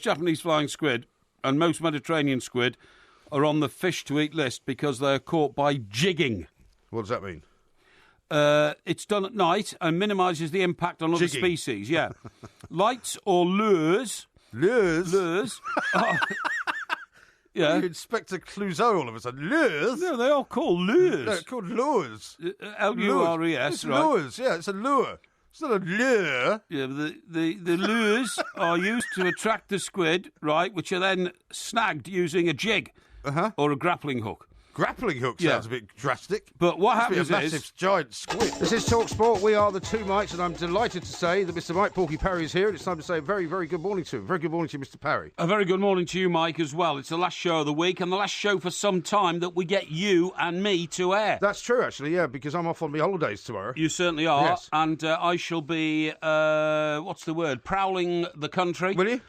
Japanese flying squid and most Mediterranean squid are on the fish to eat list because they're caught by jigging. What does that mean? It's done at night and minimises the impact on other species. Yeah. Lights or lures. Lures? Yeah. Inspector Clouseau all of a sudden. Lures? No, they are called lures. No, they're called lures. L-U-R-E-S, it's right? Lures, yeah, it's a lure. It's not a lure. Yeah, but the lures are used to attract the squid, right, which are then snagged using a jig or a grappling hook. Grappling hook sounds a bit drastic. But what happens be a massive giant squid. This is Talk Sport. We are the Two Mikes, and I'm delighted to say that Mr. Mike Porky Parry is here. And it's time to say a very, very good morning to him. Very good morning to you, Mr. Parry. A very good morning to you, Mike, as well. It's the last show of the week and the last show for some time that we get you and me to air. That's true, actually, yeah, because I'm off on my holidays tomorrow. You certainly are. Yes. And I shall be, what's the word, prowling the country. Will you?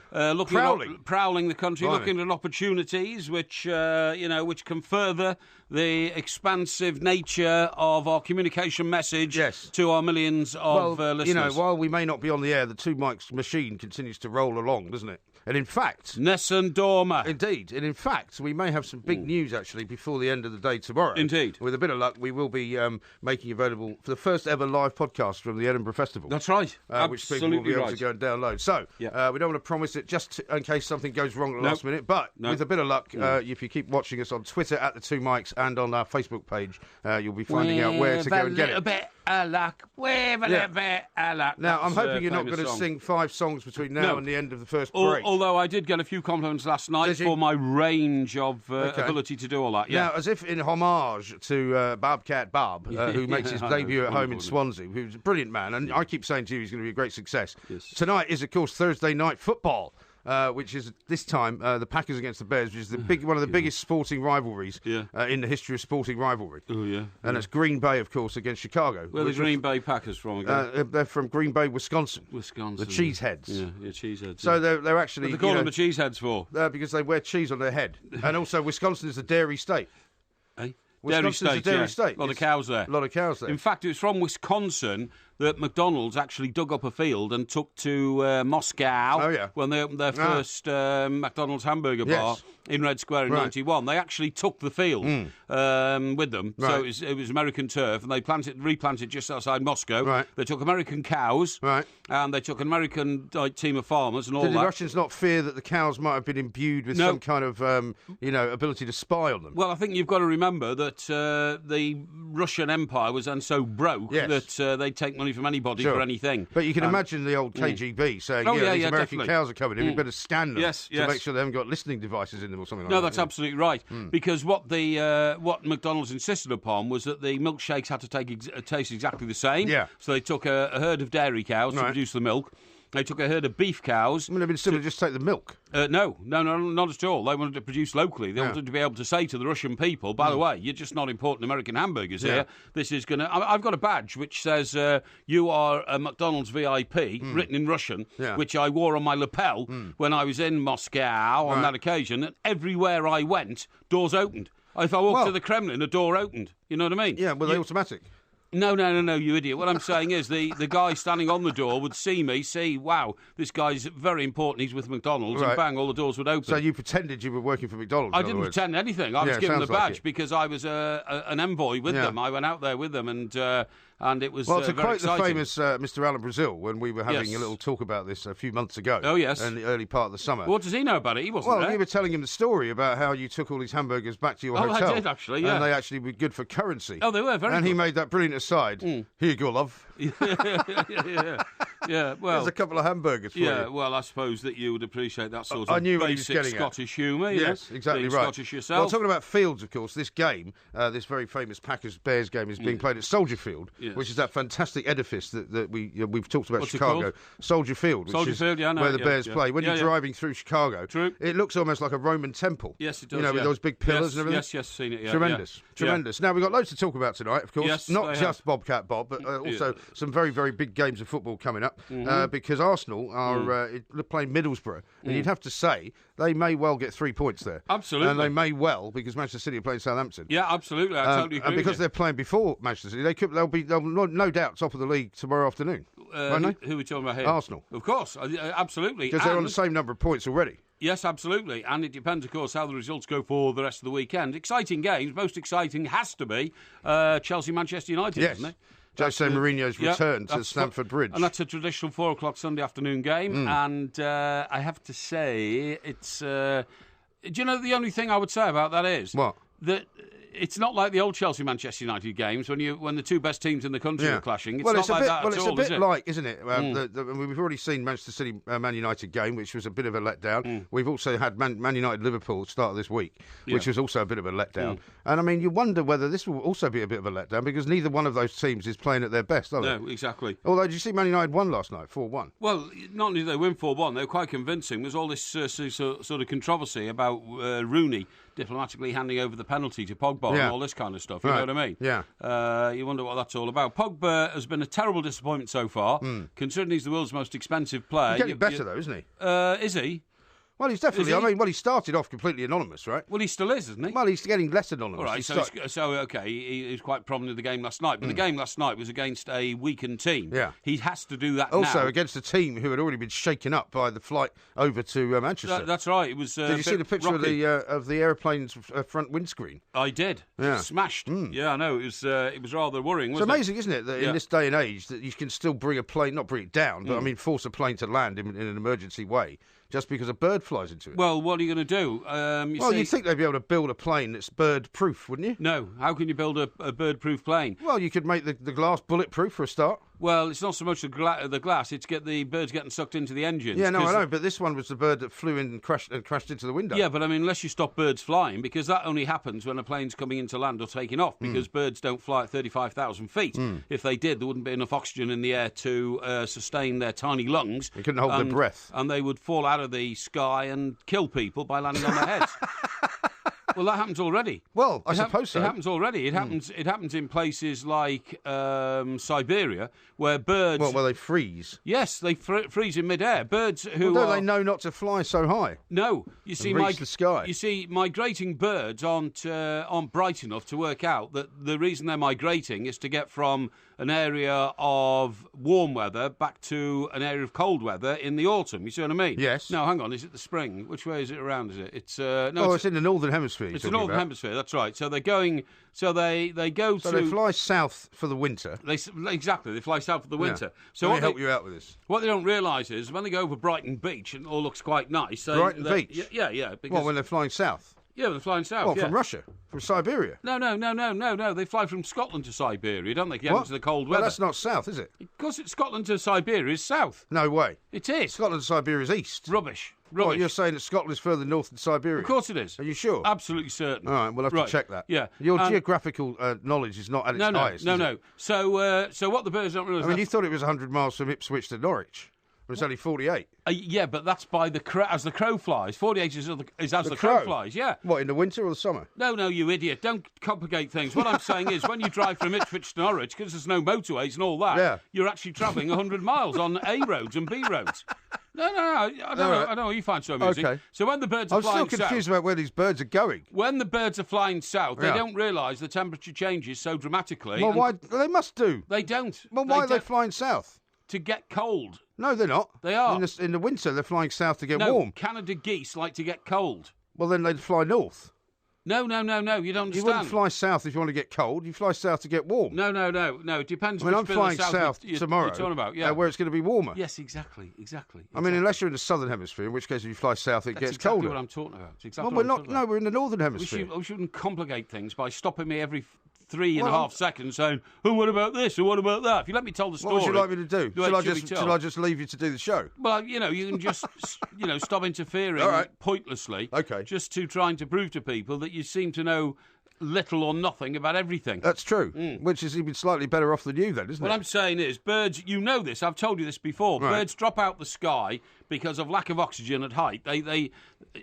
Prowling the country, Blimey. looking at opportunities which, which can further the expansive nature of our communication message to our millions of listeners. You know, while we may not be on the air, the Two Mikes machine continues to roll along, doesn't it? And in fact... Nessun Dorma. Indeed. And in fact, we may have some big news, actually, before the end of the day tomorrow. Indeed. With a bit of luck, we will be making available for the first ever live podcast from the Edinburgh Festival. That's right. Which people will be able to go and download. So, we don't want to promise it just in case something goes wrong at the last minute. But with a bit of luck, if you keep watching us on Twitter at the Two Mikes and on our Facebook page, you'll be finding out where to go and get it. With a little bit of luck. Now, I'm hoping you're not going to sing 5 songs between now and the end of the first break. Although I did get a few compliments last night for my range of ability to do all that. Yeah. Now, as if in homage to Bobcat Bob, who makes his debut at home in Swansea, who's a brilliant man, and I keep saying to you he's going to be a great success. Yes. Tonight is, of course, Thursday night football. Which is this time the Packers against the Bears, which is one of the biggest sporting rivalries in the history of sporting rivalry. Oh yeah, and it's Green Bay, of course, against Chicago. Where are the Green Bay Packers from again? They're from Green Bay, Wisconsin. The Cheeseheads. Yeah, Cheeseheads. So they're actually. What do they call them the Cheeseheads for? Because they wear cheese on their head, and also Wisconsin is a dairy state. Dairy state. A lot of cows there. A lot of cows there. In fact, it was from Wisconsin that McDonald's actually dug up a field and took to Moscow when they opened their first McDonald's hamburger bar in Red Square in 91. They actually took the field with them. So it was American turf, and they replanted just outside Moscow. They took American cows, and they took an American team of farmers and all that. Did the Russians not fear that the cows might have been imbued with some kind of ability to spy on them? Well, I think you've got to remember that the Russian Empire was then so broke that they'd take money from anybody for anything. But you can imagine the old KGB saying, these American cows are coming in, we better scan them to make sure they haven't got listening devices in them or something like that. No, that's absolutely right. Because what McDonald's insisted upon was that the milkshakes had to taste exactly the same. Yeah. So they took a herd of dairy cows to produce the milk. They took a herd of beef cows. I mean, it'd been simpler just take the milk. No, not at all. They wanted to produce locally. They wanted to be able to say to the Russian people, by the way, you're just not importing American hamburgers here. This is going to... I've got a badge which says, you are a McDonald's VIP, written in Russian, which I wore on my lapel when I was in Moscow on that occasion. And everywhere I went, doors opened. If I walked to the Kremlin, a door opened. You know what I mean? Yeah, were they automatic? No, you idiot. What I'm saying is the guy standing on the door would see, wow, this guy's very important, he's with McDonald's, and bang, all the doors would open. So you pretended you were working for McDonald's? I didn't pretend anything. I was given the badge because I was an envoy with them. I went out there with them, and it was to quote exciting. The famous Mr. Alan Brazil, when we were having a little talk about this a few months ago. Oh, yes. In the early part of the summer. What does he know about it? He wasn't there. Well, you were telling him the story about how you took all these hamburgers back to your hotel. I did, actually, yeah. And they actually were good for currency. Oh, they were, very And good. he made that brilliant aside. Here you go, love. Yeah, well... There's a couple of hamburgers for you. Yeah, well, I suppose that you would appreciate that sort of basic Scottish humour. Yes, exactly right. Scottish yourself. Well, talking about fields, of course, this game, this very famous Packers-Bears game, is being played at Soldier Field, which is that fantastic edifice that we've talked about. What's Chicago. Soldier Field, which is where the Bears play. When you're driving through Chicago, it looks almost like a Roman temple. Yes, it does. You know, with those big pillars and everything. Yes, seen it. Tremendous. Now, we've got loads to talk about tonight, of course. Yes, not just Bobcat Bob, but also some very, very big games of football coming up, because Arsenal are playing Middlesbrough, and you'd have to say they may well get 3 points there. Absolutely. And they may well, because Manchester City are playing Southampton. Yeah, absolutely. I totally agree. And because they're playing before Manchester City, they'll no doubt top of the league tomorrow afternoon. Who are we talking about here? Arsenal. Of course, absolutely. Because they're on the same number of points already. Yes, absolutely. And it depends, of course, how the results go for the rest of the weekend. Exciting games. Most exciting has to be Chelsea-Manchester United, isn't it? Jose Mourinho's return to Stamford Bridge. And that's a traditional 4:00 Sunday afternoon game. And I have to say, it's... do you know the only thing I would say about that is... What? That it's not like the old Chelsea-Manchester United games when the two best teams in the country are clashing. It's not like that at all, it's a bit like, isn't it? We've already seen Manchester City Man United game, which was a bit of a letdown. We've also had Man United Liverpool start this week, which was also a bit of a letdown. And I mean, you wonder whether this will also be a bit of a letdown because neither one of those teams is playing at their best, are they? No, exactly. Although, did you see Man United won last night, 4-1? Well, not only did they win 4-1, they were quite convincing. There's all this sort of controversy about Rooney diplomatically handing over the penalty to Pogba and all this kind of stuff. You know what I mean? Yeah. You wonder what that's all about. Pogba has been a terrible disappointment so far, considering he's the world's most expensive player. He's getting better, though, isn't he? Is he? Well, he's definitely... I mean, he started off completely anonymous, right? Well, he still is, isn't he? Well, he's getting less anonymous. All right, okay, he was quite prominent in the game last night, but the game last night was against a weakened team. Yeah. He has to do that also, now. against a team who had already been shaken up by the flight over to Manchester. That's right. It was. Did you see the picture of the aeroplane's front windscreen? I did. Yeah. Smashed. Yeah, I know. It was rather worrying, wasn't it? It's amazing, isn't it, that in this day and age that you can still bring a plane, not bring it down, but I mean force a plane to land in an emergency way. Just because a bird flies into it. Well, what are you going to do? You'd think they'd be able to build a plane that's bird-proof, wouldn't you? No. How can you build a bird-proof plane? Well, you could make the glass bulletproof for a start. Well, it's not so much the glass; it's the birds getting sucked into the engines. Yeah, no, I know, but this one was the bird that flew in and crashed into the window. Yeah, but I mean, unless you stop birds flying, because that only happens when a plane's coming into land or taking off, because birds don't fly at 35,000 feet. If they did, there wouldn't be enough oxygen in the air to sustain their tiny lungs. They couldn't hold their breath. And they would fall out of the sky and kill people by landing on their heads. Well, that happens already. Well, I suppose so. It happens already. It happens. It happens in places like Siberia, where birds. Well, where they freeze. Yes, they freeze in midair. Birds who don't they know not to fly so high? No, you see, reach the sky. You see, migrating birds aren't bright enough to work out that the reason they're migrating is to get from an area of warm weather back to an area of cold weather in the autumn. You see what I mean? Yes. No, hang on. Is it the spring? Which way is it around? Is it? It's it's in the northern hemisphere. It's the northern hemisphere. That's right. So they're going. So they go to. So they fly south for the winter. Exactly. They fly south for the winter. Yeah. So let me help you out with this. What they don't realise is when they go over Brighton Beach and it all looks quite nice. Brighton Beach. Yeah. Well, when they're flying south. Yeah, they're flying south. Well, from Russia, from Siberia. No. They fly from Scotland to Siberia, don't they? Get into the cold weather. Well, that's not south, is it? Because it's Scotland to Siberia is south. No way. It is. Scotland to Siberia is east. Rubbish. What, you're saying that Scotland is further north than Siberia? Of course it is. Are you sure? Absolutely certain. All right, we'll have to check that. Yeah. Your geographical knowledge is not at its highest. No. So what the birds don't realise... I mean, you thought it was 100 miles from Ipswich to Norwich. But it's only 48. Yeah, but that's by as the crow flies. 48 is as the crow flies, yeah. What, in the winter or the summer? No, you idiot. Don't complicate things. What I'm saying is when you drive from Ipswich to Norwich, because there's no motorways and all that, you're actually travelling 100 miles on A roads and B roads. No, I know you find so amusing. Okay. So when the birds are flying south... I'm still confused about where these birds are going. When the birds are flying south, they don't realise the temperature changes so dramatically. Well, why? They must do. They don't. Well, why are they flying south? To get cold. No, they're not. They are. In the winter, they're flying south to get warm. Canada geese like to get cold. Well, then they'd fly north. No, you don't understand. You wouldn't fly south if you want to get cold. You fly south to get warm. No. It depends. I mean, I'm flying south tomorrow. You're talking about, where it's going to be warmer. Yes, exactly. I mean, unless you're in the southern hemisphere, in which case if you fly south, it gets colder. That's exactly what I'm talking about. It's exactly we're not. No, we're in the northern hemisphere. We shouldn't complicate things by stopping me every 3.5 seconds saying, "Oh, what about this? Or what about that?" If you let me tell the story, what would you like me to do? Shall I just leave you to do the show? Well, you can just stop interfering pointlessly. Okay. Just to trying to prove to people that you seem to know little or nothing about everything. That's true. Which is even slightly better off than you, then, isn't it? What I'm saying is, birds. You know this. I've told you this before. Right. Birds drop out the sky because of lack of oxygen at height. They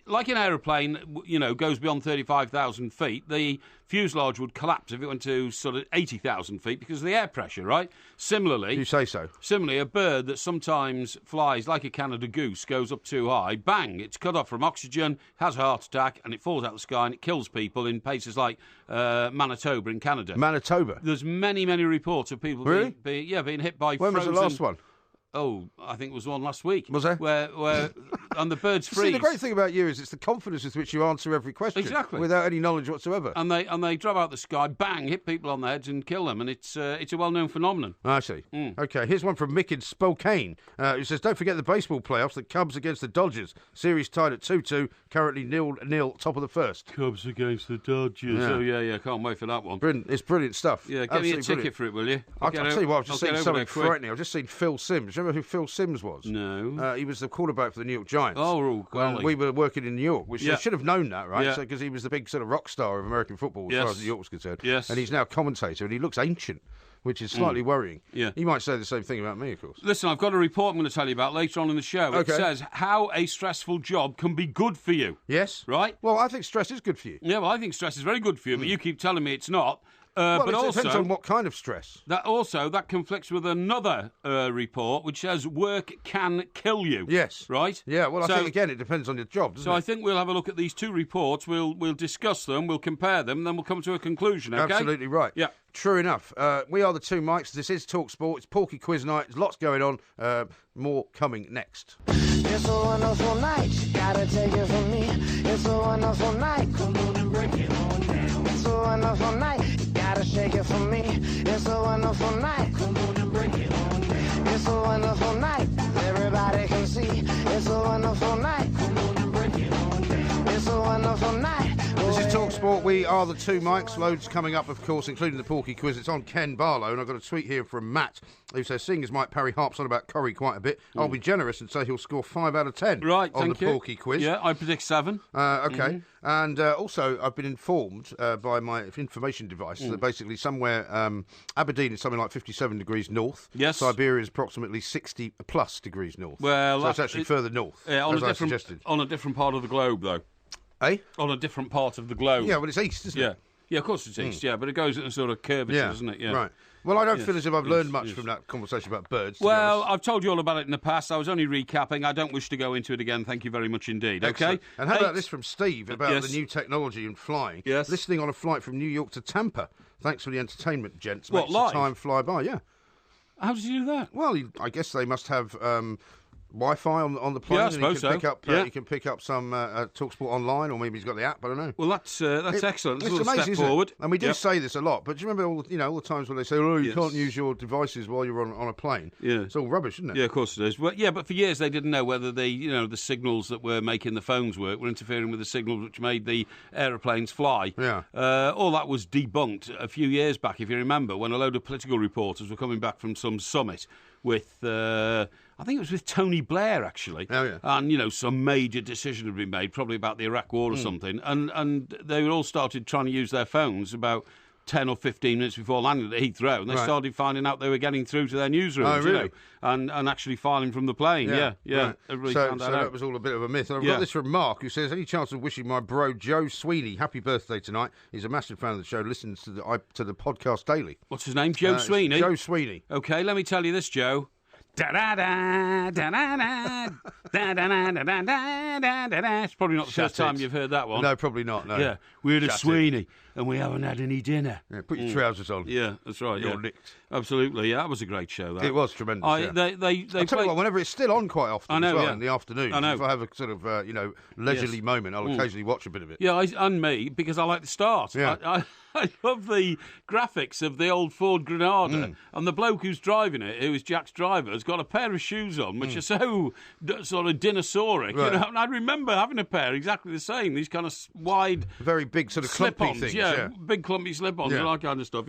like an aeroplane, goes beyond 35,000 feet. The fuselage would collapse if it went to sort of 80,000 feet because of the air pressure, right? Similarly... You say so. Similarly, a bird that sometimes flies like a Canada goose, goes up too high, bang, it's cut off from oxygen, has a heart attack, and it falls out of the sky and it kills people in places like Manitoba in Canada. Manitoba? There's many, many reports of people being hit by When was the last one? Oh, I think it was one last week. Was there? Where and the birds freeze. See, the great thing about you is it's the confidence with which you answer every question. Exactly. Without any knowledge whatsoever. And they drop out the sky, bang, hit people on the heads and kill them. And it's a well-known phenomenon. I see. Okay, here's one from Mick in Spokane, who says, don't forget the baseball playoffs, the Cubs against the Dodgers. Series tied at 2-2, currently 0-0, top of the first. Cubs against the Dodgers. Yeah. Oh, yeah, can't wait for that one. Brilliant. It's brilliant stuff. Yeah, get me a ticket for it, will you? I'll tell you what, I've just seen something frightening. I've just seen Phil Simms. Remember who Phil Simms was? No. He was the quarterback for the New York Giants. Oh, golly. We were working in New York, which I should have known that, right? Yeah. Because he was the big sort of rock star of American football as far as New York was concerned. Yes. And he's now a commentator, and he looks ancient, which is slightly worrying. Yeah. He might say the same thing about me, of course. Listen, I've got a report I'm going to tell you about later on in the show. Okay. It says how a stressful job can be good for you. Yes. Right? Well, I think stress is good for you. Yeah, well, I think stress is very good for you, but you keep telling me it's not. Well, but it also, depends on what kind of stress. That conflicts with another report which says work can kill you. Yes. Right? Yeah, well, I think, again, it depends on your job, doesn't it? So I think we'll have a look at these two reports, we'll discuss them, we'll compare them, then we'll come to a conclusion, OK? Absolutely right. Yeah. True enough. We are the two mics. This is Talk Sport. It's Porky Quiz night. There's lots going on. More coming next. It's a wonderful night. You gotta take it from me. It's a wonderful night. Come on and break it on down. It's a wonderful night. You gotta shake it from me. It's a wonderful night. Come on and break it on down. It's a wonderful night. Everybody can see. It's a wonderful night. Come on and break it on down. It's a wonderful night. This is Talk Sport. We are the two mics. Loads coming up, of course, including the Porky Quiz. It's on Ken Barlow, and I've got a tweet here from Matt, who says, seeing as Mike Parry harps on about Corrie quite a bit, I'll be generous and say he'll score 5 out of 10 on the Porky Quiz. Yeah, I predict 7. Okay. And also, I've been informed by my information device that basically somewhere, Aberdeen is something like 57 degrees north. Yes. Siberia is approximately 60 plus degrees north. Well, so it's actually further north, as I suggested. On a different part of the globe, though. Eh? On a different part of the globe. Yeah, well, it's east, isn't it? Yeah, of course it's east, but it goes in a sort of curvature, doesn't it? Yeah. Right. Well, I don't feel as if I've learned much from that conversation about birds. Well, I've told you all about it in the past. I was only recapping. I don't wish to go into it again. Thank you very much indeed. Excellent. Okay. And how about this from Steve about the new technology in flying? Yes. Listening on a flight from New York to Tampa. Thanks for the entertainment, gents. What, Makes live? the time fly by, yeah. How did you do that? Well, I guess they must have Wi-Fi on the plane. Yeah, I and suppose so. You can pick up some TalkSport online, or maybe he's got the app. I don't know. Well, that's excellent. It's a little amazing, step forward. And we do say this a lot, but do you remember all the times when they say, "Oh, you can't use your devices while you're on a plane"? Yeah, it's all rubbish, isn't it? Yeah, of course it is. Well, yeah, but for years they didn't know whether the signals that were making the phones work were interfering with the signals which made the aeroplanes fly. Yeah. All that was debunked a few years back, if you remember, when a load of political reporters were coming back from some summit with, I think it was with Tony Blair, actually. Oh, yeah. And, some major decision had been made, probably about the Iraq War or something. And they all started trying to use their phones about 10 or 15 minutes before landing at Heathrow, and they started finding out they were getting through to their newsrooms, oh, really? And actually filing from the plane. Yeah. Right. Everybody so found that out. That was all a bit of a myth. And I've got this from Mark, who says, any chance of wishing my bro Joe Sweeney happy birthday tonight? He's a massive fan of the show, listens to the podcast daily. What's his name? Joe Sweeney? Joe Sweeney. OK, let me tell you this, Joe. Da-da-da, da-da-da, da-da-da-da-da-da-da. It's probably not the first time you've heard that one. No, probably not, no. Yeah, we're the Sweeney, and we haven't had any dinner. Yeah, put your trousers on. Yeah, that's right. You're licked. Absolutely, yeah, that was a great show, that. It was tremendous, They I'll tell you what, whenever it's still on quite often I know, as well, yeah. in the afternoon, I know. if I have a sort of, leisurely moment, I'll occasionally watch a bit of it. Yeah, and me, because I like the start. Yeah. I love the graphics of the old Ford Granada, and the bloke who's driving it, who is Jack's driver, has got a pair of shoes on, which are so sort of dinosauric. Right. And I remember having a pair exactly the same, these kind of wide... Very big sort of clumpy slip-ons, things. yeah, big clumpy slip-ons and all that kind of stuff,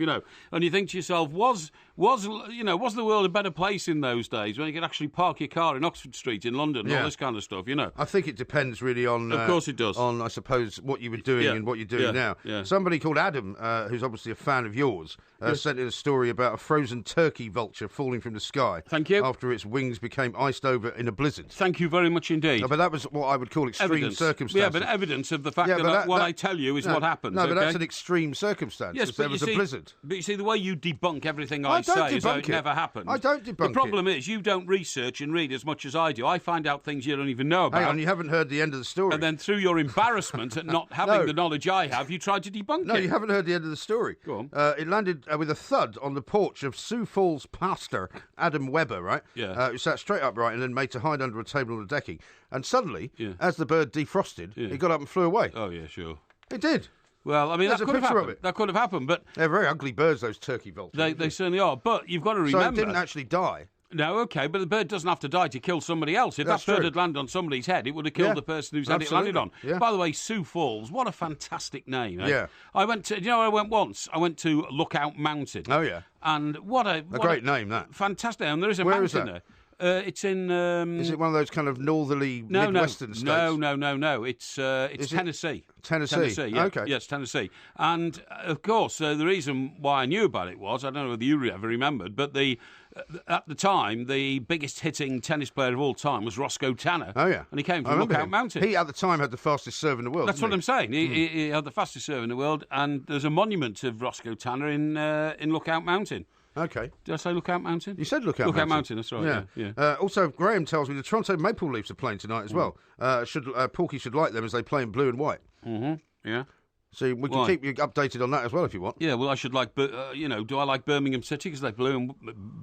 And you think to yourself, was the world a better place in those days when you could actually park your car in Oxford Street in London and all this kind of stuff, I think it depends really on... Of course it does. On, I suppose, what you were doing and what you're doing now. Yeah. Somebody called Adam, who's obviously a fan of yours, sent in a story about a frozen turkey vulture falling from the sky. Thank you. After its wings became iced over in a blizzard. Thank you very much indeed. No, but that was what I would call extreme circumstances. Yeah, but evidence of the fact that what I tell you is what happens. No, but that's an extreme circumstance. Yes, there was a blizzard. But you see, the way you debunk everything I say as though it never happened. I don't debunk it. The problem is you don't research and read as much as I do. I find out things you don't even know about. Hang on, you haven't heard the end of the story. And then through your embarrassment at not having the knowledge I have, you tried to debunk it. No, you haven't heard the end of the story. Go on. It landed with a thud on the porch of Sioux Falls pastor Adam Weber, right? Yeah. Who sat straight upright and then made to hide under a table on the decking. And suddenly, as the bird defrosted, it got up and flew away. Oh, yeah, sure. It did. Well, I mean, There's that a could have picture happened. of it. That could have happened, but... They're very ugly birds, those turkey vultures. They certainly are. But you've got to remember... So it didn't actually die. No, OK, but the bird doesn't have to die to kill somebody else. If That's that bird true. had landed on somebody's head, it would have killed the person whose head it landed on. Yeah. By the way, Sioux Falls, what a fantastic name. Eh? Yeah. I went to... You know where I went once? I went to Lookout Mountain. Oh, yeah. And what a great name, that. Fantastic. And there is a Where mountain is that? there. It's in... Is it one of those kind of northerly Midwestern states? No. It's Tennessee. Tennessee, yeah. OK. Yes, Tennessee. And, of course, the reason why I knew about it was, I don't know whether you ever remembered, but at the time, the biggest hitting tennis player of all time was Roscoe Tanner. Oh, yeah. And he came from Lookout Mountain. He, at the time, had the fastest serve in the world. That's what I'm saying. He had the fastest serve in the world, and there's a monument of Roscoe Tanner in Lookout Mountain. OK. Did I say Lookout Mountain? You said Lookout Mountain. Lookout Mountain, that's right, yeah. Also, Graham tells me the Toronto Maple Leafs are playing tonight as well. Porky should like them as they play in blue and white. Mm-hmm, yeah. So we can keep you updated on that as well if you want. Yeah, well, I should like, do I like Birmingham City because they're blue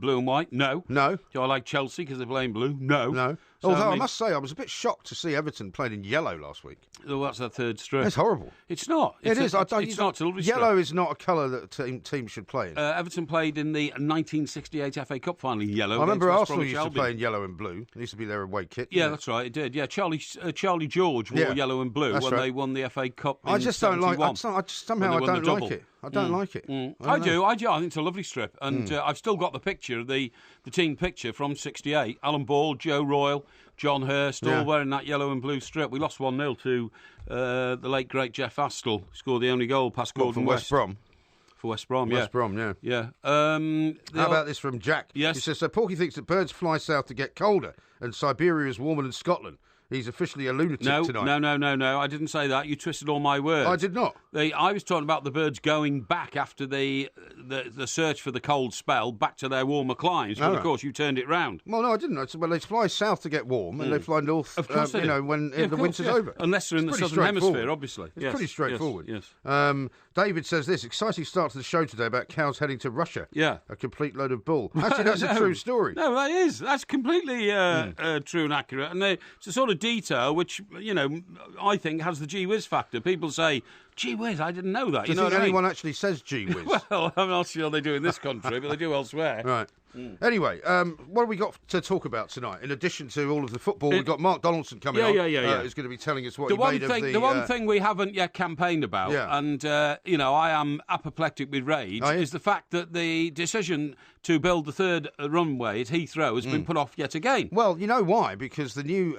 and white? No. No. Do I like Chelsea because they're playing blue? No. No. So, Although I must say, I was a bit shocked to see Everton playing in yellow last week. Oh, that's their third strip. It's horrible. It's not. It's not. It's a lovely yellow strip. is not a colour that teams should play in. Everton played in the 1968 FA Cup final in yellow. I remember West Arsenal Bromwich used to Albion. play in yellow and blue. It used to be their away kit. Yeah, that's right. It did. Yeah, Charlie George wore yellow and blue when they won the FA Cup. In I just don't 71, like. Somehow I don't like it. I don't like it. I do. I think it's a lovely strip, and I've still got the picture, the team picture from '68. Alan Ball, Joe Royal, John Hurst, all wearing that yellow and blue strip. We lost 1-0 to the late great Jeff Astle, scored the only goal past Gordon from West Brom. For West Brom, West Brom, yeah. How about this from Jack? Yes. He says, so Porky thinks that birds fly south to get colder, and Siberia is warmer than Scotland. He's officially a lunatic tonight. No. I didn't say that. You twisted all my words. I did not. I was talking about the birds going back after the search for the cold spell back to their warmer climes. But of course, you turned it round. Well, no, I didn't. I said, well, they fly south to get warm, and they fly north. Of course, they do. when the winter's over. Unless they're in the southern hemisphere, obviously. It's pretty straightforward. Yes. David says this exciting start to the show today about cows heading to Russia. Yeah, a complete load of bull. Actually, that's a true story. No, that is. That's completely true and accurate, and it's a sort of detail which, I think has the gee whiz factor. People say, gee whiz, I didn't know that. Do you think anyone actually says gee whiz? Well, I'm not sure they do in this country, but they do elsewhere. Right. Anyway, what have we got to talk about tonight? In addition to all of the football, we've got Mark Donaldson coming on. Yeah. Who's going to be telling us what the he one made thing, of the... The one thing we haven't yet campaigned about, and, I am apoplectic with rage, is the fact that the decision to build the third runway at Heathrow has been put off yet again. Well, you know why? Because the new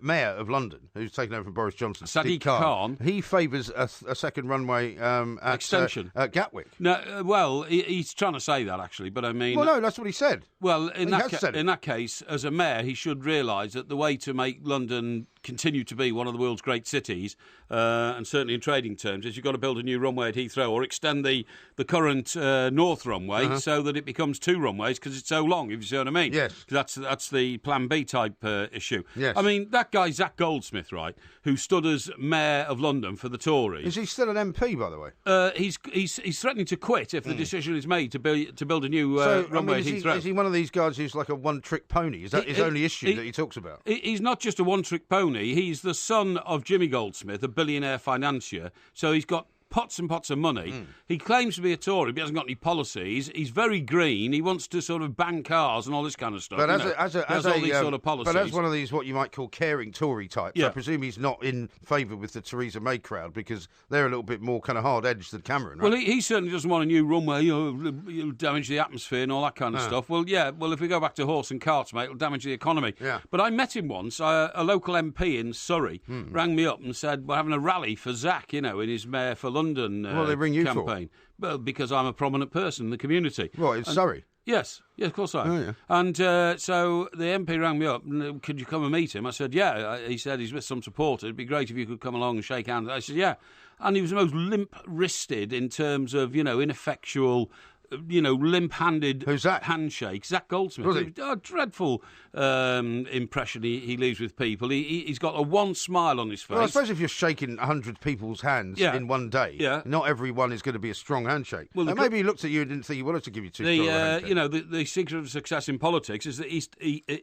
mayor of London, who's taken over from Boris Johnson, Sadiq Khan, he favours a second runway extension at Gatwick. No, he's trying to say that actually, but I mean, well, no, that's what he said. Well, in that case, as a mayor, he should realise that the way to make London continue to be one of the world's great cities, and certainly in trading terms, is you've got to build a new runway at Heathrow or extend the current north runway so that it becomes two runways because it's so long, if you see what I mean. Yes. That's the Plan B type issue. Yes. I mean, that guy, Zach Goldsmith, right, who stood as mayor of London for the Tories. Is he still an MP, by the way? He's threatening to quit if the decision is made to build a new runway at Heathrow. Is he one of these guys who's like a one-trick pony? Is that his only issue that he talks about? He's not just a one-trick pony. He's the son of Jimmy Goldsmith, a billionaire financier. So he's got pots and pots of money. He claims to be a Tory, but he hasn't got any policies. He's very green. He wants to sort of ban cars and all this kind of stuff. But as all these sort of policies. But as one of these, what you might call caring Tory types, I presume he's not in favour with the Theresa May crowd because they're a little bit more kind of hard-edged than Cameron, right? Well, he certainly doesn't want a new runway. You'll damage the atmosphere and all that kind of stuff. Well, if we go back to horse and carts, mate, it'll damage the economy. Yeah. But I met him once. A local MP in Surrey rang me up and said, we're having a rally for Zach, in his Mayor for London ring you campaign. Well, because I'm a prominent person in the community. What, in Surrey? Yes, of course I am. Oh, yeah. And so the MP rang me up, and could you come and meet him? I said, yeah. He said he's with some supporters. It'd be great if you could come along and shake hands. I said, yeah. And he was the most limp-wristed in terms of, ineffectual limp-handed Who's that? handshake. Zach Goldsmith. Was he? A dreadful impression he leaves with people. He's got a one smile on his face. Well, I suppose if you're shaking 100 people's hands in one day, not everyone is going to be a strong handshake. Well, maybe he looked at you and didn't think he wanted to give you too strong a handshake. The secret of success in politics is that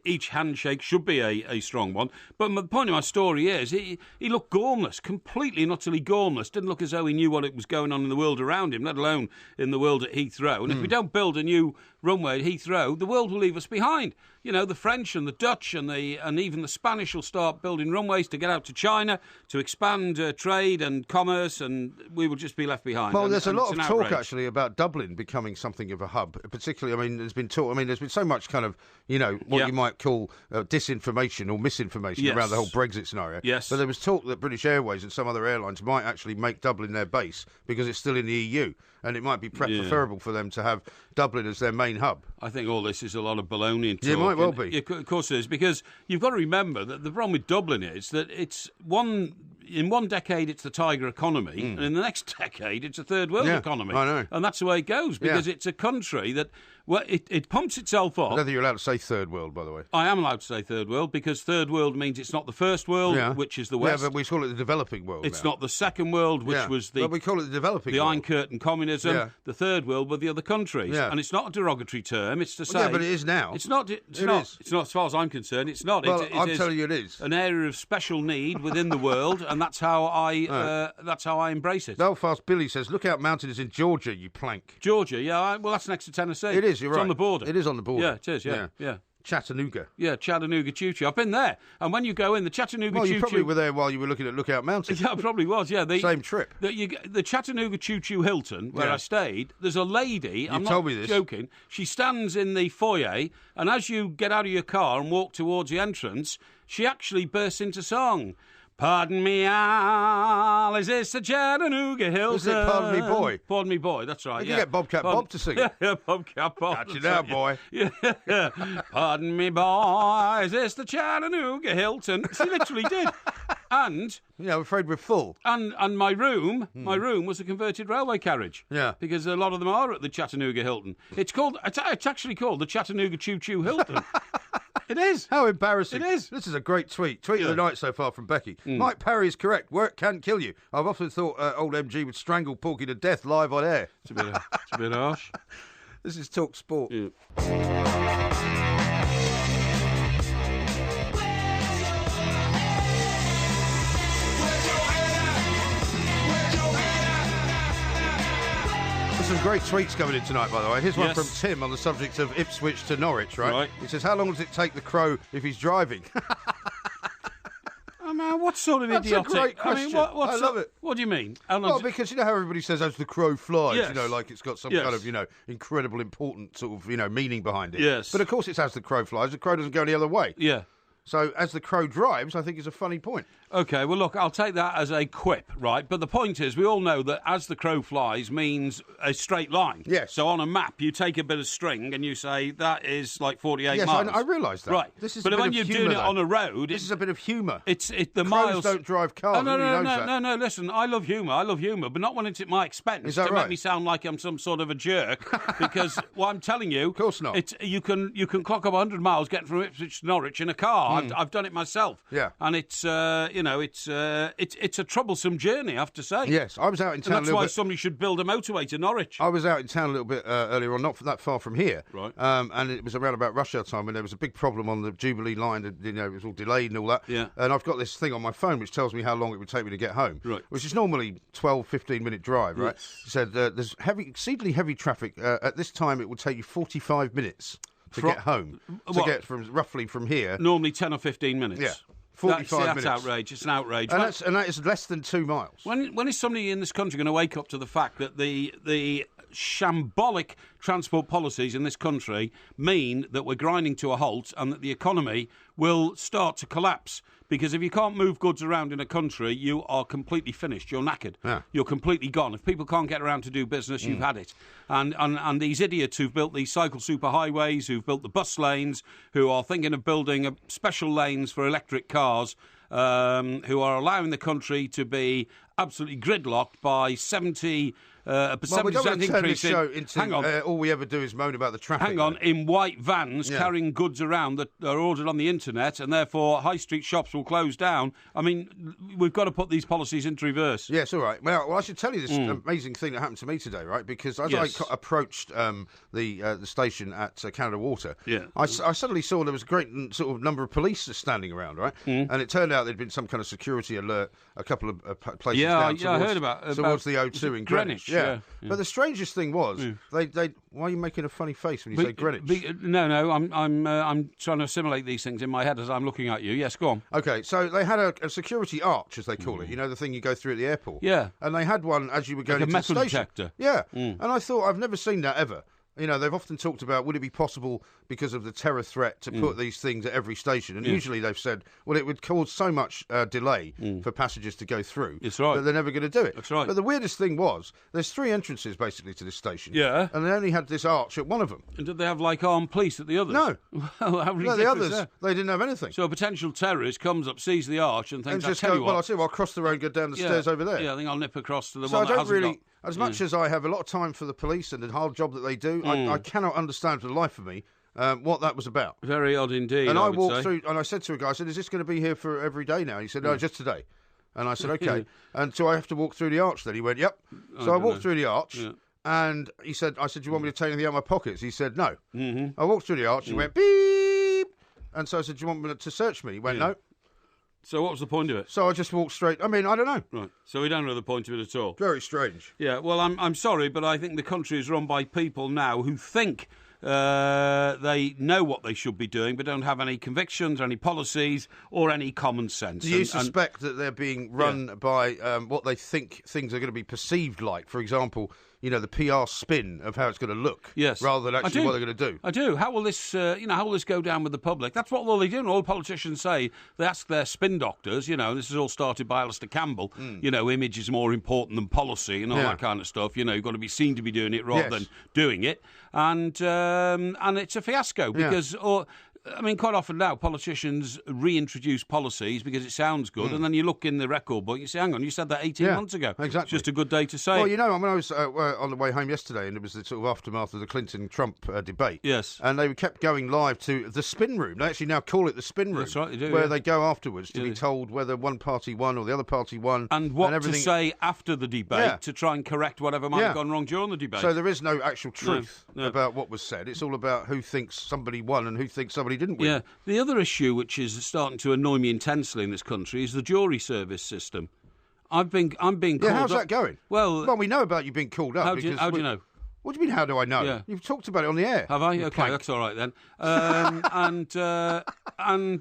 each handshake should be a strong one. But the point of my story is he looked gormless, completely and utterly gormless. Didn't look as though he knew what was going on in the world around him, let alone in the world at Heathrow. And if we don't build a new runway at Heathrow, the world will leave us behind. The French and the Dutch and even the Spanish will start building runways to get out to China, to expand trade and commerce, and we will just be left behind. Well, there's a lot of talk, actually, about Dublin becoming something of a hub, particularly, there's been so much kind of, what you might call disinformation or misinformation around the whole Brexit scenario. Yes. But there was talk that British Airways and some other airlines might actually make Dublin their base because it's still in the EU, and it might be preferable for them to have Dublin as their main hub. I think all this is a lot of baloney and talk. Yeah, it might well be. Of course it is, because you've got to remember that the problem with Dublin is that in one decade it's the tiger economy, and in the next decade it's a third world economy. I know. And that's the way it goes, because it's a country that, it pumps itself up. I don't think you're allowed to say third world, by the way. I am allowed to say third world, because third world means it's not the first world, which is the West. Yeah, but we call it the developing world. It's not the second world, which was but we call it the developing world. Iron Curtain communism. Yeah. The third world were the other countries. Yeah. And it's not a derogatory term. It's to say... yeah, but it is now. It's not. It's not. It's not, as far as I'm concerned. It's not. Well, I'm telling you it is. An area of special need within the world, and that's how I embrace it. Belfast Billy says, "Look Out Mountain is in Georgia, you plank." Georgia, well, that's next to Tennessee. It is, you're right. It's on the border. It is on the border. Yeah, it is, yeah. Chattanooga. Yeah, Chattanooga Choo Choo. I've been there. And when you go in, the Chattanooga Choo Choo... Well, you probably were there while you were looking at Lookout Mountain. Yeah, I probably was, yeah. Same trip. The Chattanooga Choo Choo Hilton, where I stayed, there's a lady, I'm told not me this. joking, she stands in the foyer, and as you get out of your car and walk towards the entrance, she actually bursts into song. Pardon me, all, is this the Chattanooga Hilton? Is it Pardon Me Boy? Pardon Me Boy, that's right, You get Bobcat Bob to sing it. Yeah, Bobcat Bob. Got you now, boy. Yeah. Pardon me, boy, is this the Chattanooga Hilton? She literally did. And... I'm afraid we're full. And my room was a converted railway carriage. Yeah. Because a lot of them are at the Chattanooga Hilton. It's actually called the Chattanooga Choo Choo Hilton. It is. How embarrassing. It is. This is a great tweet. Tweet of the night so far from Becky. Mike Parry is correct. Work can kill you. I've often thought old MG would strangle Porky to death live on air. It's a bit harsh. This is Talk Sport. Yeah. Some great tweets coming in tonight, by the way. Here's one from Tim on the subject of Ipswich to Norwich, right? He says, how long does it take the Crow if he's driving? What sort of idiotic... That's a great question. I love it. What do you mean? Well, because you know how everybody says as the crow flies, Yes. like it's got some kind of, incredible, important sort of, meaning behind it. Yes. But of course it's as the crow flies. The crow doesn't go any other way. Yeah. So as the crow drives, I think is a funny point. OK, well, look, I'll take that as a quip, right? But the point is, we all know that as the crow flies means a straight line. Yes. So on a map, you take a bit of string and you say that is like 48 miles. Yes, I realise that. Right. But when you're doing it on a road... This is a bit of humour. The Crows miles... don't drive cars. No, listen, I love humour, but not when it's at my expense. Is that to right? make me sound like I'm some sort of a jerk, because what I'm telling you... Of course not. You can clock up 100 miles getting from Ipswich to Norwich in a car. I've done it myself. Yeah. And it's a troublesome journey, I have to say. Yes, I was out in town. And that's why somebody should build a motorway to Norwich. I was out in town a little bit earlier on, not that far from here. Right. And it was around about rush hour time, and there was a big problem on the Jubilee line. It was all delayed and all that. Yeah. And I've got this thing on my phone which tells me how long it would take me to get home. Right. Which is normally 12, 15-minute drive, right? Yes. It said there's exceedingly heavy traffic. At this time, it would take you 45 minutes to get home. Get roughly from here. Normally 10 or 15 minutes. Yeah. 45 minutes. That's outrage. It's an outrage. And that is less than 2 miles. When is somebody in this country going to wake up to the fact that the shambolic transport policies in this country mean that we're grinding to a halt and that the economy will start to collapse? Because if you can't move goods around in a country, you are completely finished. You're knackered. Yeah. You're completely gone. If people can't get around to do business, you've had it. And these idiots who've built these cycle superhighways, who've built the bus lanes, who are thinking of building special lanes for electric cars, who are allowing the country to be absolutely gridlocked by 70%. A Well, we don't want to turn this increase show into hang on. all we ever do is moan about the traffic. Hang on, in white vans carrying goods around that are ordered on the internet, and therefore high street shops will close down. I mean, we've got to put these policies into reverse. Yes, all right. Well, I should tell you this amazing thing that happened to me today, right? Because as I approached the station at Canada Water, I suddenly saw there was a great sort of number of police standing around, right? And it turned out there'd been some kind of security alert a couple of places down towards, I heard about towards the O2 in Greenwich. Yeah. But the strangest thing was, they. Why are you making a funny face when you say Greenwich? No, I'm trying to assimilate these things in my head as I'm looking at you. Yes, go on. Okay, so they had a security arch, as they call it. You know, the thing you go through at the airport. Yeah. And they had one as you were going into the station. Like a metal detector. Yeah. And I thought, I've never seen that ever. You know, they've often talked about, would it be possible because of the terror threat to put these things at every station? And usually they've said, well, it would cause so much delay for passengers to go through that they're never going to do it. That's right. But the weirdest thing was, there's 3 entrances basically to this station. Yeah. And they only had this arch at one of them. And did they have like armed police at the others? No. Well, how ridiculous. No, the others, they didn't have anything. So a potential terrorist comes up, sees the arch and thinks, I'll tell you what, I'll cross the road and go down the stairs over there. Yeah, I think I'll nip across to the so one that I don't hasn't really, got... as much as I have a lot of time for the police and the hard job that they do, I cannot understand for the life of me what that was about. Very odd indeed. And I walked would say. through, and I said to a guy, I said, is this going to be here for every day now? He said, no, just today. And I said, okay. And so I have to walk through the arch then? He went, yep. So I walked through the arch, and I said, do you want me to take anything out of my pockets? He said, no. I walked through the arch, he went, beep. And so I said, do you want me to search me? He went, no. So what was the point of it? So I just walked straight. I mean, I don't know. Right. So we don't know the point of it at all. Very strange. Yeah. Well, I'm sorry, but I think the country is run by people now who think they know what they should be doing, but don't have any convictions, any policies, or any common sense. Do you suspect that they're being run by what they think things are going to be perceived like? For example, you know, the PR spin of how it's going to look, rather than actually what they're going to do. I do. How will this, how will this go down with the public? That's what all they do. And all politicians say, they ask their spin doctors. You know, this is all started by Alistair Campbell. You know, image is more important than policy and all that kind of stuff. You know, you've got to be seen to be doing it rather than doing it. And it's a fiasco because. I mean, quite often now, politicians reintroduce policies because it sounds good, and then you look in the record book, you say, hang on, you said that 18 months ago. Exactly. It's just a good day to say. Well, you know, I mean, I was on the way home yesterday, and it was the sort of aftermath of the Clinton-Trump debate. Yes. And they kept going live to the spin room. They actually now call it the spin room. That's right, they do. Where they go afterwards to be told whether one party won or the other party won. And what to say after the debate to try and correct whatever might have gone wrong during the debate. So there is no actual truth about what was said. It's all about who thinks somebody won and who thinks somebody didn't win. Yeah. The other issue, which is starting to annoy me intensely in this country, is the jury service system. I'm being called up. How's that going? Well, we know about you being called up. How do you know? What do you mean, how do I know? Yeah. You've talked about it on the air. Have I? Okay, plank. That's all right then.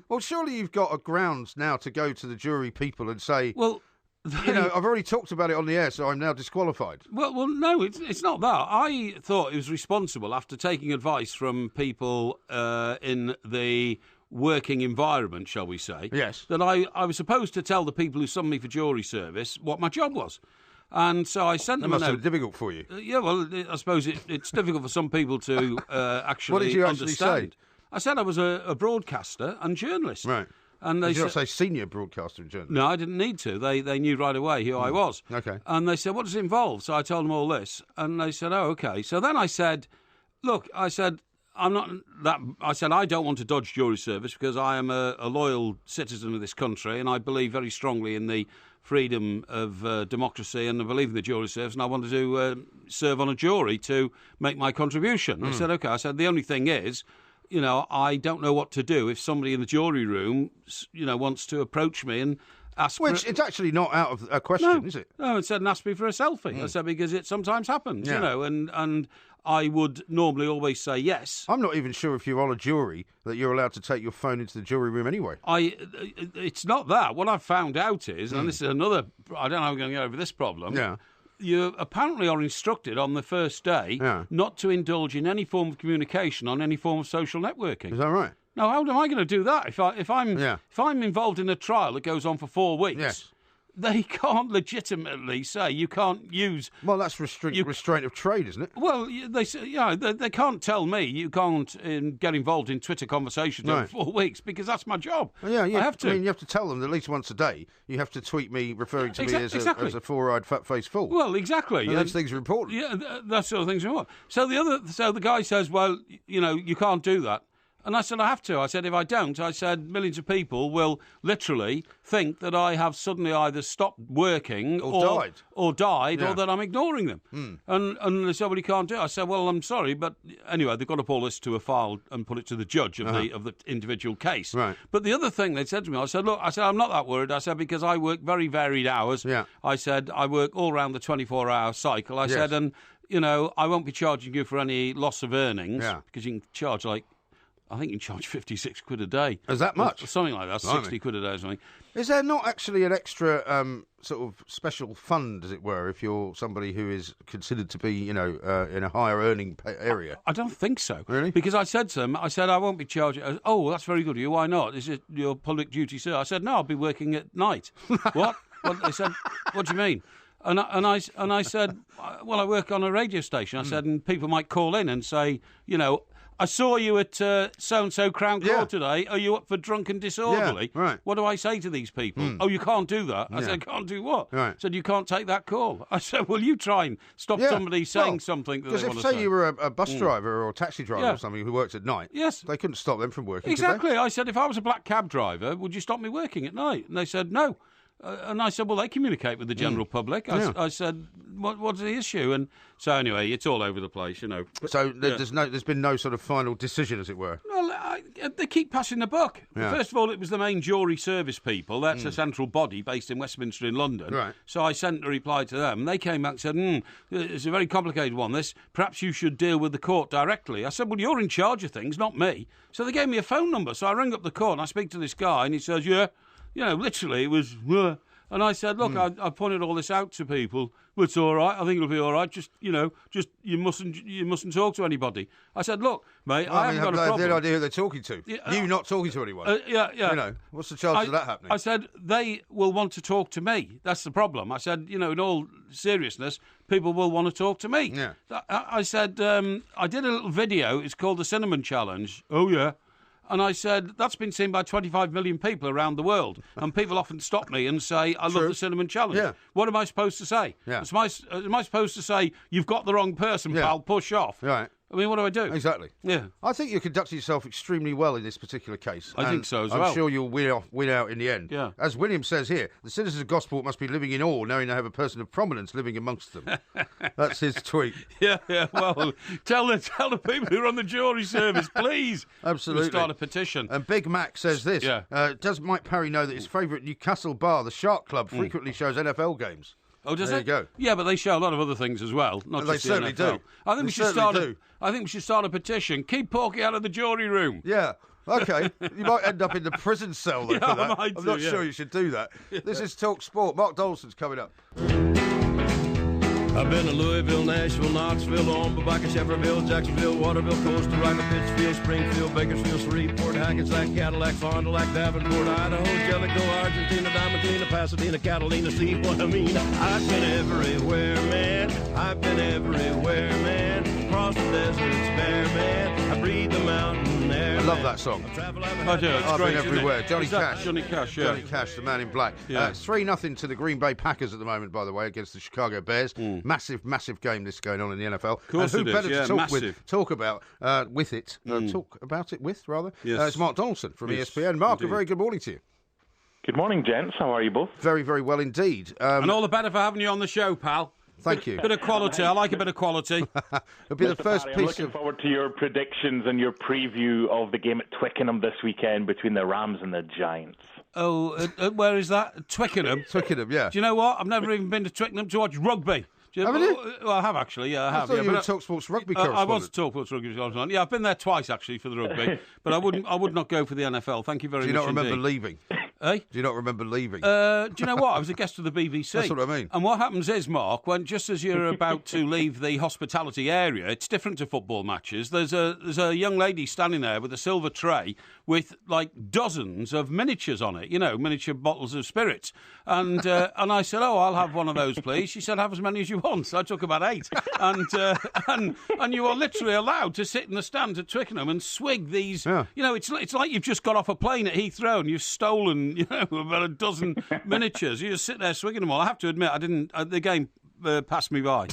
Well, surely you've got a grounds now to go to the jury people and say, well, you know, I've already talked about it on the air, so I'm now disqualified. Well, no, it's not that. I thought it was responsible after taking advice from people in the working environment, shall we say, that I was supposed to tell the people who summoned me for jury service what my job was. And so I sent them a note. That must have been difficult for you. Yeah, well, I suppose it's difficult for some people to actually What did you understand. actually say? I said I was a broadcaster and journalist. Right. And they did you not say senior broadcaster and journalist? No, I didn't need to. They knew right away who I was. Okay. And they said, what does it involve? So I told them all this. And they said, oh, okay. So then I said, look, I'm not that. I said, I don't want to dodge jury service because I am a loyal citizen of this country and I believe very strongly in the freedom of democracy and I believe in the jury service and I wanted to serve on a jury to make my contribution. I said, okay. I said, the only thing is, you know, I don't know what to do if somebody in the jury room, you know, wants to approach me and ask it's actually not out of a question, is it? No, it said and ask me for a selfie. I said, because it sometimes happens, you know, and I would normally always say yes. I'm not even sure if you're on a jury that you're allowed to take your phone into the jury room anyway. It's not that. What I've found out is, and this is another, I don't know how I'm going to get over this problem. Yeah. You apparently are instructed on the first day not to indulge in any form of communication on any form of social networking. Is that right? Now, how am I going to do that if I'm involved in a trial that goes on for 4 weeks? Yes. they can't legitimately say you can't use. Well, that's restraint of trade, isn't it? Well, they can't tell me you can't get involved in Twitter conversations over 4 weeks because that's my job. Yeah, I have to. I mean, you have to tell them that at least once a day you have to tweet me referring to me as a four-eyed fat-faced fool. Well, exactly. Those things are important. Yeah, that sort of things are important. So the guy says, well, you can't do that. And I said, I have to. I said, if I don't, I said, millions of people will literally think that I have suddenly either stopped working or died, or that I'm ignoring them. And they said, well, you can't do it. I said, well, I'm sorry. But anyway, they've got to pull this to a file and put it to the judge of the individual case. Right. But the other thing they said to me, I said, look, I'm not that worried. I said, because I work very varied hours. Yeah. I said, I work all around the 24-hour cycle. I said, and, I won't be charging you for any loss of earnings because you can charge I think you can charge 56 quid a day. Is that much? Something like that, 60 quid a day or something. Is there not actually an extra sort of special fund, as it were, if you're somebody who is considered to be, in a higher earning area? I don't think so. Really? Because I said to them, I won't be charging. Oh, that's very good of you. Why not? Is it your public duty, sir? I said, no, I'll be working at night. What? They said, what do you mean? And I said, well, I work on a radio station. I said, and people might call in and say, I saw you at so-and-so Crown Court today. Are you up for drunk and disorderly? Yeah, right. What do I say to these people? Oh, you can't do that. I said, can't do what? Right. I said, you can't take that call. I said, well, you try and stop somebody saying something that they want to say. Because if, say, you were a bus driver or a taxi driver or something who works at night, they couldn't stop them from working, Exactly. Could they? I said, if I was a black cab driver, would you stop me working at night? And they said, no. And I said, well, they communicate with the general public. I said, what's the issue? And so anyway, it's all over the place, So there's been no sort of final decision, as it were? Well, they keep passing the buck. Yeah. First of all, it was the main jury service people. That's a central body based in Westminster in London. Right. So I sent a reply to them. They came back and said, it's a very complicated one, this. Perhaps you should deal with the court directly. I said, well, you're in charge of things, not me. So they gave me a phone number. So I rang up the court and I speak to this guy and he says, literally it was... And I said, look, I pointed all this out to people. Well, it's all right. I think it'll be all right. Just you mustn't talk to anybody. I said, look, mate, I haven't got a problem. They have no idea who they're talking to. You not talking to anyone. What's the chances of that happening? I said, they will want to talk to me. That's the problem. I said, in all seriousness, people will want to talk to me. Yeah. I said, I did a little video. It's called the Cinnamon Challenge. Oh, yeah. And I said, that's been seen by 25 million people around the world. And people often stop me and say, I love the Cinnamon Challenge. Yeah. What am I supposed to say? Yeah. Am I supposed to say, you've got the wrong person, pal, push off? Right. I mean, what do I do? Exactly. Yeah. I think you conducted yourself extremely well in this particular case. I think so as well. I'm sure you'll win out in the end. Yeah. As William says here, the citizens of Gosport must be living in awe, knowing they have a person of prominence living amongst them. That's his tweet. Yeah. Well, tell the people who are on the jury service, please. Absolutely. We'll start a petition. And Big Mac says this. Yeah. Does Mike Parry know that his favourite Newcastle bar, the Shark Club, frequently shows NFL games? Oh, does there it? You go. Yeah, but they show a lot of other things as well. Not just they certainly the NFL. do. I think we should start a petition. Keep Porky out of the jury room. Yeah. Okay. You might end up in the prison cell then for that. I'm not sure you should do that. This is Talk Sport. Mark Donaldson's coming up. I've been to Louisville, Nashville, Knoxville, Omaha, Shefferville, Jacksonville, Waterville, Costa Rica, Pittsfield, Springfield, Bakersfield, Shreveport, Hackensack, Cadillac, Fond du Lac, Davenport, Idaho, Jellicoe, Argentina, Diamantina, Pasadena, Catalina, see what I mean? I've been everywhere, man. I've been everywhere, man. Across the deserts bare, man. I breathe the mountain air. I love that song. I do. It's I've great, been everywhere. isn't it? Johnny Cash. Johnny Cash, yeah. Johnny Cash, the man in black. Yeah. It's 3-0 to the Green Bay Packers at the moment, by the way, against the Chicago Bears. Massive, massive game this going on in the NFL. Of course and who it better is. to talk massive. talk about it, rather? Yes. It's Mark Donaldson from Yes, ESPN. Mark, indeed. a very good morning to you. Good morning, gents. How are you both? Very, very well indeed. And all the better for having you on the show, pal. Thank you. Bit of quality. I like a bit of quality. It'll be the Mr. first Parry, piece I'm looking forward to your predictions and your preview of the game at Twickenham this weekend between the Rams and the Giants. Oh, where is that? Twickenham? Twickenham, yeah. Do you know what? I've never even been to Twickenham to watch rugby. Haven't you? Well, I have actually. Yeah, I have. I thought you were but a TalkSports rugby I correspondent. was TalkSports rugby correspondent. Yeah, I've been there twice actually for the rugby, but I would not go for the NFL. Thank you very much. Do you not remember indeed. leaving? Eh? Do you not remember leaving? Do you know what? I was a guest of the BBC. That's what I mean. And what happens is, Mark, when just as you're about to leave the hospitality area, it's different to football matches. There's a young lady standing there with a silver tray with like dozens of miniatures on it. Miniature bottles of spirits. And I said, "Oh, I'll have one of those, please." She said, "Have as many as you want." So I took about 8. And you are literally allowed to sit in the stand at Twickenham and swig these. Yeah. It's like you've just got off a plane at Heathrow and you've stolen, about a dozen miniatures. You just sit there swigging them all. I have to admit, I didn't. The game passed me by.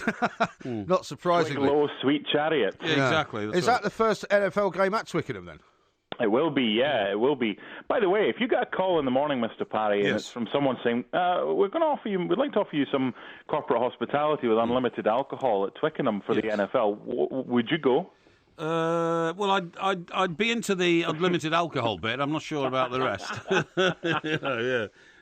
Not surprisingly. Low, sweet chariot. Yeah, exactly. Is that the first NFL game at Twickenham then? It will be, yeah, it will be. By the way, if you get a call in the morning, Mr. Parry, and it's from someone saying, we'd like to offer you some corporate hospitality with unlimited alcohol at Twickenham for the NFL, would you go? Well, I'd be into the unlimited alcohol bit. I'm not sure about the rest.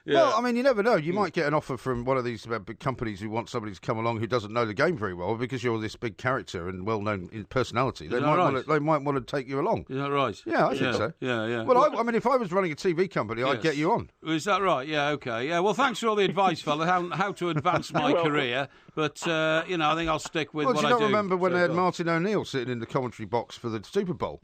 Yeah. Well, I mean, you never know. You might get an offer from one of these big companies who want somebody to come along who doesn't know the game very well because you're this big character and well-known in personality. They might want to take you along. Is that right? Yeah, I think so. Yeah. Well, I mean, if I was running a TV company, I'd get you on. Is that right? Yeah, okay. Yeah, well, thanks for all the advice, fella, how to advance my career. But, I think I'll stick with what I do. Well, do you not remember when they had Martin O'Neill sitting in the commentary box for the Super Bowl?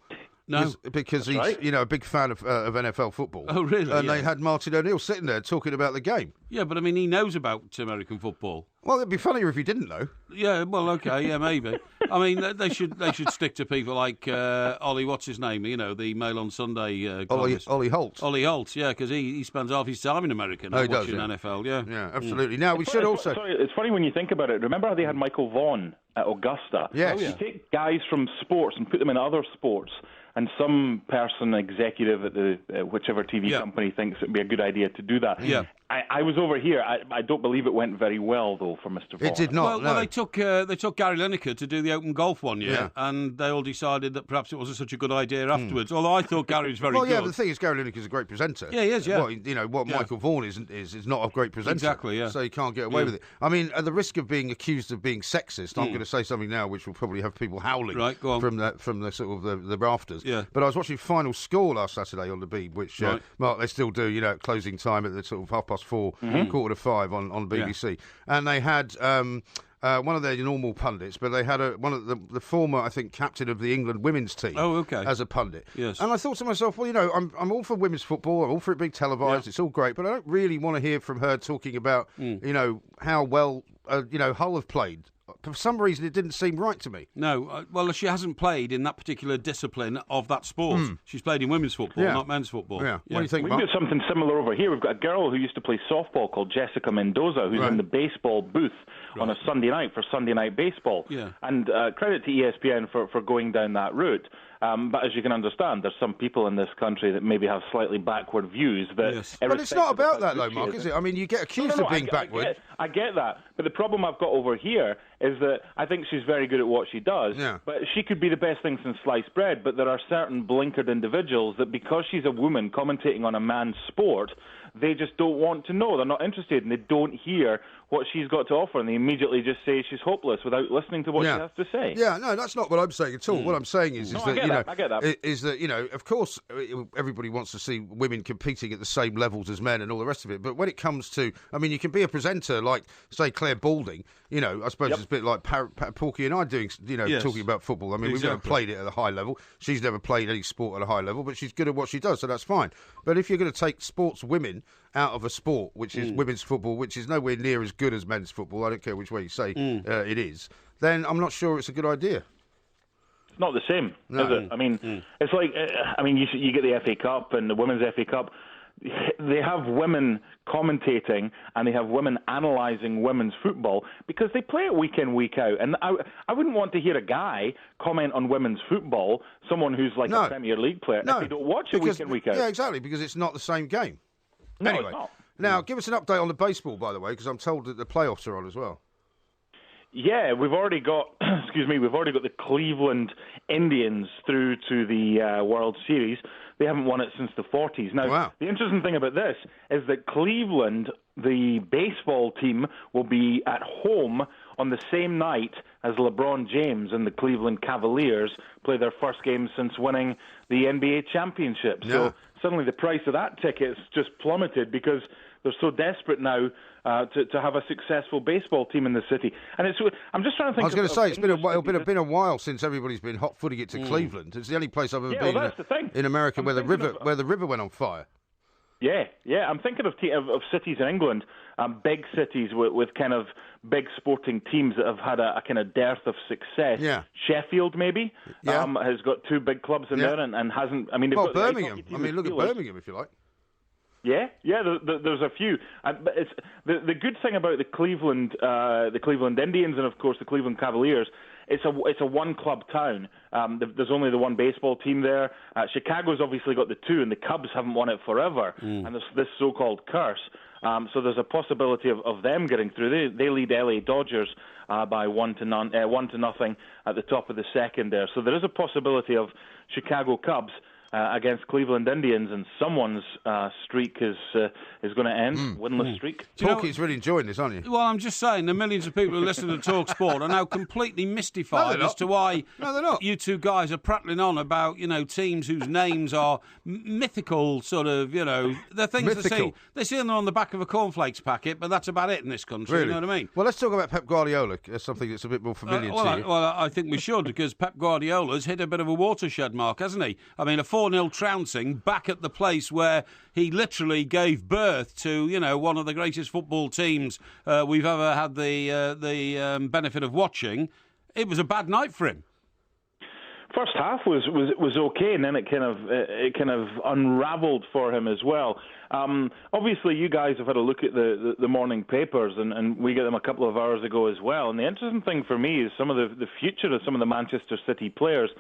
No. Because he's a big fan of NFL football. Oh, really? And they had Martin O'Neill sitting there talking about the game. Yeah, but I mean, he knows about American football. Well, it'd be funnier if he didn't know. Yeah, well, okay, yeah, maybe. I mean, they should stick to people like Ollie, what's his name? The Mail on Sunday. Ollie Holt. Ollie Holt, yeah, because he spends half his time in America watching NFL. Yeah, yeah, absolutely. Now we should also. Sorry, it's funny when you think about it. Remember how they had Michael Vaughan at Augusta? Yes. You take guys from sports and put them in other sports. And some person, executive at the whichever TV company thinks it would be a good idea to do that. Yeah. I was over here. I don't believe it went very well, though, for Mr. Vaughan. It did not. Well, they took Gary Lineker to do the Open Golf one year, and they all decided that perhaps it wasn't such a good idea afterwards. Although I thought Gary was very good. Well, yeah, but the thing is, Gary Lineker's a great presenter. Yeah, he is. Yeah. What Michael Vaughan is not a great presenter. Exactly. Yeah. So you can't get away with it. I mean, at the risk of being accused of being sexist, I'm going to say something now which will probably have people howling from the sort of the rafters. Yeah. But I was watching Final Score last Saturday on the Beeb, which Mark, they still do. At closing time at the sort of 4:30, 4:45 on BBC, and they had one of their normal pundits, but they had one of the former, I think, captain of the England women's team. Oh, okay. As a pundit. Yes. And I thought to myself, well, I'm all for women's football. I'm all for it being televised. Yeah. It's all great, but I don't really want to hear from her talking about, how well, Hull have played. For some reason, it didn't seem right to me. No, well, she hasn't played in that particular discipline of that sport. She's played in women's football, not men's football. Yeah. What do you think, We've Mark? got something similar over here. We've got a girl who used to play softball called Jessica Mendoza, who's in the baseball booth on a Sunday night for Sunday Night Baseball. Yeah. And credit to ESPN for going down that route. But as you can understand, there's some people in this country that maybe have slightly backward views. But it's not about that, though, Mark, is it? I mean, you get accused of being backward. I get that. But the problem I've got over here is that I think she's very good at what she does. Yeah. But she could be the best thing since sliced bread. But there are certain blinkered individuals that because she's a woman commentating on a man's sport, they just don't want to know. They're not interested, and they don't hear what she's got to offer, and they immediately just say she's hopeless without listening to what she has to say. Yeah, no, that's not what I'm saying at all. What I'm saying is I get that. Is that, of course, everybody wants to see women competing at the same levels as men and all the rest of it. But when it comes to, I mean, you can be a presenter like, say, Claire Balding. I suppose it's a bit like Porky and I doing, talking about football. I mean, we've never played it at a high level. She's never played any sport at a high level, but she's good at what she does, so that's fine. But if you're going to take sports women out of a sport, which is women's football, which is nowhere near as good as men's football, I don't care which way you say it is, then I'm not sure it's a good idea. It's not the same, is it? I mean, it's like, you get the FA Cup and the Women's FA Cup. They have women commentating and they have women analysing women's football because they play it week in, week out. And I wouldn't want to hear a guy comment on women's football, someone who's like a Premier League player, if they don't watch it week in, week out. Yeah, exactly, because it's not the same game. No, anyway, it's not. Now, give us an update on the baseball, by the way, because I'm told that the playoffs are on as well. Yeah, we've already got, we've already got the Cleveland Indians through to the World Series. They haven't won it since the 40s. Now, The interesting thing about this is that Cleveland, the baseball team, will be at home on the same night as LeBron James and the Cleveland Cavaliers play their first game since winning the NBA championship. Yeah. suddenly the price of that ticket's just plummeted because they're so desperate now to have a successful baseball team in the city. And I'm just trying to think. I was going to say, it's been a while since everybody's been hot-footing it to Cleveland. It's the only place I've ever been in America where the river went on fire. Yeah. I'm thinking of cities in England, big cities with kind of big sporting teams that have had a kind of dearth of success. Yeah. Sheffield, maybe, has got 2 big clubs in there and hasn't. I mean, they've got Birmingham. I mean, look at Birmingham if you like. Yeah. There's a few, but it's the good thing about the Cleveland Indians and of course the Cleveland Cavaliers. It's a one-club town. There's only the one baseball team there. Chicago's obviously got the 2, and the Cubs haven't won it forever. And there's this so-called curse. So there's a possibility of them getting through. They lead LA Dodgers by 1-0 at the top of the second there. So there is a possibility of Chicago Cubs against Cleveland Indians, and someone's streak is going to end, winless streak. Porky's really enjoying this, aren't you? Well, I'm just saying, the millions of people who listen to Talk Sport are now completely mystified as to why you two guys are prattling on about, teams whose names are mythical, sort of, they're things they see them on the back of a cornflakes packet, but that's about it in this country, really? You know what I mean? Well, let's talk about Pep Guardiola, something that's a bit more familiar to you. Well, I think we should, because Pep Guardiola's hit a bit of a watershed mark, hasn't he? I mean, a 4-0 trouncing back at the place where he literally gave birth to, one of the greatest football teams we've ever had the benefit of watching. It was a bad night for him. First half was okay, and then it kind of unravelled for him as well. Obviously, you guys have had a look at the morning papers, and we get them a couple of hours ago as well. And the interesting thing for me is some of the future of some of the Manchester City players.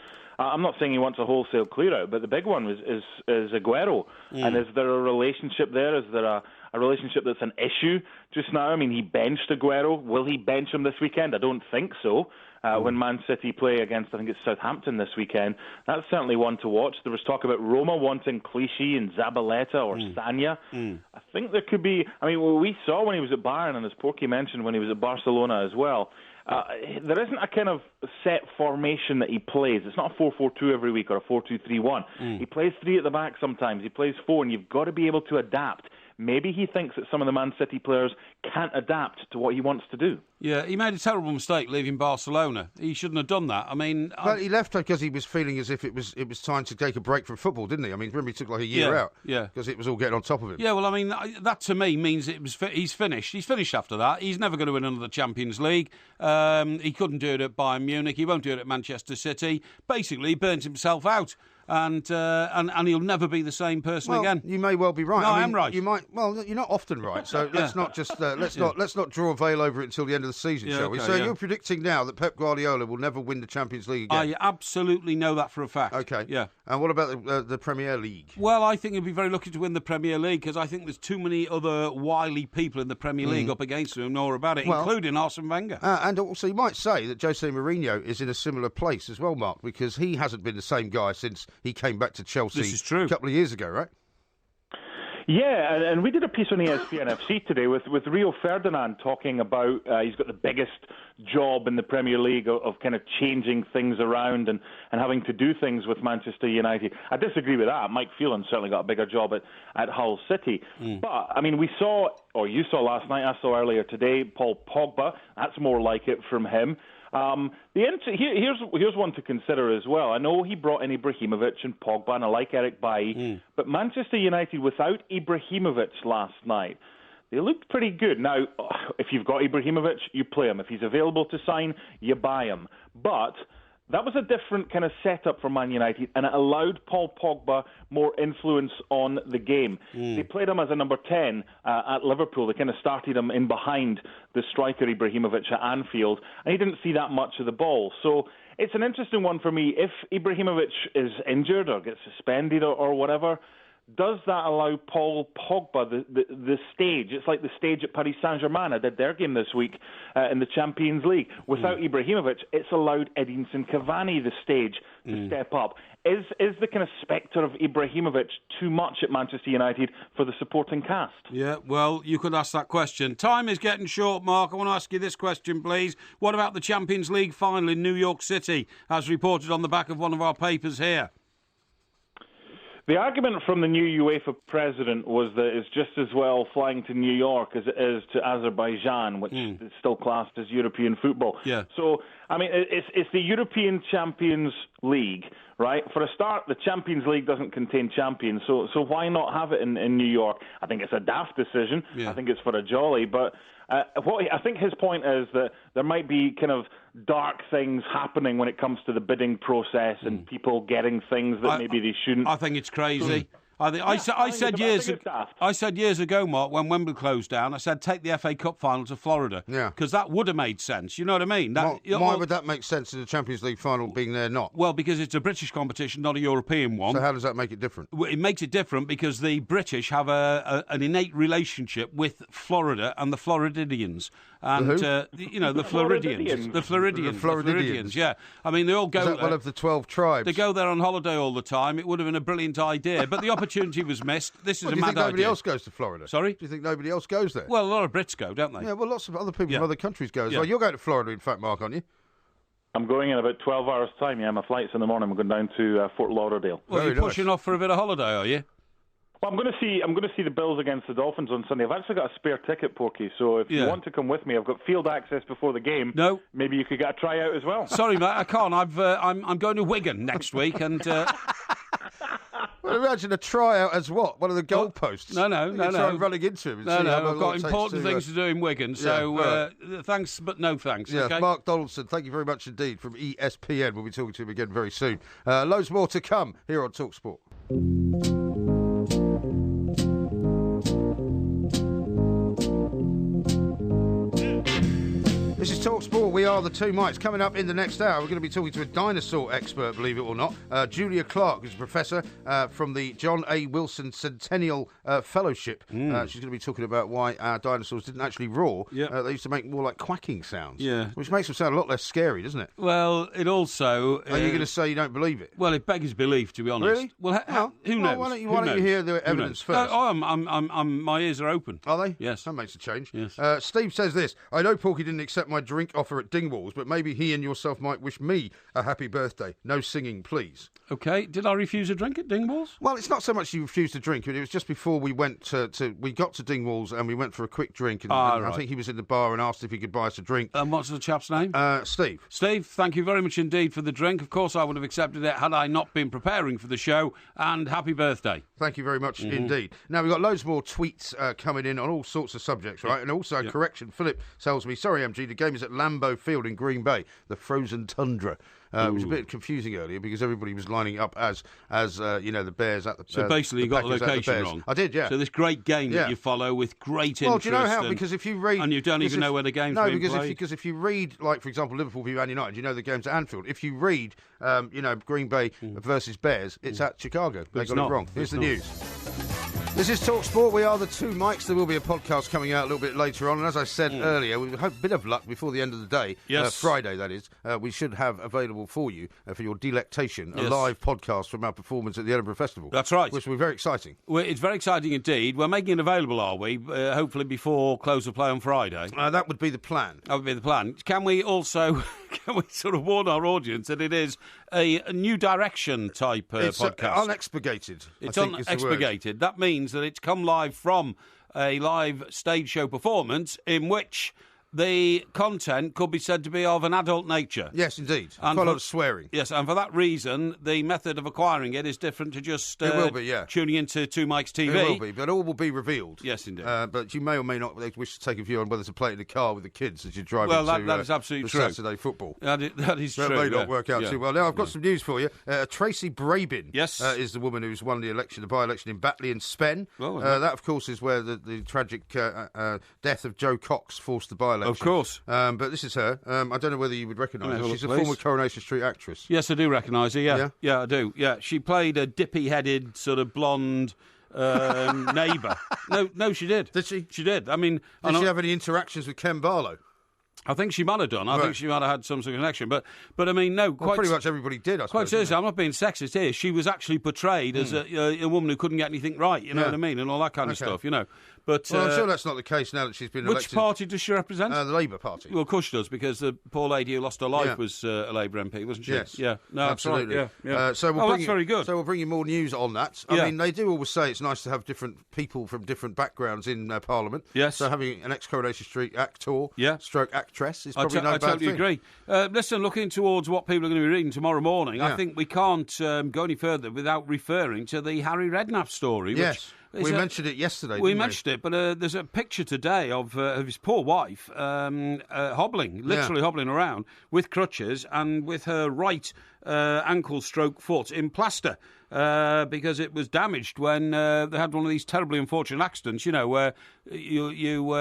I'm not saying he wants a wholesale clear-out, but the big one is Aguero. And is there a relationship there? Is there a relationship that's an issue just now? I mean, he benched Aguero. Will he bench him this weekend? I don't think so. When Man City play against, I think it's Southampton this weekend. That's certainly one to watch. There was talk about Roma wanting Clichy and Zabaleta or Sanya. I think there could be, we saw when he was at Bayern, and as Porky mentioned, when he was at Barcelona as well, there isn't a kind of set formation that he plays. It's not a 4-4-2 every week or a 4-2-3-1. He plays 3 at the back sometimes. He plays 4, and you've got to be able to adapt. Maybe he thinks that some of the Man City players can't adapt to what he wants to do. Yeah, he made a terrible mistake leaving Barcelona. He shouldn't have done that. But he left because he was feeling as if it was time to take a break from football, didn't he? I mean, remember he took like a year out. Yeah, because it was all getting on top of him. Yeah, well, that to me means he's finished. He's finished after that. He's never going to win another Champions League. He couldn't do it at Bayern Munich. He won't do it at Manchester City. Basically, he burnt himself out. And he'll never be the same person again. You may well be right. No, I am right. You might. Well, you're not often right. So let's not just let's not draw a veil over it until the end of the season, shall we? So you're predicting now that Pep Guardiola will never win the Champions League again. I absolutely know that for a fact. Okay. Yeah. And what about the Premier League? Well, I think he'll be very lucky to win the Premier League because I think there's too many other wily people in the Premier League up against him who know about it, including Arsene Wenger. And also, you might say that Jose Mourinho is in a similar place as well, Mark, because he hasn't been the same guy since he came back to Chelsea a couple of years ago, right? Yeah, and we did a piece on ESPN FC today with Rio Ferdinand talking about he's got the biggest job in the Premier League of kind of changing things around and having to do things with Manchester United. I disagree with that. Mike Phelan certainly got a bigger job at Hull City. But, we saw, or you saw last night, I saw earlier today, Paul Pogba. That's more like it from him. Here's one to consider as well. I know he brought in Ibrahimovic and Pogba, and I like Eric Bailly, but Manchester United without Ibrahimovic last night, they looked pretty good. Now, if you've got Ibrahimovic, you play him. If he's available to sign, you buy him. But that was a different kind of setup for Man United, and it allowed Paul Pogba more influence on the game. They played him as a number 10 at Liverpool. They kind of started him in behind the striker Ibrahimovic at Anfield, and he didn't see that much of the ball. So it's an interesting one for me. If Ibrahimovic is injured or gets suspended or whatever, does that allow Paul Pogba the stage? It's like the stage at Paris Saint-Germain. I did their game this week in the Champions League. Without Ibrahimovic, it's allowed Edinson Cavani the stage to step up. Is the kind of spectre of Ibrahimovic too much at Manchester United for the supporting cast? Yeah, well, you could ask that question. Time is getting short, Mark. I want to ask you this question, please. What about the Champions League final in New York City, as reported on the back of one of our papers here? The argument from the new UEFA president was that it's just as well flying to New York as it is to Azerbaijan, which is still classed as European football. Yeah. So, I mean, it's the European Champions League, right? For a start, the Champions League doesn't contain champions, so why not have it in New York? I think it's a daft decision. Yeah. I think it's for a jolly, but I think his point is that there might be kind of dark things happening when it comes to the bidding process and people getting things that maybe they shouldn't. I think it's crazy. I said years ago, Mark, when Wembley closed down, I said take the FA Cup final to Florida. Yeah. Because that would have made sense. You know what I mean? Why would that make sense in the Champions League final being there not? Well, because it's a British competition, not a European one. So how does that make it different? Well, it makes it different because the British have an innate relationship with Florida and the Floridians. And, the Floridians. The Floridians, yeah. I mean, they all go... Is that one of the 12 tribes? They go there on holiday all the time. It would have been a brilliant idea, but the opportunity was missed. This is a mad idea. Do you think nobody else goes to Florida? Sorry? Do you think nobody else goes there? Well, a lot of Brits go, don't they? Yeah, well, lots of other people from other countries go as well. You're going to Florida, in fact, Mark, aren't you? I'm going in about 12 hours' time, yeah. My flight's in the morning. I'm going down to Fort Lauderdale. Well, you're pushing off for a bit of holiday, are you? Well, I'm going to see the Bills against the Dolphins on Sunday. I've actually got a spare ticket, Porky. So if you want to come with me, I've got field access before the game. No, maybe you could get a tryout as well. Sorry, mate, I can't. I'm going to Wigan next week, and. Well, imagine a tryout as what? One of the goalposts? No. Running into him. No, I've got important things to do in Wigan, so thanks, but no thanks. Yeah, okay? Mark Donaldson, thank you very much indeed from ESPN. We'll be talking to him again very soon. Loads more to come here on TalkSport. This is TalkSport. We are the two mics. Coming up in the next hour, we're going to be talking to a dinosaur expert, believe it or not. Julia Clark, who's a professor from the John A. Wilson Centennial Fellowship. She's going to be talking about why our dinosaurs didn't actually roar. Yep. They used to make more like quacking sounds. Yeah. Which makes them sound a lot less scary, doesn't it? Well, it also... Are you going to say you don't believe it? Well, it begs belief, to be honest. Really? Well, who knows? Why don't you hear the evidence first? No, my ears are open. Are they? Yes. That makes a change. Yes. Steve says this: I know Porky didn't accept my drink offer at Dingwalls, but maybe he and yourself might wish me a happy birthday. No singing, please. Okay. Did I refuse a drink at Dingwalls? Well, it's not so much you refused to drink, but it was just before we went we got to Dingwalls and we went for a quick drink. And right. I think he was in the bar and asked if he could buy us a drink. And what's the chap's name? Steve. Steve, thank you very much indeed for the drink. Of course, I would have accepted it had I not been preparing for the show. And happy birthday. Thank you very much indeed. Now, we've got loads more tweets coming in on all sorts of subjects, right? And also, correction, Philip tells me, sorry, MG, the game is at Lambeau Field in Green Bay, the frozen tundra. It was a bit confusing earlier because everybody was lining up as the Bears at the... So basically you got the location wrong. I did, yeah. So this great game that you follow with great interest. Well, do you know how? Because if you read... And you don't even know where the game's being played. No, because if you read, like, for example, Liverpool v Man United, you know the game's at Anfield. If you read, Green Bay versus Bears, it's at Chicago. They got it wrong. Here's the news. This is TalkSport. We are the two mics. There will be a podcast coming out a little bit later on. And as I said earlier, we hope a bit of luck before the end of the day. Yes. Friday, that is. We should have available for you, for your delectation, a live podcast from our performance at the Edinburgh Festival. That's right. Which will be very exciting. Well, it's very exciting indeed. We're making it available, are we? Hopefully before close of play on Friday. That would be the plan. That would be the plan. Can we also sort of warn our audience that it is a new direction type podcast? Unexpurgated. It's unexpurgated. That means that it's come live from a live stage show performance in which the content could be said to be of an adult nature. Yes, indeed. And quite a lot of swearing. Yes, and for that reason, the method of acquiring it is different to just tuning into Two Mics TV. It will be, but all will be revealed. Yes, indeed. But you may or may not wish to take a view on whether to play it in the car with the kids as you drive that is absolutely true. Saturday football. That is true. That may not work out too well. Now, I've got some news for you. Tracy Brabin is the woman who's won the by-election in Batley and Spen. Well, that, of course, is where the tragic death of Joe Cox forced the by-election. Of course. But this is her. I don't know whether you would recognise her. She's a former Coronation Street actress. Yes, I do recognise her, yeah, I do. Yeah, she played a dippy-headed, sort of blonde neighbour. No, she did. Did she? She did. I mean... Did she have any interactions with Ken Barlow? I think she might have done. I think she might have had some sort of connection. But I mean, no. Pretty much everybody did, I suppose. Quite seriously, I'm not being sexist here. She was actually portrayed as a woman who couldn't get anything right, you know what I mean, and all that kind of stuff, you know. But I'm sure that's not the case now that she's been elected. Which party does she represent? The Labour Party. Well, of course she does, because the poor lady who lost her life was a Labour MP, wasn't she? Yes. Yeah. No, absolutely. That's right. Yeah. So that's very good. So we'll bring you more news on that. I mean, they do always say it's nice to have different people from different backgrounds in Parliament. Yes. So having an ex-Coronation Street actor, stroke actress, is probably I totally agree. Listen, looking towards what people are going to be reading tomorrow morning, I think we can't go any further without referring to the Harry Redknapp story. Yes. We mentioned it yesterday, We mentioned it, but there's a picture today of his poor wife hobbling, literally hobbling around with crutches and with her right ankle stroke foot in plaster. Because it was damaged when they had one of these terribly unfortunate accidents, where you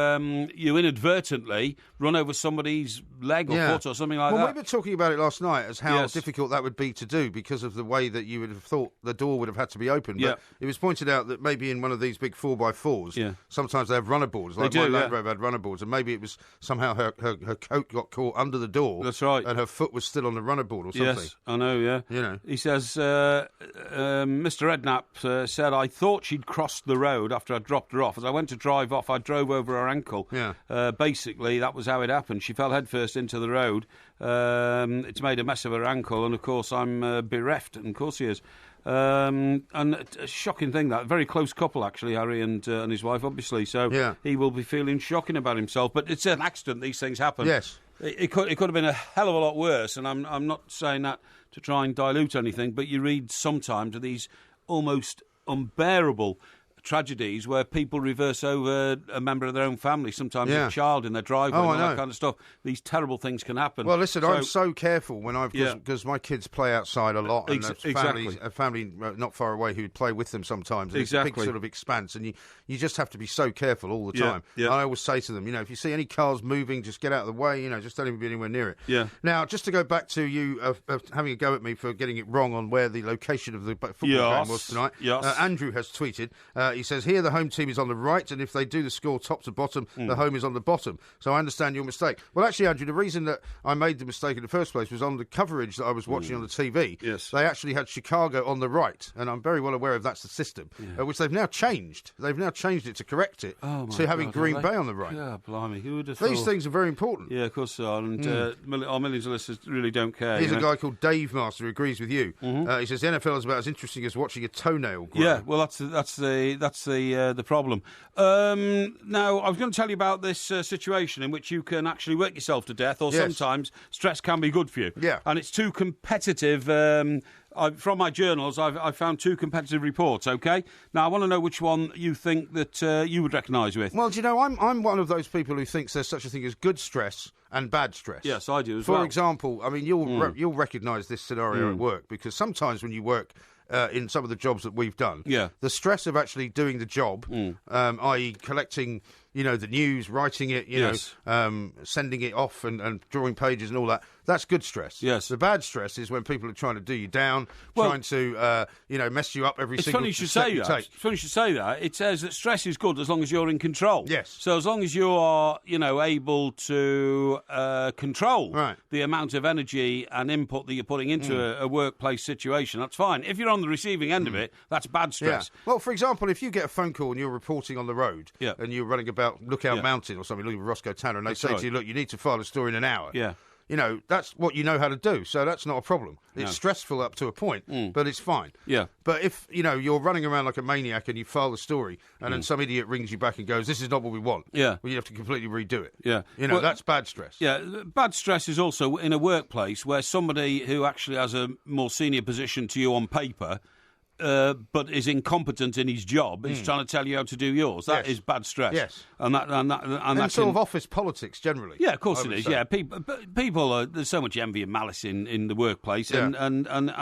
inadvertently run over somebody's leg or foot or something like that. Well, we were talking about it last night as how difficult that would be to do because of the way that you would have thought the door would have had to be open. But it was pointed out that maybe in one of these big 4x4s, sometimes they have runner boards. Like my Land Rover had runner boards, and maybe it was somehow her coat got caught under the door. That's right. And her foot was still on the runner board or something. Yes, I know, He says... Mr. Redknapp said, I thought she'd crossed the road after I dropped her off. As I went to drive off, I drove over her ankle. Basically, that was how it happened. She fell headfirst into the road. It's made a mess of her ankle, and, of course, I'm bereft. And, of course, he is. And a shocking thing, that. A very close couple, actually, Harry and his wife, obviously. So he will be feeling shocking about himself. But it's an accident. These things happen. Yes. It could have been a hell of a lot worse, and I'm not saying that to try and dilute anything, but you read sometimes of these almost unbearable tragedies where people reverse over a member of their own family, sometimes a child in their driveway, and all that kind of stuff. These terrible things can happen. Well, listen, I'm so careful when because my kids play outside a lot, and a family not far away who'd play with them sometimes. And it's a big sort of expanse, and you just have to be so careful all the time. Yeah. I always say to them, if you see any cars moving, just get out of the way. Just don't even be anywhere near it. Yeah. Now, just to go back to you having a go at me for getting it wrong on where the location of the football game was tonight. Yes. Andrew has tweeted. He says, here the home team is on the right, and if they do the score top to bottom, the home is on the bottom. So I understand your mistake. Well, actually, Andrew, the reason that I made the mistake in the first place was on the coverage that I was watching on the TV. Yes. They actually had Chicago on the right, and I'm very well aware of that's the system, which they've now changed. They've now changed it to correct it to having Green Bay on the right. Yeah, blimey, who would have thought? These things are very important. Yeah, of course they are, and our millions of listeners really don't care. Here's a guy called Dave Master who agrees with you. He says the NFL is about as interesting as watching a toenail grow. Yeah, well, that's the problem. Now, I was going to tell you about this situation in which you can actually work yourself to death, or sometimes stress can be good for you. Yeah. And it's too competitive. From my journals, I've found two competitive reports, OK? Now, I want to know which one you think that you would recognise with. Well, do you know, I'm one of those people who thinks there's such a thing as good stress and bad stress. Yes, I do as well. For example, I mean, you'll recognise this scenario at work, because sometimes when you work... in some of the jobs that we've done, the stress of actually doing the job, i.e. collecting, the news, writing it, sending it off and drawing pages and all that, that's good stress. Yes. The bad stress is when people are trying to do you down, trying to, mess you up every single step you take. It's funny you should say that. It says that stress is good as long as you're in control. Yes. So as long as you are, able to control the amount of energy and input that you're putting into a workplace situation, that's fine. If you're on the receiving end of it, that's bad stress. Yeah. Well, for example, if you get a phone call and you're reporting on the road and you're running about Lookout Mountain or something, looking for Roscoe Tanner, and they say to you, look, you need to file a story in an hour. Yeah. That's what you know how to do, so that's not a problem. It's stressful up to a point, but it's fine. Yeah. But if, you're running around like a maniac and you file the story and then some idiot rings you back and goes, this is not what we want. Yeah. Well, you have to completely redo it. Yeah. That's bad stress. Yeah. Bad stress is also in a workplace where somebody who actually has a more senior position to you on paper but is incompetent in his job, is trying to tell you how to do yours. That is bad stress. Yes. And that's sort of office politics generally. Yeah, of course it is. Say. Yeah, people there's so much envy and malice in the workplace, and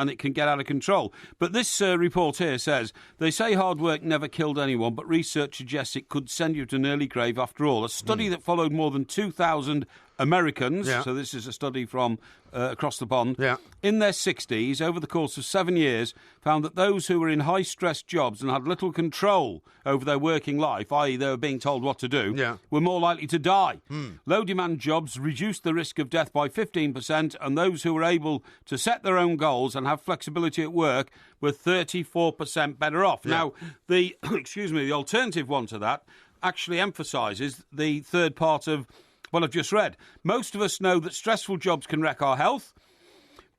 it can get out of control. But this report here says, they say hard work never killed anyone, but research suggests it could send you to an early grave after all. A study that followed more than 2,000 Americans, so this is a study from across the pond, in their 60s, over the course of 7 years, found that those who were in high-stress jobs and had little control over their working life, i.e. they were being told what to do, were more likely to die. Low-demand jobs reduced the risk of death by 15%, and those who were able to set their own goals and have flexibility at work were 34% better off. Now, the the alternative one to that, actually emphasises the third part of what I've just read. Most of us know that stressful jobs can wreck our health.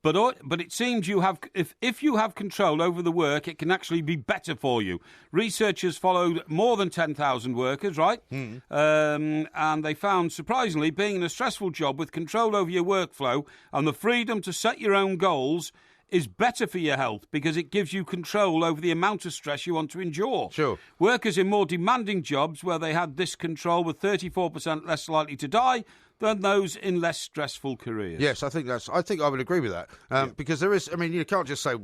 But it seems if you have control over the work, it can actually be better for you. Researchers followed more than 10,000 workers, right? And they found, surprisingly, being in a stressful job with control over your workflow and the freedom to set your own goals is better for your health because it gives you control over the amount of stress you want to endure. Sure. Workers in more demanding jobs where they had this control were 34% less likely to die than those in less stressful careers. Yes, I think I would agree with that because there is. I mean, you can't just say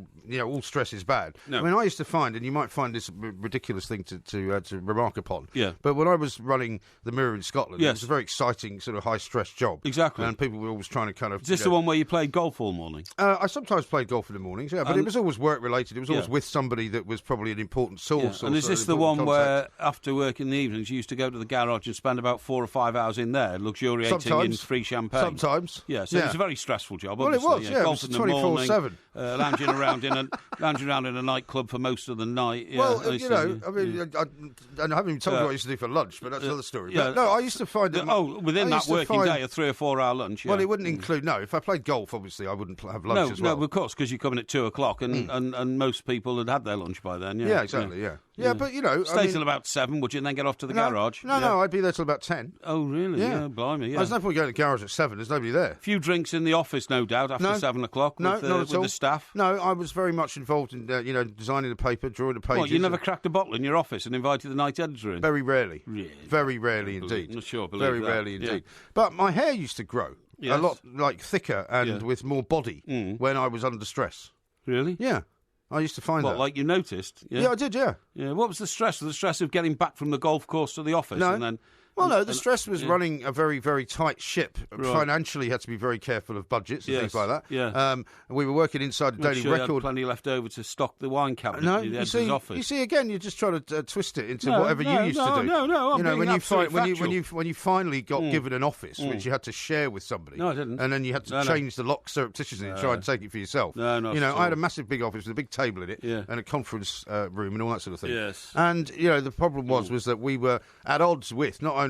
all stress is bad. No. I mean, I used to find, and you might find this ridiculous thing to remark upon. Yeah. But when I was running the Mirror in Scotland, yes. it was a very exciting sort of high stress job. Exactly. And people were always trying to kind of. Is this the one where you played golf all morning? I sometimes played golf in the mornings, but it was always work related. It was always with somebody that was probably an important source. Yeah. And is this the one where after work in the evenings you used to go to the garage and spend about 4 or 5 hours in there, luxuriating in free champagne? Sometimes. Yeah, so it was a very stressful job, Well, obviously. it was, yeah. Golf It was in the morning, 24/7. lounging around in a nightclub for most of the night. Yeah, well, I haven't even told you what I used to do for lunch, but that's another story. But, no, I used to find that... within that working day, a 3 or 4 hour lunch, Well, it wouldn't include... No, if I played golf, obviously, I wouldn't have lunch as well. No, of course, because you come in at 2 o'clock and most people had had their lunch by then. Yeah, exactly, yeah. Yeah, but, Stay till about 7, would you, and then get off to the garage? No, I'd be there till about 10. Oh, really? Yeah, blimey, yeah. There's no point going to the garage at 7, there's nobody there. A few drinks in the office, no doubt, after 7 o'clock with the staff? No, I was very much involved in, designing the paper, drawing the pages. What, you never cracked a bottle in your office and invited the night editor in? Very rarely. Really? Very rarely indeed. Not sure, very rarely indeed. But my hair used to grow a lot, thicker and with more body when I was under stress. Really? Yeah. I used to find that. What, like you noticed? Yeah, I did, yeah. Yeah. What was the stress? The stress of getting back from the golf course to the office? No. And then... the stress was running a very, very tight ship. Right. Financially, had to be very careful of budgets and things like that. Yeah. We were working inside the Daily Record. You had plenty left over to stock the wine cabinet in the editor's office. You see, again, you're just trying to twist it into whatever you used to do. No, when you finally got given an office, which you had to share with somebody. No, I didn't. And then you had to change the lock surreptitiously and try and take it for yourself. No, not I had a massive big office with a big table in it and a conference room and all that sort of thing. Yes. And, the problem was that we were at odds with not only...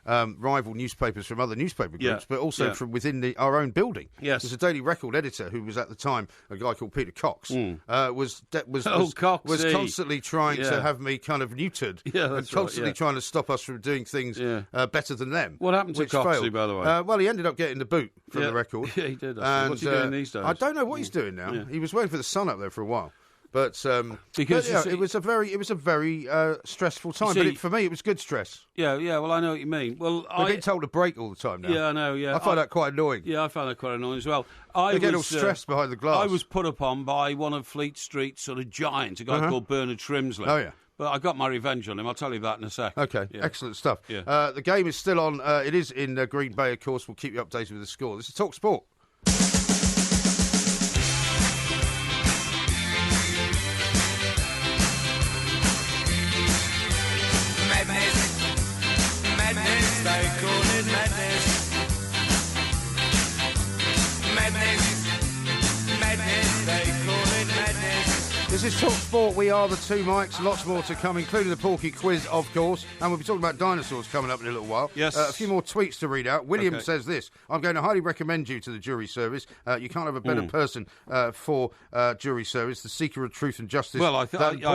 rival newspapers from other newspaper groups, but also from within our own building. Yes. There's a Daily Record editor who was at the time a guy called Peter Cox. Was constantly trying to have me kind of neutered. Yeah, and constantly trying to stop us from doing things better than them. What happened to Coxey, by the way? Well, he ended up getting the boot from the Record. Yeah, he did. What's he doing these days? I don't know what he's doing now. Yeah. He was working for the Sun up there for a while. But it was a very stressful time. See, but for me, it was good stress. Yeah. Well, I know what you mean. Well, I'm getting told to break all the time now. Yeah, I know. Yeah, I find that quite annoying. Yeah, I found that quite annoying as well. I get all stressed behind the glass. I was put upon by one of Fleet Street's sort of giants, a guy called Bernard Shrimsley. Oh yeah. But I got my revenge on him. I'll tell you that in a sec. Okay, excellent stuff. Yeah. The game is still on. It is in Green Bay, of course. We'll keep you updated with the score. This is Talk Sport. Madness, they call it madness. Madness, they call it madness. This is Talk Sport. We are the two mics. Lots more to come, including the Porky Quiz, of course. And we'll be talking about dinosaurs coming up in a little while. Yes. A few more tweets to read out. William says this: I'm going to highly recommend you to the jury service. You can't have a better person for jury service, the seeker of truth and justice. Well, I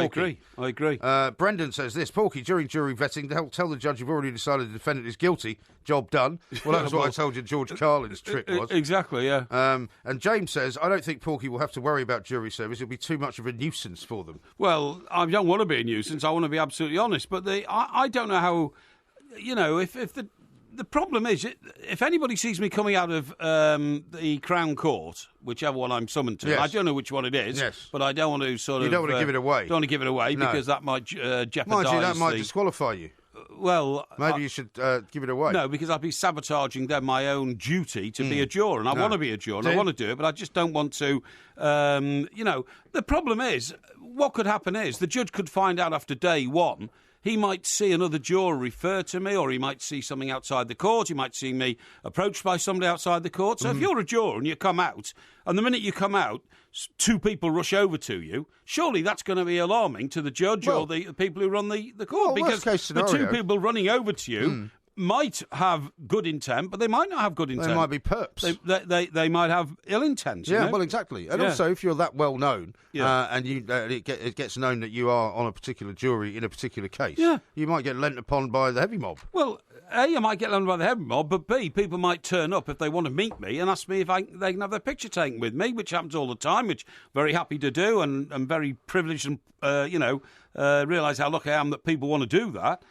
agree. Brendan says this: Porky, during jury vetting, they'll tell the judge you've already decided the defendant is guilty. Job done. Well, that was what I told you George Carlin's trick was. Exactly, yeah. And James says, I don't think Porky will have to worry about jury service. It'll be too much of a nuisance for them. Well, I don't want to be a nuisance. I want to be absolutely honest. But I don't know how, if the problem is, if anybody sees me coming out of the Crown Court, whichever one I'm summoned to, I don't know which one it is, but I don't want to You don't want to give it away. Don't want to give it away because that might jeopardise... Mind you, that might disqualify you. Well, maybe you should give it away. No, because I'd be sabotaging then my own duty to be a juror, and I want to be a juror, and I want to do it, but I just don't want to. The problem is, what could happen is the judge could find out after day one he might see another juror refer to me, or he might see something outside the court. He might see me approached by somebody outside the court. So if you're a juror and you come out, and the minute you come out, two people rush over to you, surely that's going to be alarming to the judge or the people who run the court. Because the two people running over to you might have good intent, but they might not have good intent. They might be perps. They might have ill intent. Yeah, well, exactly. And also, if you're that well known, and it gets known that you are on a particular jury in a particular case, you might get lent upon by the heavy mob. Well, A, I might get lent by the heavy mob, but B, people might turn up if they want to meet me and ask me if they can have their picture taken with me, which happens all the time, which I'm very happy to do, and I'm very privileged and, realise how lucky I am that people want to do that.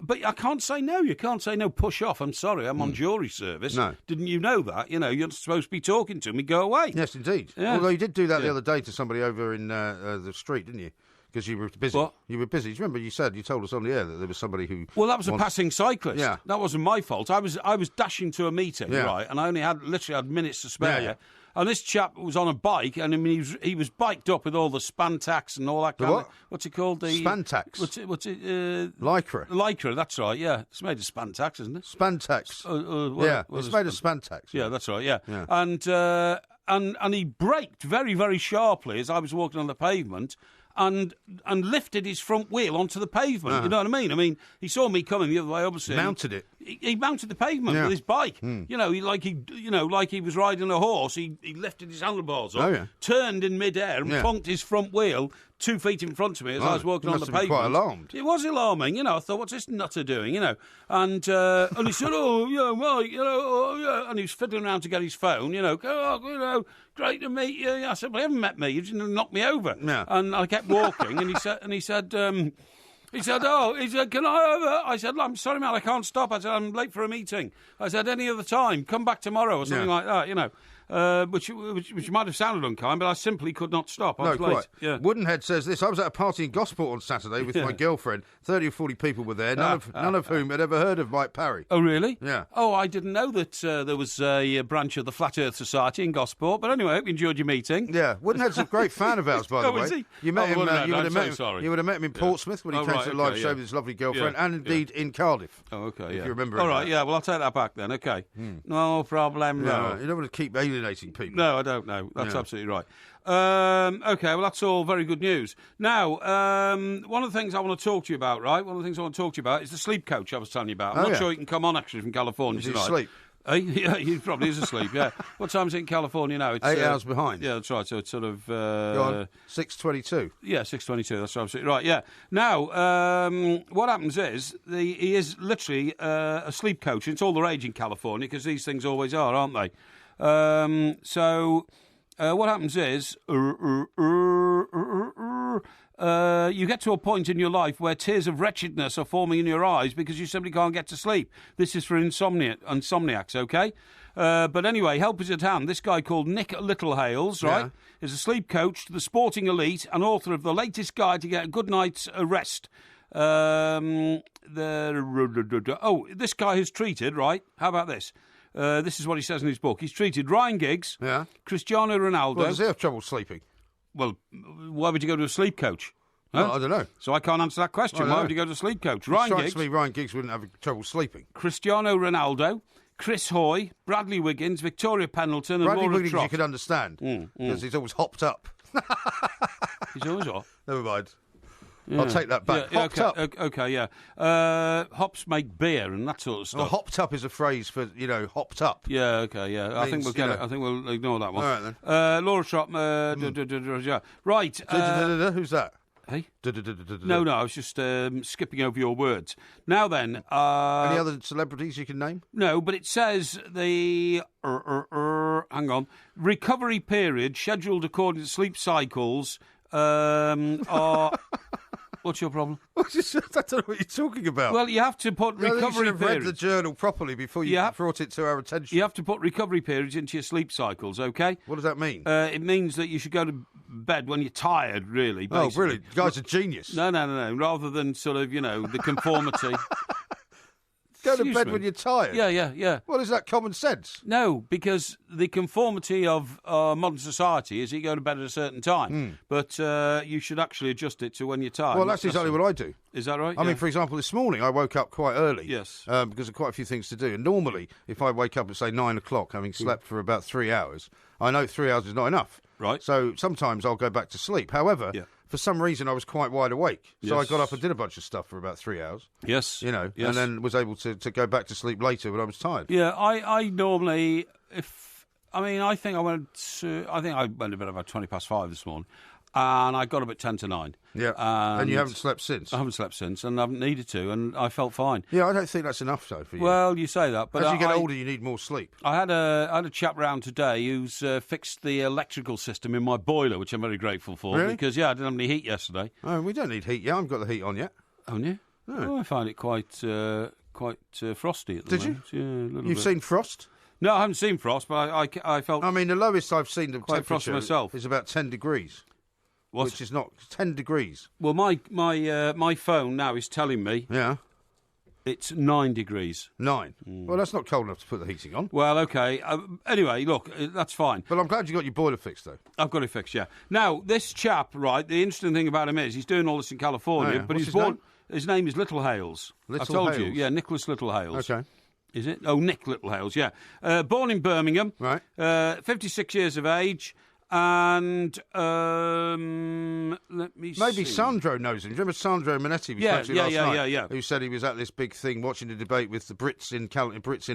But I can't say no. You can't say no. Push off. I'm sorry. I'm on jury service. No. Didn't you know that? You're supposed to be talking to me. Go away. Yes, indeed. Yeah. Although you did do that the other day to somebody over in the street, didn't you? Because you were busy. What? You were busy. Do you remember you told us on the air that there was somebody who... Well, that was a passing cyclist. Yeah. That wasn't my fault. I was dashing to a meeting, right, and I only literally had minutes to spare. Yeah. And this chap was on a bike, and I mean, he was biked up with all the Spantax and all that kind of... What's it called? The Spantax. What's it? Lycra. Lycra, that's right, yeah. It's made of Spantax, isn't it? Spantax. It's made of Spantax. Yeah, that's right, yeah. And he braked very, very sharply as I was walking on the pavement, and lifted his front wheel onto the pavement. You know what I mean? I mean, he saw me coming the other way, obviously. Mounted it. He mounted the pavement with his bike. Like he was riding a horse. He lifted his handlebars up, turned in midair, and plonked his front wheel 2 feet in front of me as I was walking on the pavement. Quite alarmed. It was alarming. I thought, what's this nutter doing? And he said, oh yeah, well, and he was fiddling around to get his phone. Great to meet you. I said, well, you haven't met me. You didn't knock me over. Yeah. And I kept walking, and he said, can I over? I said, I'm sorry, man, I can't stop. I said, I'm late for a meeting. I said, any other time, come back tomorrow or something like that, which might have sounded unkind, but I simply could not stop. I was late. Quite. Yeah. Woodenhead says this: I was at a party in Gosport on Saturday with my girlfriend. 30 or 40 people were there, none of whom had ever heard of Mike Parry. Oh, really? Yeah. Oh, I didn't know that there was a branch of the Flat Earth Society in Gosport. But anyway, I hope you enjoyed your meeting. Yeah, Woodenhead's a great fan of ours, by the way. Is he? You met him. You would have met him in Portsmouth when he came to the live show with his lovely girlfriend, and indeed in Cardiff. Oh, okay. If you remember. All right. Yeah. Well, I'll take that back then. Okay. No problem. No. You don't want to keep alienating people. No, I don't know. That's absolutely right. Okay, well, that's all very good news. Now, one of the things I want to talk to you about, right? One of the things I want to talk to you about is the sleep coach I was telling you about. I'm not sure he can come on, actually, from California tonight. Is he asleep? Yeah, he probably is asleep, yeah. What time is it in California now? It's 8 hours behind. Yeah, that's right. So it's sort of... 6:22. Yeah, 6:22. That's absolutely right, yeah. Now, what happens is he is literally a sleep coach. It's all the rage in California because these things always are, aren't they? What happens is you get to a point in your life where tears of wretchedness are forming in your eyes because you simply can't get to sleep. This is for insomniacs, okay? But anyway, help is at hand. This guy called Nick Littlehales, right, is a sleep coach to the sporting elite and author of the latest guide to get a good night's rest. This guy has treated, right, how about this? This is what he says in his book. He's treated Ryan Giggs, Cristiano Ronaldo. Well, does he have trouble sleeping? Well, why would you go to a sleep coach? Huh? Well, I don't know. So I can't answer that question. Why would you go to a sleep coach? Ryan Giggs. To me, Ryan Giggs wouldn't have trouble sleeping. Cristiano Ronaldo, Chris Hoy, Bradley Wiggins, Victoria Pendleton, and Bradley Laura Wiggins Trott. you could understand because he's always hopped up. He's always what? Never mind. Yeah. I'll take that back. Hopped up. Okay, yeah. Hops make beer and that sort of stuff. Well, hopped up is a phrase for, hopped up. Yeah, okay, yeah. I think we'll get it. I think we'll ignore that one. All right, then. Laura Trott, yeah. Right. Who's that? Hey? No, I was just skipping over your words. Now then... Any other celebrities you can name? No, but it says the... hang on. Recovery period scheduled according to sleep cycles are... What's your problem? I don't know what you're talking about. Well, you have to put recovery periods. You should have read the journal properly before you brought it to our attention. You have to put recovery periods into your sleep cycles, okay? What does that mean? It means that you should go to bed when you're tired, really. Basically. Oh, brilliant. The guy's a genius. No. Rather than sort of, the conformity. Go to bed when you're tired? Yeah. Well, is that common sense? No, because the conformity of modern society is you go to bed at a certain time, but you should actually adjust it to when you're tired. Well, that's exactly what I do. Is that right? I mean, for example, this morning I woke up quite early. Yes. Because of quite a few things to do. And normally, if I wake up at, say, 9 o'clock, having slept for about 3 hours, I know 3 hours is not enough. Right. So sometimes I'll go back to sleep. However, for some reason I was quite wide awake. So I got up and did a bunch of stuff for about 3 hours. Yes. And then was able to go back to sleep later when I was tired. Yeah, I normally, I think I went to bed about 20 past 5 this morning, and I got up at 10 to 9. Yeah, and you haven't slept since? I haven't slept since, and I haven't needed to, and I felt fine. Yeah, I don't think that's enough, though, for you. Well, you say that, but as you get older, you need more sleep. I had a chap round today who's fixed the electrical system in my boiler, which I'm very grateful for. Really? Because, I didn't have any heat yesterday. Oh, we don't need heat. Yeah, I haven't got the heat on yet. Haven't you? No. Oh, I find it quite frosty at the moment. Did you? Yeah, a little You've bit. seen frost? No, I haven't seen frost, but I felt... I mean, the lowest I've seen the quite frosty temperature myself. is about 10 degrees. What? Which is not 10 degrees. Well, my phone now is telling me it's 9 degrees. 9? Well, that's not cold enough to put the heating on. Well, okay. Anyway, look, that's fine. But I'm glad you got your boiler fixed, though. I've got it fixed, yeah. Now, this chap, right, the interesting thing about him is he's doing all this in California, but What's he's born... His name is Little Hales. I told you. Yeah, Nicholas Little Hales. Okay. Is it? Oh, Nick Little Hales, yeah. Born in Birmingham. Right. 56 years of age. And let me see. Maybe Sandro knows him. Do you remember Sandro Manetti? We spoke to last night, yeah. Who said he was at this big thing watching the debate with the Brits in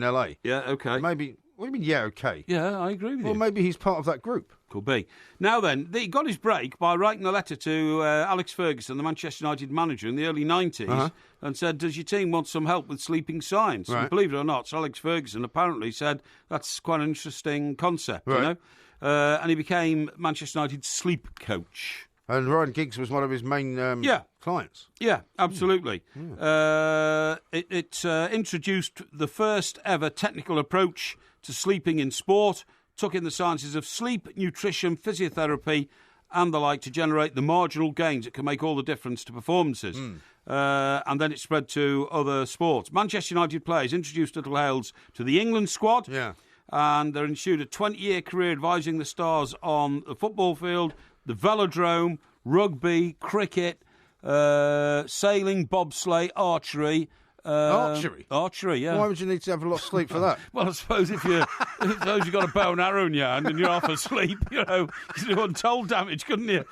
LA. Yeah, okay. Maybe. What do you mean, yeah, okay? Yeah, I agree with you. Well, maybe he's part of that group. Could be. Now then, he got his break by writing a letter to Alex Ferguson, the Manchester United manager, in the early 90s, and said, does your team want some help with sleeping science? Right. And believe it or not, Sir Alex Ferguson apparently said, that's quite an interesting concept, right. you know? And he became Manchester United's sleep coach. And Ryan Giggs was one of his main clients. Yeah, absolutely. It introduced the first ever technical approach to sleeping in sport, took in the sciences of sleep, nutrition, physiotherapy, and the like to generate the marginal gains that can make all the difference to performances. And then it spread to other sports. Manchester United players introduced Little Hales to the England squad. Yeah. And there ensued a 20-year career advising the stars on the football field, the velodrome, rugby, cricket, sailing, bobsleigh, archery. Archery, yeah. Why would you need to have a lot of sleep for that? Well, I suppose if you've got a bow and arrow in your hand and you're half asleep, you could do untold damage, couldn't you?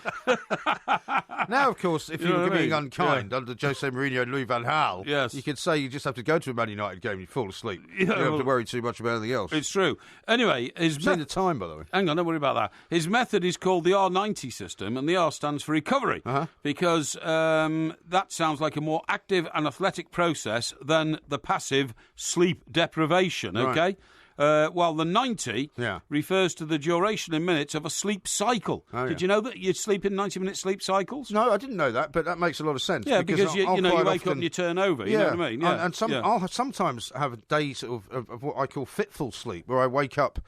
Now, of course, if you were being unkind under Jose Mourinho and Louis van Gaal, you could say you just have to go to a Man United game and you fall asleep. You don't have to worry too much about anything else. It's true. Anyway, the time, by the way. Hang on, don't worry about that. His method is called the R90 system, and the R stands for recovery, because that sounds like a more active and athletic process than the passive sleep deprivation, okay? While the 90 refers to the duration in minutes of a sleep cycle. Did you know that you sleep in 90-minute sleep cycles? No, I didn't know that, but that makes a lot of sense. Yeah, because you wake up and you turn over, you know what I mean? Yeah. I'll sometimes have a day sort of what I call fitful sleep, where I wake up,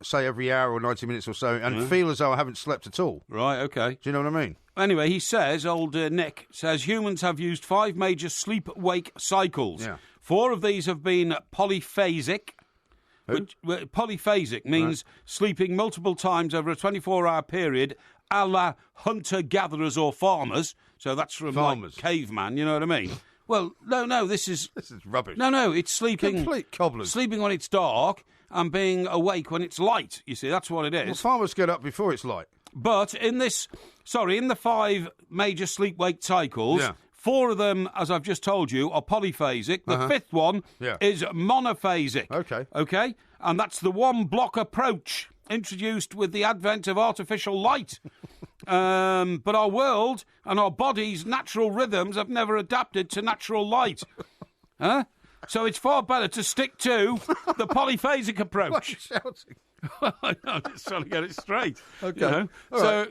say, every hour or 90 minutes or so, and feel as though I haven't slept at all. Right, okay. Do you know what I mean? Anyway, he says, Nick says, humans have used 5 major sleep-wake cycles. Yeah. 4 of these have been polyphasic. Polyphasic means sleeping multiple times over a 24-hour period, a la hunter-gatherers or farmers. So that's from farmers. Like caveman, you know what I mean? Well, no, this is rubbish. No, it's sleeping. Complete cobblers. Sleeping when it's dark and being awake when it's light. You see, that's what it is. Well, farmers get up before it's light. But in the 5 major sleep-wake cycles, 4 of them, as I've just told you, are polyphasic. The 5th one is monophasic. Okay? And that's the one-block approach introduced with the advent of artificial light. But our world and our body's natural rhythms have never adapted to natural light. So it's far better to stick to the polyphasic approach. Why are you shouting? I'm just trying to get it straight. Okay. You know?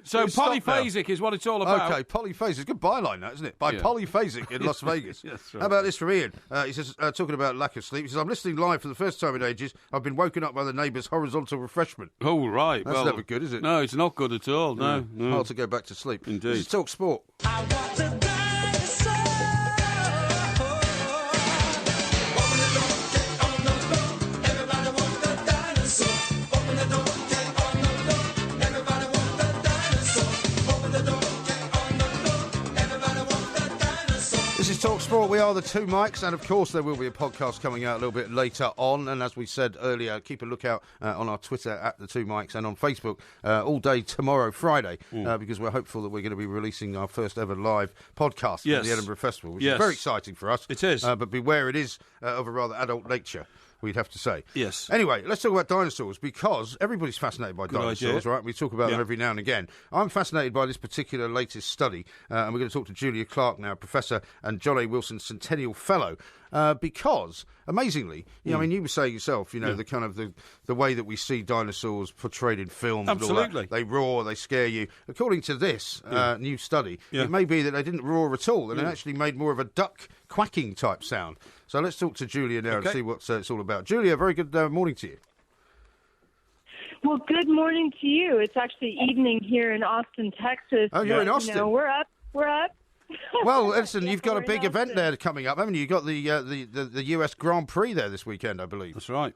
So polyphasic is what it's all about. Okay, polyphasic. Good byline, that, isn't it? By polyphasic in Las Vegas. Yes, right. How about this from Ian? He says, talking about lack of sleep, he says, I'm listening live for the first time in ages. I've been woken up by the neighbour's horizontal refreshment. Oh, right. That's never good, is it? No, it's not good at all. No. Hard to go back to sleep. Indeed. This is Talk Sport. I want to dinosaur. What Talk Sport, we are the Two Mics, and of course there will be a podcast coming out a little bit later on. And as we said earlier, keep a lookout on our Twitter at the Two Mics and on Facebook all day tomorrow, Friday, because we're hopeful that we're going to be releasing our first ever live podcast from the Edinburgh Festival, which is very exciting for us. It is. But beware, it is of a rather adult nature, we'd have to say. Yes. Anyway, let's talk about dinosaurs, because everybody's fascinated by dinosaurs, right? We talk about them every now and again. I'm fascinated by this particular latest study, and we're going to talk to Julia Clark now, Professor and John A. Wilson Centennial Fellow, because, amazingly, I mean, you were saying yourself, the kind of the way that we see dinosaurs portrayed in films. Absolutely. They roar, they scare you. According to this new study, it may be that they didn't roar at all, and they actually made more of a duck quacking type sound. So let's talk to Julia now and see what it's all about. Julia, very good morning to you. Well, good morning to you. It's actually evening here in Austin, Texas. Oh, you're in Austin. We're up. Well, listen, you've got a big event there coming up, haven't you? You've got the US Grand Prix there this weekend, I believe. That's right.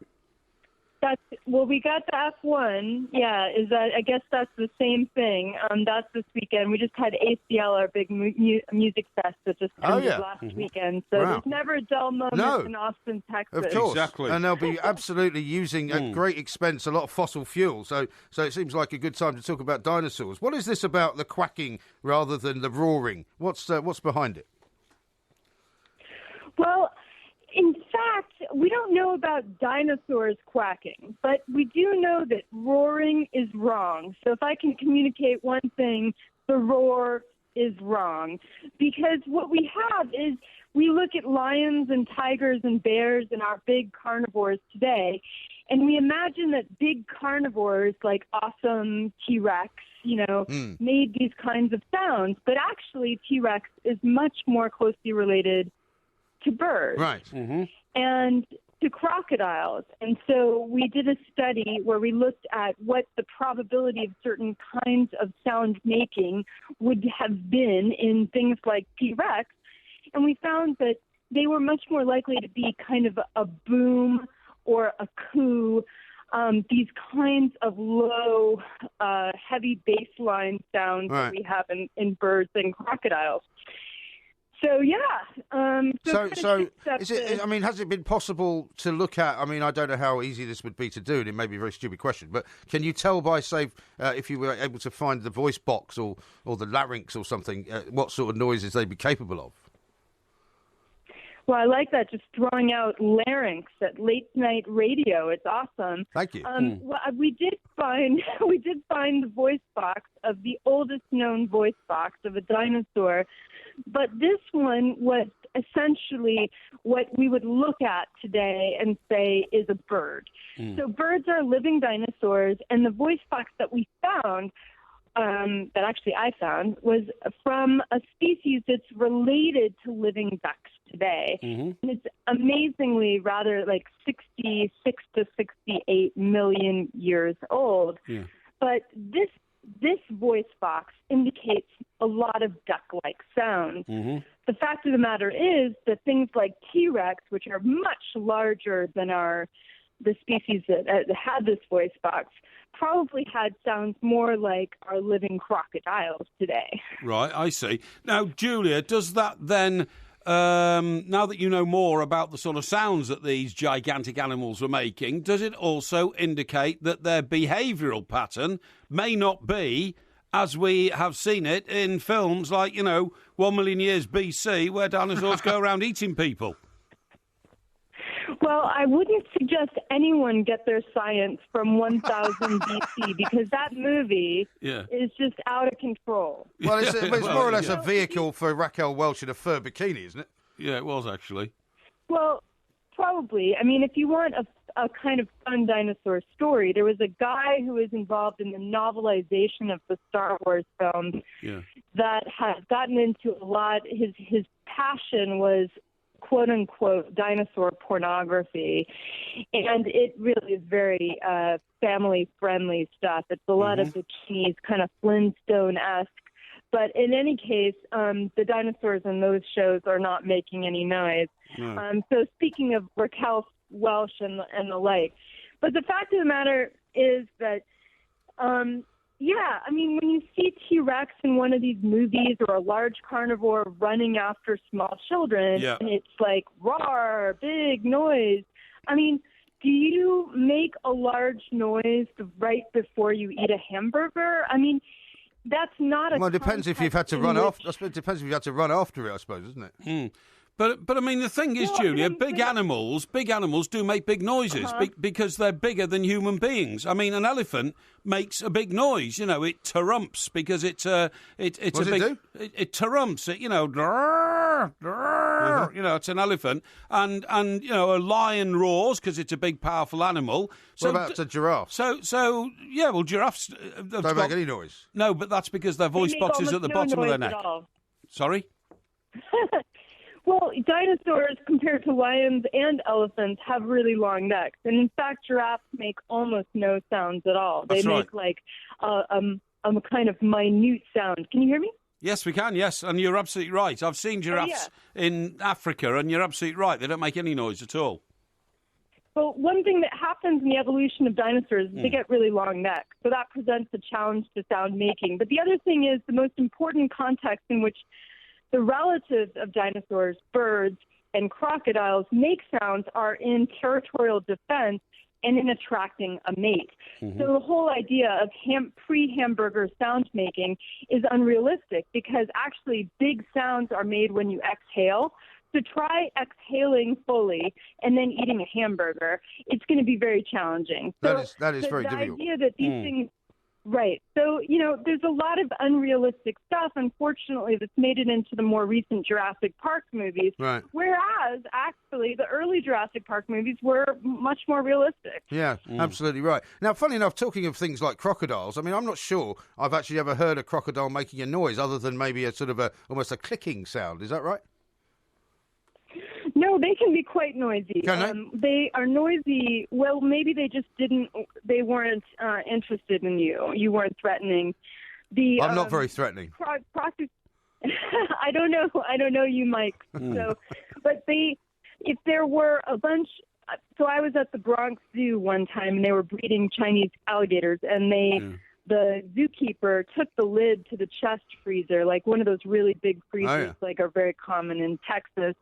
We got the F1. Yeah, I guess that's the same thing. That's this weekend. We just had ACL, our big music fest that just ended last weekend. So there's never a dull moment in Austin, Texas. Of course, exactly. And they'll be absolutely using at great expense a lot of fossil fuel. So it seems like a good time to talk about dinosaurs. What is this about the quacking rather than the roaring? What's behind it? Well, in fact, we don't know about dinosaurs quacking, but we do know that roaring is wrong. So if I can communicate one thing, the roar is wrong. Because what we have is we look at lions and tigers and bears and our big carnivores today, and we imagine that big carnivores like awesome T-Rex, made these kinds of sounds. But actually, T-Rex is much more closely related to birds. Right. And to crocodiles. And so we did a study where we looked at what the probability of certain kinds of sound making would have been in things like T-Rex. And we found that they were much more likely to be kind of a boom or a coo, these kinds of low, heavy baseline sounds that we have in birds and crocodiles. So, So is it? I mean, has it been possible to look at? I mean, I don't know how easy this would be to do, and it may be a very stupid question, but can you tell by, say, if you were able to find the voice box or the larynx or something, what sort of noises they'd be capable of? Well, I like that, just throwing out larynx at late night radio. It's awesome. Thank you. Well, we did find the voice box of the oldest known voice box of a dinosaur, but this one was essentially what we would look at today and say is a bird. So birds are living dinosaurs, and the voice box that we found, that actually I found, was from a species that's related to living ducks today. And it's amazingly rather like 66 to 68 million years old. But this voice box indicates a lot of duck-like sounds. The fact of the matter is that things like T-Rex, which are much larger than the species that had this voice box, probably had sounds more like our living crocodiles today. Right, I see. Now, Julia, does that then, now that you know more about the sort of sounds that these gigantic animals were making, does it also indicate that their behavioural pattern may not be as we have seen it in films like, 1 million years BC, where dinosaurs go around eating people? Well, I wouldn't suggest anyone get their science from 1000 BC because that movie is just out of control. Well, it's more or less a vehicle for Raquel Welch in a fur bikini, isn't it? Yeah, it was actually. Well, probably. I mean, if you want a kind of fun dinosaur story, there was a guy who was involved in the novelization of the Star Wars films that had gotten into a lot. His passion was quote-unquote dinosaur pornography, and it really is very family-friendly stuff. It's a lot of bikinis, kind of Flintstone-esque. But in any case, the dinosaurs in those shows are not making any noise. So speaking of Raquel Welch and the like, but the fact of the matter is that, Yeah, I mean, when you see T-Rex in one of these movies or a large carnivore running after small children, and it's like, roar, big noise. I mean, do you make a large noise right before you eat a hamburger? I mean, that's not a... Well, it depends if you've had to run off. It depends if you've had to run after it, I suppose, isn't it? Mm. But I mean, the thing is, Julia, big animals do make big noises because they're bigger than human beings. I mean, an elephant makes a big noise. You know, it tarumps because it's a big. It tarumps. It, you know, you know, it's an elephant, and you know, a lion roars because it's a big, powerful animal. So what about a giraffe? So yeah, well, giraffes don't make any noise. No, but that's because their voice box is at the bottom of their neck. Sorry. Well, dinosaurs, compared to lions and elephants, have really long necks. And in fact, giraffes make almost no sounds at all. They make like a kind of minute sound. Can you hear me? Yes, we can, yes. And you're absolutely right. I've seen giraffes in Africa, and you're absolutely right. They don't make any noise at all. Well, one thing that happens in the evolution of dinosaurs is they get really long necks. So that presents a challenge to sound making. But the other thing is the most important context in which the relatives of dinosaurs, birds, and crocodiles make sounds are in territorial defense and in attracting a mate. So the whole idea of pre-hamburger sound making is unrealistic because actually big sounds are made when you exhale. So try exhaling fully and then eating a hamburger. It's going to be very challenging. That is very difficult. The idea that these things... Right. So, you know, there's a lot of unrealistic stuff, unfortunately, that's made it into the more recent Jurassic Park movies. Right. Whereas, actually, the early Jurassic Park movies were much more realistic. Yeah, absolutely right. Now, funny enough, talking of things like crocodiles, I mean, I'm not sure I've actually ever heard a crocodile making a noise other than maybe a sort of almost a clicking sound. Is that right? No, they can be quite noisy. Can they? They are noisy. Well, maybe they just they weren't interested in you. You weren't threatening. I'm not very threatening. I don't know you, Mike. So, but if there were a bunch. So I was at the Bronx Zoo one time, and they were breeding Chinese alligators, and the zookeeper took the lid to the chest freezer, like one of those really big freezers, like are very common in Texas,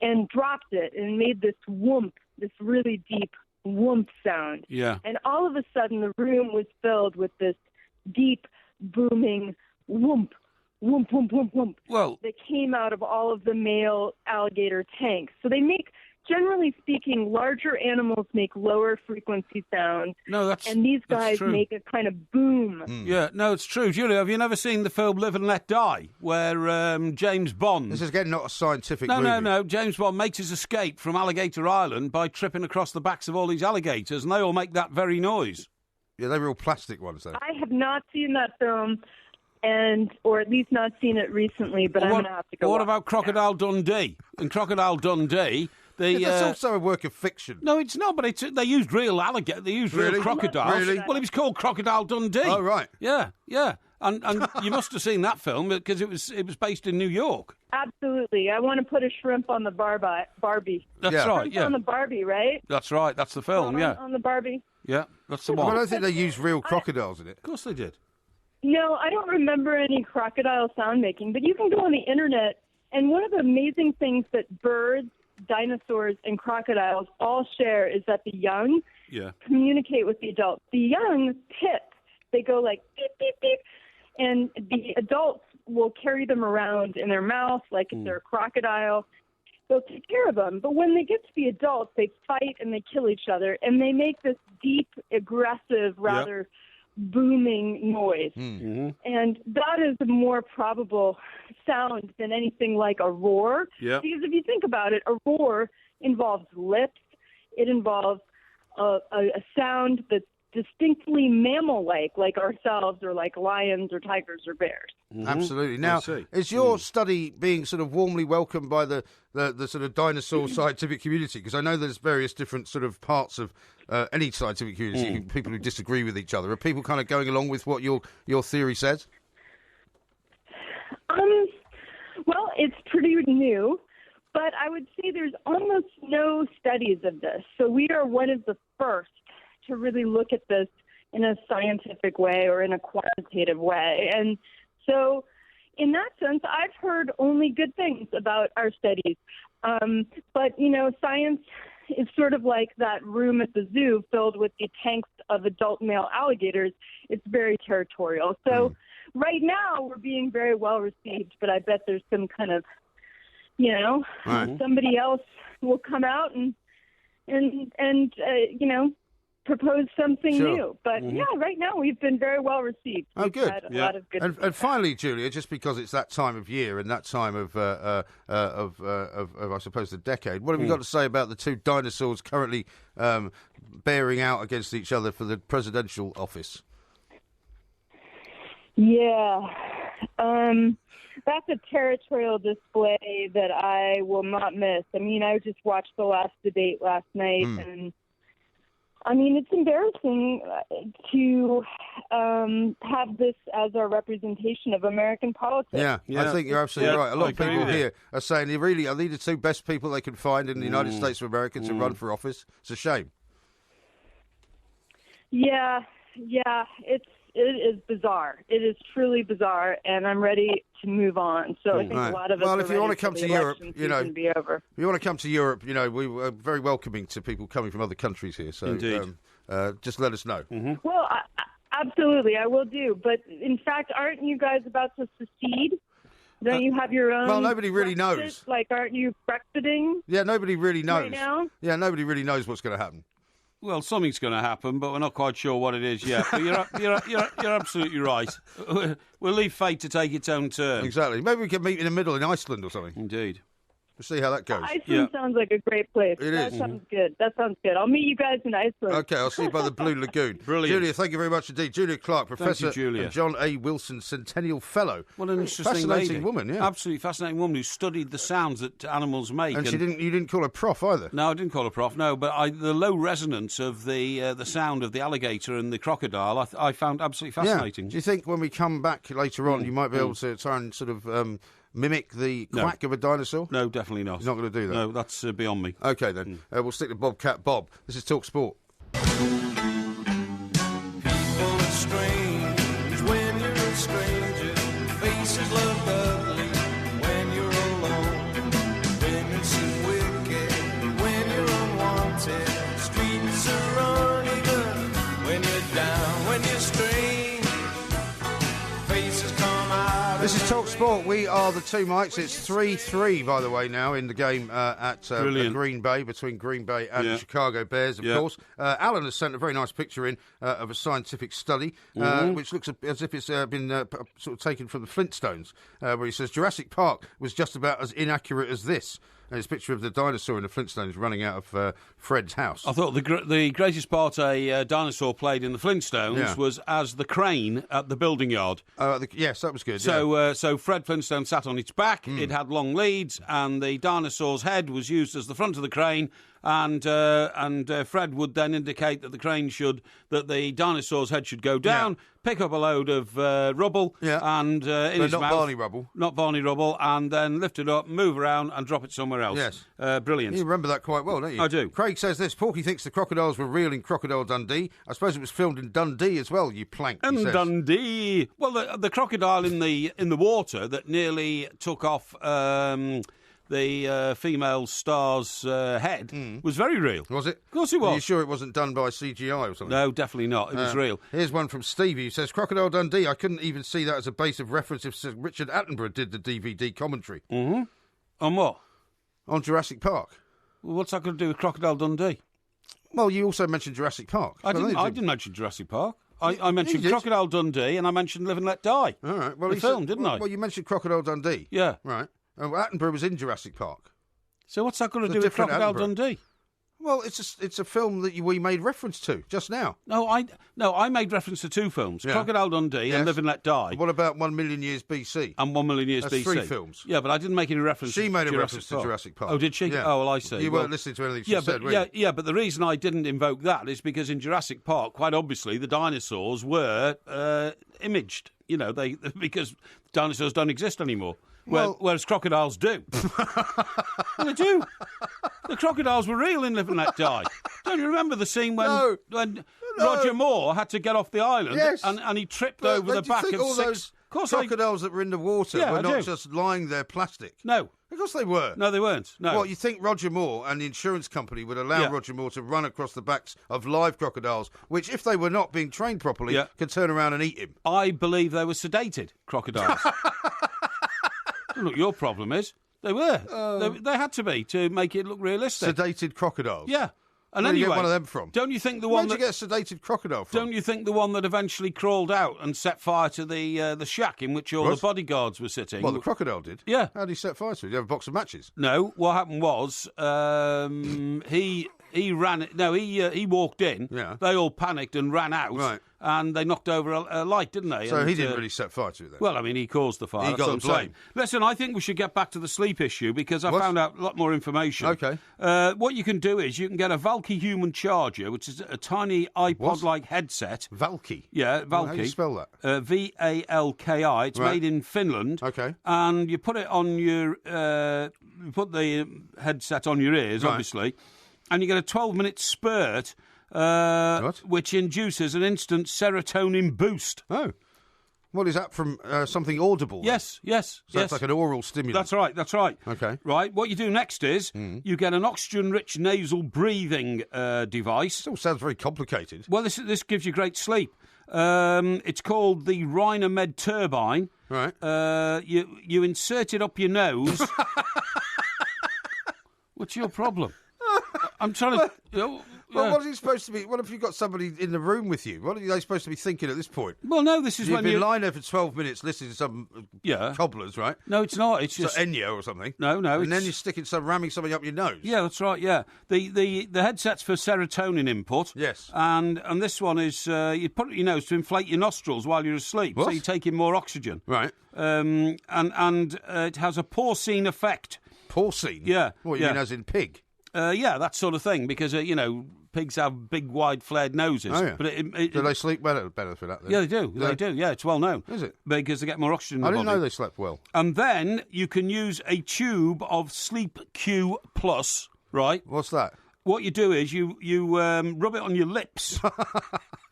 and dropped it and made this whoomp, this really deep whoomp sound. Yeah. And all of a sudden, the room was filled with this deep, booming whoomp, whoomp, whoomp, whoomp, whoomp. Well, that came out of all of the male alligator tanks. So they make... Generally speaking, larger animals make lower frequency sounds. No, and these guys make a kind of boom. Yeah, no, it's true. Julia, have you never seen the film Live and Let Die, where James Bond... This is again not a scientific movie. No. James Bond makes his escape from Alligator Island by tripping across the backs of all these alligators, and they all make that very noise. Yeah, they were all plastic ones, though. I have not seen that film, or at least not seen it recently, but I'm going to have to go. What about Crocodile Dundee? In Crocodile Dundee... It's also a work of fiction. No, it's not, but they used real alligator. They used real crocodiles. Really? Well, it was called Crocodile Dundee. Oh, right. Yeah. And you must have seen that film because it was based in New York. Absolutely. I want to put a shrimp on the Barbie. That's right, yeah. On the Barbie, right? That's right. That's the film, On the Barbie. Yeah, that's the one. Well, I don't think they used real crocodiles in it. Of course they did. No, I don't remember any crocodile sound making, but you can go on the internet, and one of the amazing things that birds, dinosaurs, and crocodiles all share is that the young communicate with the adults. The young tip. They go like beep, beep, beep, and the adults will carry them around in their mouth like if they're a crocodile. They'll take care of them. But when they get to the adults, they fight and they kill each other, and they make this deep, aggressive, rather booming noise. And that is a more probable sound than anything like a roar. Because if you think about it, a roar involves lips. It involves a sound that's distinctly mammal-like, like ourselves or like lions or tigers or bears. Absolutely. Now, is your study being sort of warmly welcomed by the sort of dinosaur scientific community? Because I know there's various different sort of parts of any scientific community, people who disagree with each other. Are people kind of going along with what your theory says? Well, it's pretty new, but I would say there's almost no studies of this. So we are one of the first to really look at this a scientific way or in a quantitative way. And so in that sense, I've heard only good things about our studies. But, science is sort of like that room at the zoo filled with the tanks of adult male alligators. It's very territorial. So right now we're being very well received, but I bet there's some kind of, somebody else will come out and propose something new. But right now we've been very well received. Oh, good. We've had a lot of good and finally, Julia, just because it's that time of year and that time of I suppose the decade, what have you got to say about the two dinosaurs currently bearing out against each other for the presidential office? Yeah. That's a territorial display that I will not miss. I mean, I just watched the last debate last night, and I mean, it's embarrassing to have this as our representation of American politics. Yeah, I think you're absolutely right. A lot of people here are saying they really are the two best people they can find in the United States of America to run for office. It's a shame. Yeah, it is bizarre. It is truly bizarre, and I'm ready to move on. So I think a lot of us. Well, if you want to come to Europe, be over. If you want to come to Europe, we are very welcoming to people coming from other countries here. So just let us know. Well, absolutely, I will do. But in fact, aren't you guys about to secede? Don't you have your own? Well, nobody really Brexit? knows. Like, aren't you Brexiting? Yeah, nobody really knows. Right now? Yeah, nobody really knows what's going to happen. Well, something's going to happen, but we're not quite sure what it is yet. But you're absolutely right. We'll leave fate to take its own turn. Exactly. Maybe we can meet in the middle in Iceland or something. Indeed. We'll see how that goes. Iceland sounds like a great place. That sounds good. That sounds good. I'll meet you guys in Iceland. Okay, I'll see you by the Blue Lagoon. Brilliant. Julia, thank you very much indeed. Julia Clark, Professor and John A. Wilson Centennial Fellow. What an interesting fascinating lady. Woman, yeah. Absolutely fascinating woman who studied the sounds that animals make. And you didn't call her prof either? No, I didn't call her prof, no, but the low resonance of the sound of the alligator and the crocodile I found absolutely fascinating. Yeah. Do you think when we come back later on you might be able to try and sort of mimic the quack of a dinosaur? No, definitely not. You're not going to do that? No, that's beyond me. OK, then. We'll stick to Bobcat Bob. This is Talk Sport. People are strange when you're a stranger. Faces look ugly when you're alone. Women seem wicked when you're unwanted. Streets are uneven when you're down, when you're strange. Faces come out. This is Talk Sport. We are the two mics. It's 3-3, by the way, now in the game at Green Bay, between Green Bay and the Chicago Bears, of course. Alan has sent a very nice picture in of a scientific study, which looks as if it's been sort of taken from the Flintstones, where he says Jurassic Park was just about as inaccurate as this. And it's a picture of the dinosaur in the Flintstones running out of Fred's house. I thought the greatest part a dinosaur played in the Flintstones was as the crane at the building yard. Yes, that was good. So Fred Flintstone sat on its back, it had long leads, and the dinosaur's head was used as the front of the crane, and Fred would then indicate that the dinosaur's head should go down, pick up a load of rubble, and in his mouth, not Barney rubble, and then lift it up, move around, and drop it somewhere else. Yes, brilliant. You remember that quite well, don't you? I do. Craig says this: Porky thinks the crocodiles were real in Crocodile Dundee. I suppose it was filmed in Dundee as well. You plank. And Dundee. Well, the crocodile in the water that nearly took off the female star's head was very real. Was it? Of course it was. Are you sure it wasn't done by CGI or something? No, definitely not. It was real. Here's one from Stevie who says, Crocodile Dundee, I couldn't even see that as a base of reference if Sir Richard Attenborough did the DVD commentary. Mm-hmm. On what? On Jurassic Park. Well, what's that got to do with Crocodile Dundee? Well, you also mentioned Jurassic Park. I didn't mention Jurassic Park. I mentioned Crocodile Dundee and I mentioned Live and Let Die. All right. Well, the film, didn't I? Well, you mentioned Crocodile Dundee. Yeah. Right. Attenborough was in Jurassic Park. So what's that got to do with Crocodile Dundee? Well, it's a film that we made reference to just now. No, I made reference to two films: Crocodile Dundee and Live and Let Die. What about 1 million years BC? And 1 million years That's BC. 3 films. Yeah, but I didn't make any reference. She made a reference to Jurassic Park. Oh, did she? Yeah. Oh, well, I see. You weren't listening to anything she said, were you? Yeah, but the reason I didn't invoke that is because in Jurassic Park, quite obviously, the dinosaurs were imaged. Because dinosaurs don't exist anymore. whereas crocodiles do. Well, they do. The crocodiles were real in Live and Let Die. Don't you remember the scene when Roger Moore had to get off the island and he tripped over the back of all six... those crocodiles that were in the water were not just lying there plastic? No. Of course they were. No, they weren't. No. Well, you think Roger Moore and the insurance company would allow Roger Moore to run across the backs of live crocodiles, which, if they were not being trained properly, could turn around and eat him? I believe they were sedated crocodiles. Look, your problem is they were. They had to be to make it look realistic. Sedated crocodiles? Yeah. And Where do you anyway, get one of them from? Don't you think the one Where'd you get a sedated crocodile from? Don't you think the one that eventually crawled out and set fire to the shack in which all the bodyguards were sitting? Well, the crocodile did. Yeah. How did he set fire to it? Did he have a box of matches? No. What happened was he ran. No, he walked in. Yeah. They all panicked and ran out. Right. And they knocked over a light, didn't they? So and, he didn't really set fire to it then? Well, I mean, he caused the fire. He got the blame. Listen, I think we should get back to the sleep issue because I found out a lot more information. Okay. What you can do is you can get a Valky human charger, which is a tiny iPod-like headset. Valky? Yeah, Valky. How do you spell that? Valki. It's made in Finland. Okay. And you put it on your... you put the headset on your ears, obviously, and you get a 12-minute spurt... which induces an instant serotonin boost. Oh. Well, is that from something audible? Yes. So that's like an oral stimulant? That's right. Okay. Right, what you do next is you get an oxygen-rich nasal breathing device. Still sounds very complicated. Well, this gives you great sleep. It's called the Rhinomed turbine. Right. You insert it up your nose. What's your problem? I'm trying to... Well, what is it supposed to be? What if you've got somebody in the room with you? What are they supposed to be thinking at this point? Well, no, this is You've when been lying there for 12 minutes listening to some cobblers, right? No, it's not. It's just Ennio or something. No. And then you're ramming something up your nose. Yeah, that's right. Yeah, the headset's for serotonin input. Yes. And this one is you put it in your nose to inflate your nostrils while you're asleep, so you take in more oxygen. Right. And it has a porcine effect. Porcine? Yeah. What you mean, as in pig? Yeah, that sort of thing, because, pigs have big, wide, flared noses. Oh, yeah. But do they sleep better for that, then? Yeah, they do. They do. Yeah, it's well known. Is it? Because they get more oxygen in the body. I didn't know they slept well. And then you can use a tube of Sleep Q Plus, right? What's that? What you do is you rub it on your lips,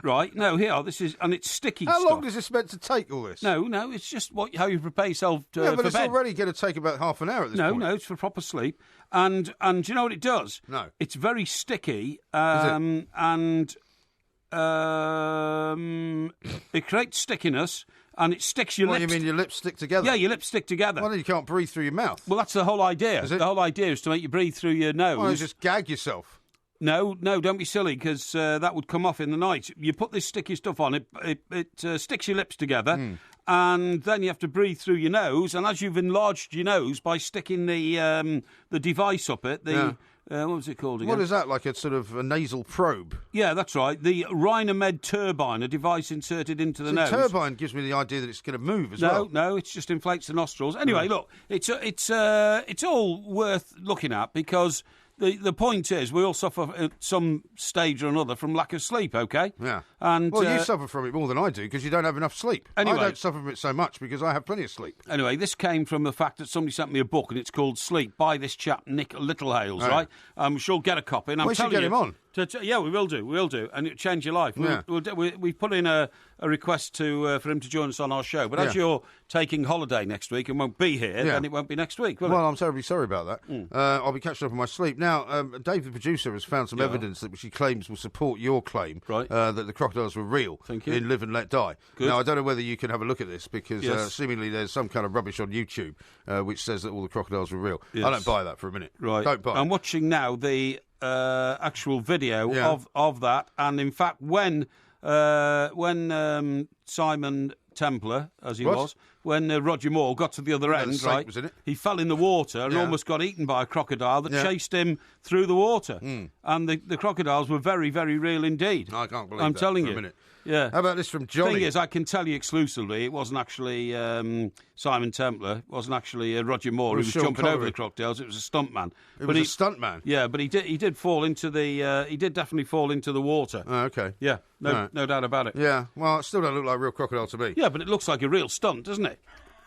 right? No, and it's sticky How stuff. long is this meant to take, all this? No, it's just how you prepare yourself but for it's bed. already going to take about half an hour at this point. No, it's for proper sleep. And do you know what it does? No. It's very sticky, Is and it creates stickiness, and it sticks your lips. What, you mean your lips stick together? Yeah, your lips stick together. Well, then you can't breathe through your mouth. Well, that's the whole idea. Is it? The whole idea is to make you breathe through your nose. Well, just gag yourself. No, don't be silly, because that would come off in the night. You put this sticky stuff on, it sticks your lips together, and then you have to breathe through your nose, and as you've enlarged your nose by sticking the device up it, what was it called again? What is that, like a sort of a nasal probe? Yeah, that's right. The Rhinomed turbine, a device inserted into the nose. The turbine gives me the idea that it's going to move as well. No, it just inflates the nostrils. Anyway, look, it's all worth looking at, because the point is we all suffer at some stage or another from lack of sleep, okay? Yeah. And well, you suffer from it more than I do because you don't have enough sleep. Anyway, I don't suffer from it so much because I have plenty of sleep. Anyway, this came from the fact that somebody sent me a book and it's called Sleep by this chap, Nick Littlehales, right? I'm sure get a copy. And we should get him on. Yeah, we will do, and it'll change your life. Yeah. We put in a request for him to join us on our show, but as you're taking holiday next week and won't be here, then it won't be next week, will it? Well, I'm terribly sorry about that. I'll be catching up on my sleep. Now, Dave, the producer, has found some evidence that which he claims will support your claim that the crocodiles were real in Live and Let Die. Good. Now, I don't know whether you can have a look at this because seemingly there's some kind of rubbish on YouTube which says that all the crocodiles were real. Yes. I don't buy that for a minute. Right. Don't buy it. I'm watching now the actual video of that, and in fact, when Simon Templar, as he was, when Roger Moore got to the other end, right, was in it? he fell in the water and almost got eaten by a crocodile that chased him through the water. And the crocodiles were very, very real indeed. I can't believe I'm that telling for you. a minute. Yeah. How about this from Johnny? The thing is, I can tell you exclusively, it wasn't actually Simon Templar. It wasn't actually Roger Moore who was jumping over the crocodiles. It was a stuntman. It was a stuntman? Yeah, but he did fall into the... he did definitely fall into the water. Oh, okay. Yeah, no doubt about it. Yeah, well, it still don't look like a real crocodile to me. Yeah, but it looks like a real stunt, doesn't it?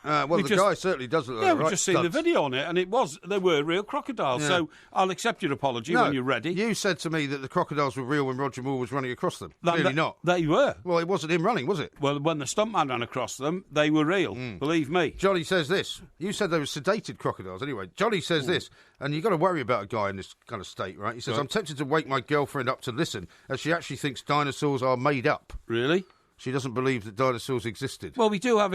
Well, the guy certainly does look like we've just seen the video on it, and they were real crocodiles. Yeah. So I'll accept your apology when you're ready. You said to me that the crocodiles were real when Roger Moore was running across them. Clearly not. They were. Well, it wasn't him running, was it? Well, when the stuntman ran across them, they were real. Believe me. Johnny says this. You said they were sedated crocodiles. Anyway, Johnny says this, and you've got to worry about a guy in this kind of state, right? He says, I'm tempted to wake my girlfriend up to listen, as she actually thinks dinosaurs are made up. Really? She doesn't believe that dinosaurs existed. Well, we do have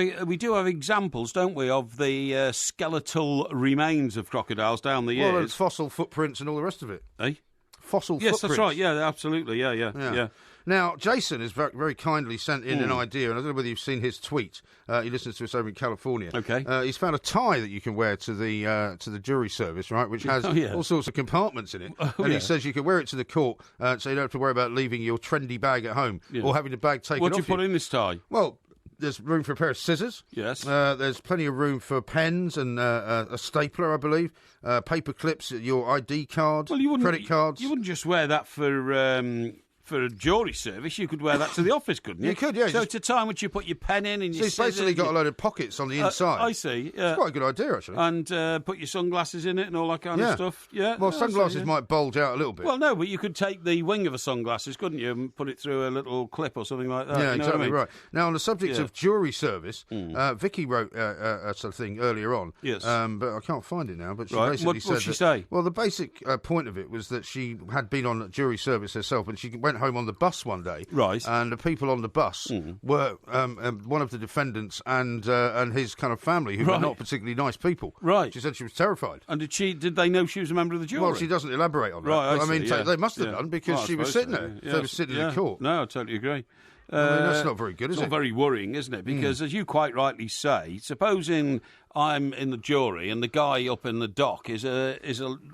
examples, don't we, of the skeletal remains of crocodiles down the years. Well, there's fossil footprints and all the rest of it. Eh? Fossil footprints. Yes, that's right. Yeah, absolutely. Yeah. Now, Jason has very, very kindly sent in an idea, and I don't know whether you've seen his tweet. He listens to us over in California. Okay. He's found a tie that you can wear to the jury service, right, which has all sorts of compartments in it. He says you can wear it to the court, so you don't have to worry about leaving your trendy bag at home or having the bag taken off you. What do you put in this tie? Well, there's room for a pair of scissors. Yes. There's plenty of room for pens and a stapler, I believe. Paper clips, your ID card, credit cards. You wouldn't just wear that for a jury service. You could wear that to the office, couldn't you? You could, yeah. So it's a time which you put your pen in and so you've basically got a load of pockets on the inside. I see. Yeah. It's quite a good idea, actually. And put your sunglasses in it and all that kind of stuff. Yeah. Well, sunglasses might bulge out a little bit. Well, no, but you could take the wing of the sunglasses, couldn't you, and put it through a little clip or something like that. Yeah, you know exactly what I mean? right. Now, on the subject of jury service, Vicky wrote something earlier on. Yes. But I can't find it now. But she basically said what did she say? Well, the basic point of it was that she had been on jury service herself, and she went home on the bus one day. Right. And the people on the bus were one of the defendants and his kind of family, who were not particularly nice people. Right. She said she was terrified. And did they know she was a member of the jury? Well, she doesn't elaborate on that. Right, I mean, they must have done, because she was sitting there. Yeah. They were sitting in the court. No, I totally agree. I mean, that's not very good, is it? It's not very worrying, isn't it? Because, as you quite rightly say, supposing I'm in the jury and the guy up in the dock is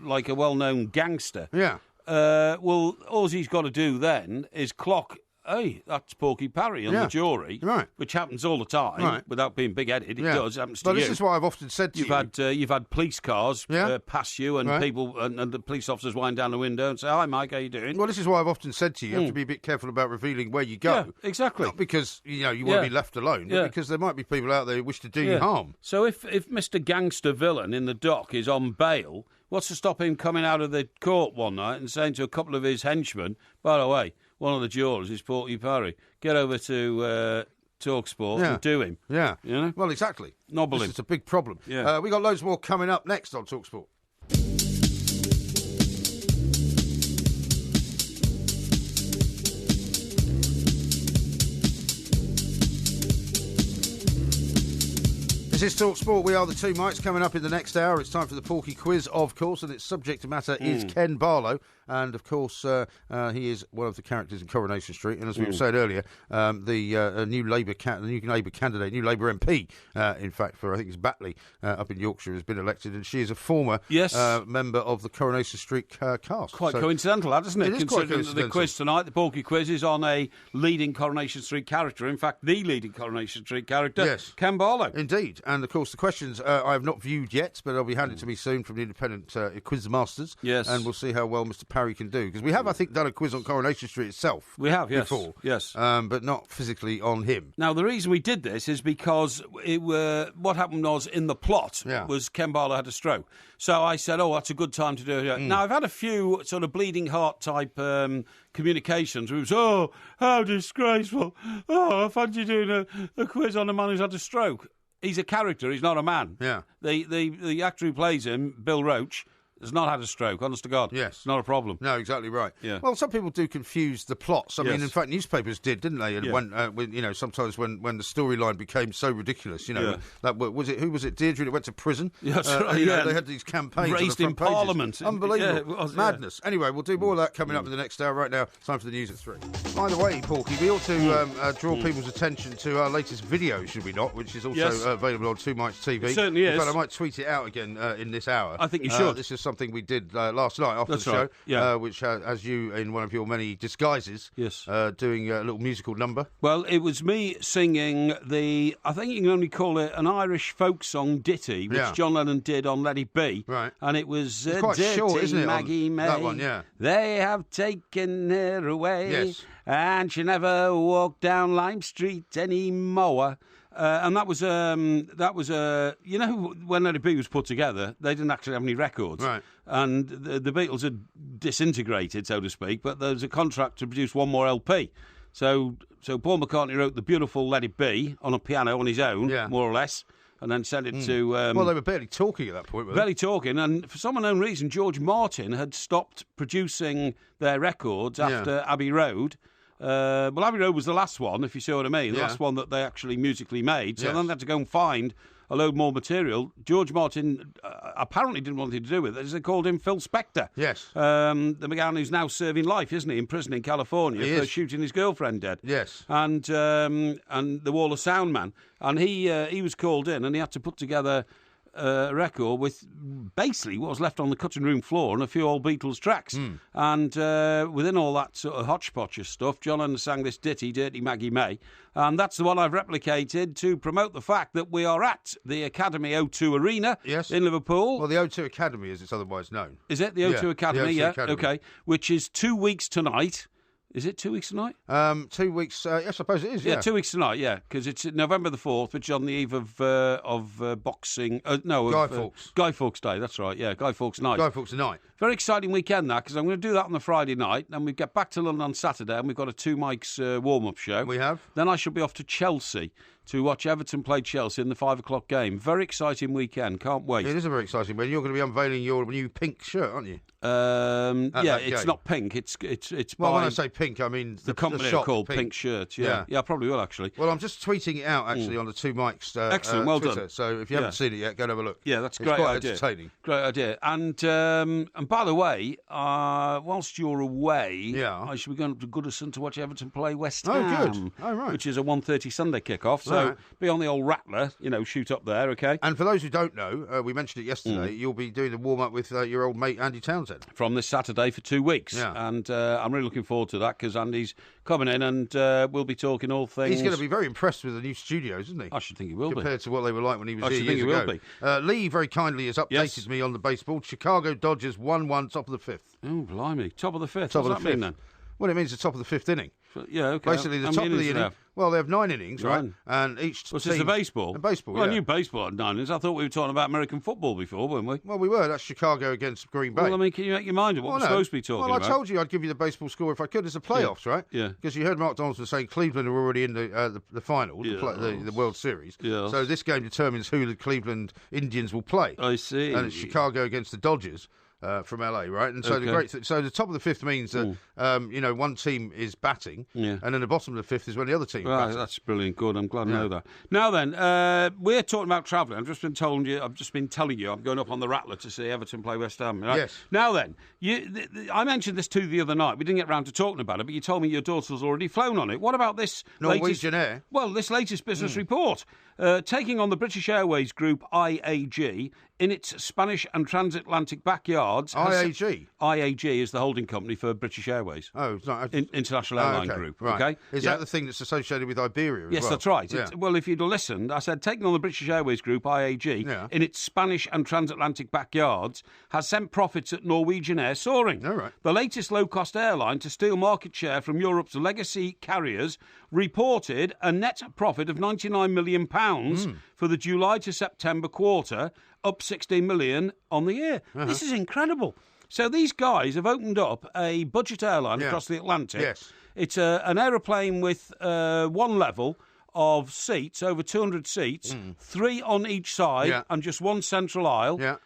like a well-known gangster. Yeah. Well, all he's got to do then is clock. Hey, that's Porky Parry on the jury, right? Which happens all the time, without being big-headed. It does. It happens to you. This is what I've often said to you. You've had police cars pass you, and people and the police officers wind down the window and say, "Hi, Mike, how you doing?" Well, this is what I've often said to you. You have to be a bit careful about revealing where you go. Yeah, exactly. Not because you want to be left alone, but because there might be people out there who wish to do you harm. So if Mr. Gangster Villain in the dock is on bail, what's to stop him coming out of the court one night and saying to a couple of his henchmen, "By the way, one of the jurors is Porky Parry. Get over to TalkSport and do him." Yeah. You know? Well, exactly. Nobble him. It's a big problem. Yeah. We got loads more coming up next on TalkSport. This is TalkSport. We are the two mics. Coming up in the next hour, it's time for the Porky Quiz, of course, and its subject matter is Ken Barlow. And, of course, he is one of the characters in Coronation Street. And as we were saying earlier, the new Labour candidate, new Labour MP, in fact, for I think it's Batley up in Yorkshire, has been elected. And she is a former member of the Coronation Street cast. Quite coincidental, that, isn't it? It is quite coincidental. The quiz tonight, the Porky Quiz, is on a leading Coronation Street character. In fact, the leading Coronation Street character, Ken Barlow. Indeed. And, of course, the questions I have not viewed yet, but they'll be handed to me soon from the independent quiz masters. Yes. And we'll see how well Mr. Parry can do. Because we have, I think, done a quiz on Coronation Street itself. We have, yes. Before. Yes. But not physically on him. Now, the reason we did this is because what happened was, in the plot, was Ken Barlow had a stroke. So I said, that's a good time to do it. Now, I've had a few sort of bleeding heart type communications where it was, how disgraceful. I fancy doing a quiz on a man who's had a stroke. He's a character, he's not a man. Yeah. The actor who plays him, Bill Roach, has not had a stroke, honest to God. Yes. It's not a problem. No, exactly right. Yeah. Well, some people do confuse the plots. I mean, in fact, newspapers did, didn't they? And when sometimes when the storyline became so ridiculous, that who was it? Deirdre that went to prison. Yeah, that's right. They had these campaigns raised on in the front Parliament. pages. Unbelievable. Yeah, it was, madness. Anyway, we'll do more of that coming up in the next hour. Right now, time for the news at 3. By the way, Porky, we ought to draw people's attention to our latest video, should we not? Which is also available on Two Mics TV. It certainly is. In fact, I might tweet it out again in this hour. I think you should. This is something we did last night after the show, which has you in one of your many disguises, doing a little musical number. Well, it was me singing I think you can only call it an Irish folk song ditty, which John Lennon did on Let It Be. Right. And it was it's quite ditty, short, isn't it? Maggie May. That one, yeah. They have taken her away. Yes. And she never walked down Lime Street anymore. And that was you know, when Let It Be was put together, they didn't actually have any records, Right. And the Beatles had disintegrated, so to speak. But there was a contract to produce one more LP. So Paul McCartney wrote the beautiful Let It Be on a piano on his own, more or less, and then sent it to. Well, they were barely talking at that point, weren't they? Barely talking, and for some unknown reason, George Martin had stopped producing their records after Abbey Road. Well, Abbey Road was the last one, if you see what I mean, the last one that they actually musically made. So then they had to go and find a load more material. George Martin apparently didn't want anything to do with it. They called him Phil Spector. Yes. The man who's now serving life, isn't he, in prison in California for shooting his girlfriend dead. Yes. And the Wall of Sound man. And he was called in and he had to put together a record with basically what was left on the cutting room floor and a few old Beatles tracks. And within all that sort of hodgepodge of stuff, John Lennon sang this ditty, Dirty Maggie May. And that's the one I've replicated to promote the fact that we are at the Academy O2 Arena in Liverpool. Well, the O2 Academy, as it's otherwise known. Is it the O2 Academy? The O2 Academy. Okay. Which is 2 weeks tonight. Is it 2 weeks tonight? 2 weeks. Yes, I suppose it is. Yeah, 2 weeks tonight. Yeah, because it's November the 4th, which is on the eve of boxing. Guy Fawkes. Guy Fawkes Day. That's right. Yeah, Guy Fawkes night. Guy Fawkes night. Very exciting weekend that, because I'm going to do that on the Friday night, and we get back to London on Saturday, and we've got a 2 mics warm-up show. We have. Then I shall be off to Chelsea to watch Everton play Chelsea in the 5 o'clock game. Very exciting weekend. Can't wait. It is a very exciting weekend. You're going to be unveiling your new pink shirt, aren't you? It's not pink. It's well, by when I say pink, I mean the company shop are called Pink Shirts. Yeah, I probably will actually. Well, I'm just tweeting it out actually on the 2 mics. Excellent, well Twitter. done. So if you haven't seen it yet, go and have a look. Yeah, that's it's great quite idea. Entertaining. Great idea. And by the way, whilst you're away, I shall be going to Goodison to watch Everton play West Ham. Oh, good. Oh, right. Which is a 1:30 Sunday kick-off. So be on the old Rattler, shoot up there, okay? And for those who don't know, we mentioned it yesterday, you'll be doing the warm-up with your old mate Andy Townsend. From this Saturday for 2 weeks. Yeah. And I'm really looking forward to that because Andy's coming in and we'll be talking all things. He's going to be very impressed with the new studios, isn't he? I should think he will Compared to what they were like when he was here years ago. Will be. Lee very kindly has updated me on the baseball. Chicago Dodgers 1-1, top of the 5th. Oh, blimey. Top of the 5th. Top What of does the that mean 5th. then? Well, it means the top of the 5th inning. Yeah, okay. Basically, the top of the inning. Well, they have 9 innings, right? And each What's team... this, the baseball? The baseball, Well, I knew baseball had 9 innings. I thought we were talking about American football before, weren't we? Well, we were. That's Chicago against Green Bay. Well, I mean, can you make your mind of what we're supposed to be talking about? Well, I told you I'd give you the baseball score if I could. It's the playoffs, right? Yeah. Because you heard Mark Donaldson saying Cleveland are already in the final, the World Series. Yeah. So this game determines who the Cleveland Indians will play. I see. And it's Chicago against the Dodgers. From LA, right? And so the top of the 5th means that one team is batting, and then the bottom of the 5th is when the other team is batting. That's brilliant. Good. I'm glad to know that. Now then, we're talking about travelling. I've just been telling you I'm going up on the Rattler to see Everton play West Ham. Right? Yes. Now then, I mentioned this to you the other night. We didn't get round to talking about it, but you told me your daughter's already flown on it. What about this Norwegian Air? Well, this latest business report taking on the British Airways group IAG in its Spanish and transatlantic backyards. IAG? IAG is the holding company for British Airways. Oh, it's not... International Airline Group, right. okay? Is that the thing that's associated with Iberia as yes, well? That's right. Yeah. Well, if you'd have listened, I said taking on the British Airways Group, IAG, in its Spanish and transatlantic backyards, has sent profits at Norwegian Air soaring. All right. The latest low-cost airline to steal market share from Europe's legacy carriers reported a net profit of £99 million for the July to September quarter, up 16 million on the year. This is incredible. So these guys have opened up a budget airline across the Atlantic. Yes. It's an aeroplane with one level of seats, over 200 seats, 3 on each side and just one central aisle. Yeah.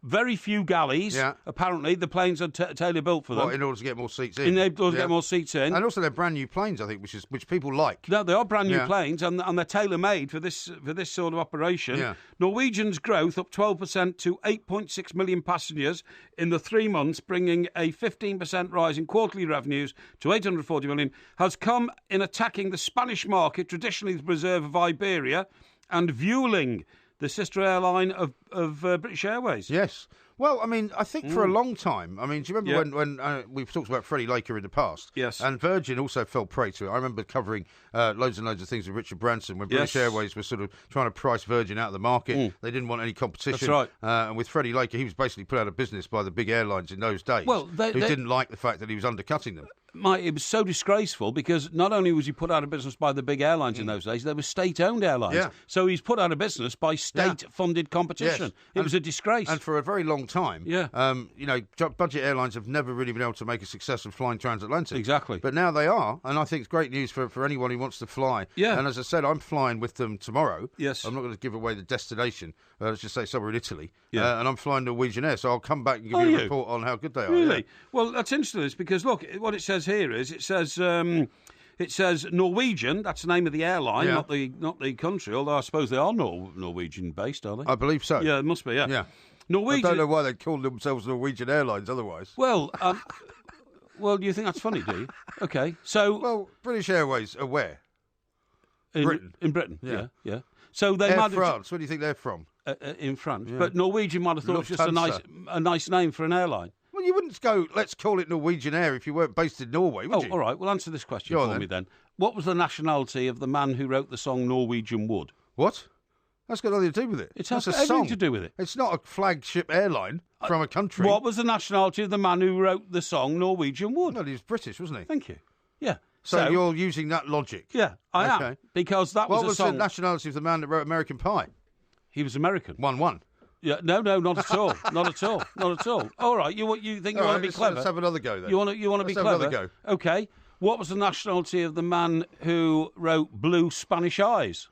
Very few galleys. Yeah. Apparently, the planes are tailor-built for them. Well, in order to get more seats in. In order to get more seats in. And also they're brand new planes, I think, which people like. No, they are brand new planes, and they're tailor-made for this sort of operation. Yeah. Norwegian's growth up 12% to 8.6 million passengers in the 3 months, bringing a 15% rise in quarterly revenues to 840 million, has come in attacking the Spanish market, traditionally the preserve of Iberia, and Vueling, the sister airline of British Airways. Yes. Well, I mean, I think for a long time, I mean, do you remember when we've talked about Freddie Laker in the past? Yes. And Virgin also fell prey to it. I remember covering loads and loads of things with Richard Branson when British Airways was sort of trying to price Virgin out of the market. They didn't want any competition. That's right. And with Freddie Laker, he was basically put out of business by the big airlines in those days, Well, who didn't like the fact that he was undercutting them. it was so disgraceful because not only was he put out of business by the big airlines in those days, they were state-owned airlines. Yeah. So he's put out of business by state-funded competition. Yes. It was a disgrace. And for a very long time, budget airlines have never really been able to make a success of flying transatlantic. Exactly. But now they are, and I think it's great news for anyone who wants to fly. Yeah. And as I said, I'm flying with them tomorrow. Yes. I'm not going to give away the destination. Let's just say somewhere in Italy. Yeah. And I'm flying Norwegian Air, so I'll come back and give you a report on how good they are. Really? Yeah. Well, that's interesting because, look, what it says here is it says Norwegian, that's the name of the airline, not the country, although I suppose they are Norwegian-based, are they? I believe so. Yeah, it must be, yeah. Yeah. Norwegian. I don't know why they call themselves Norwegian Airlines otherwise. Well, do you think that's funny, do you? Okay, so... Well, British Airways are where? Britain. In Britain, Yeah. yeah. So they Air France, where do you think they're from? In France. Yeah. But Norwegian might have thought it was just a nice name for an airline. Well, you wouldn't go, let's call it Norwegian Air if you weren't based in Norway, would you? All right. Well, answer this question for me then. What was the nationality of the man who wrote the song Norwegian Wood? What? That's got nothing to do with it. It has That's a everything song. to do with it. It's not a flagship airline from a country. What was the nationality of the man who wrote the song Norwegian Wood? No, he was British, wasn't he? Thank you. Yeah. So you're using that logic? Yeah, I am. Because that was What a was song... the nationality of the man that wrote American Pie? He was American. 1-1. Yeah, no, not at all. Not at all. Not at all. All right, you think you want to be clever? Let's have another go then. You want to be clever? Let's have another go. Okay. What was the nationality of the man who wrote Blue Spanish Eyes?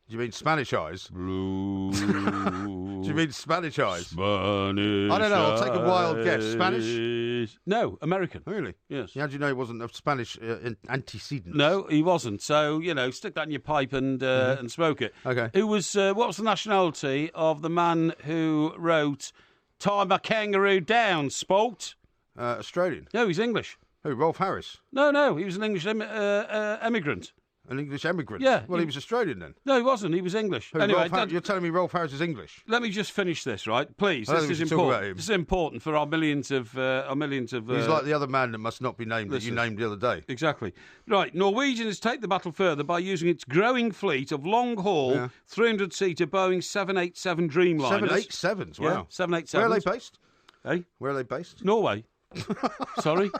Do you mean Spanish Eyes? Blue. Do you mean Spanish Eyes? Spanish. I don't know. I'll take a wild guess. Spanish? No, American. Really? Yes. How do you know he wasn't a Spanish antecedent? No, he wasn't. So stick that in your pipe and smoke it. Okay. Who was? What was the nationality of the man who wrote "Tie My Kangaroo Down"? Sport. Australian. No, he's English. Who? Rolf Harris. No, he was an English emigrant. An English emigrant? Yeah. Well, he was Australian then. No, he wasn't. He was English. Who, Anyway, you're telling me Rolf Harris is English? let me just finish this, right? Please. I don't This think is we should talk about important. him. This is important for our millions of. He's like the other man that must not be named that you named the other day. Exactly. Right. Norwegian take the battle further by using its growing fleet of long-haul 300-seater Boeing 787 Dreamliners. 787s, wow. Yeah, 787s. Where are they based? Hey? Where are they based? Norway. Sorry?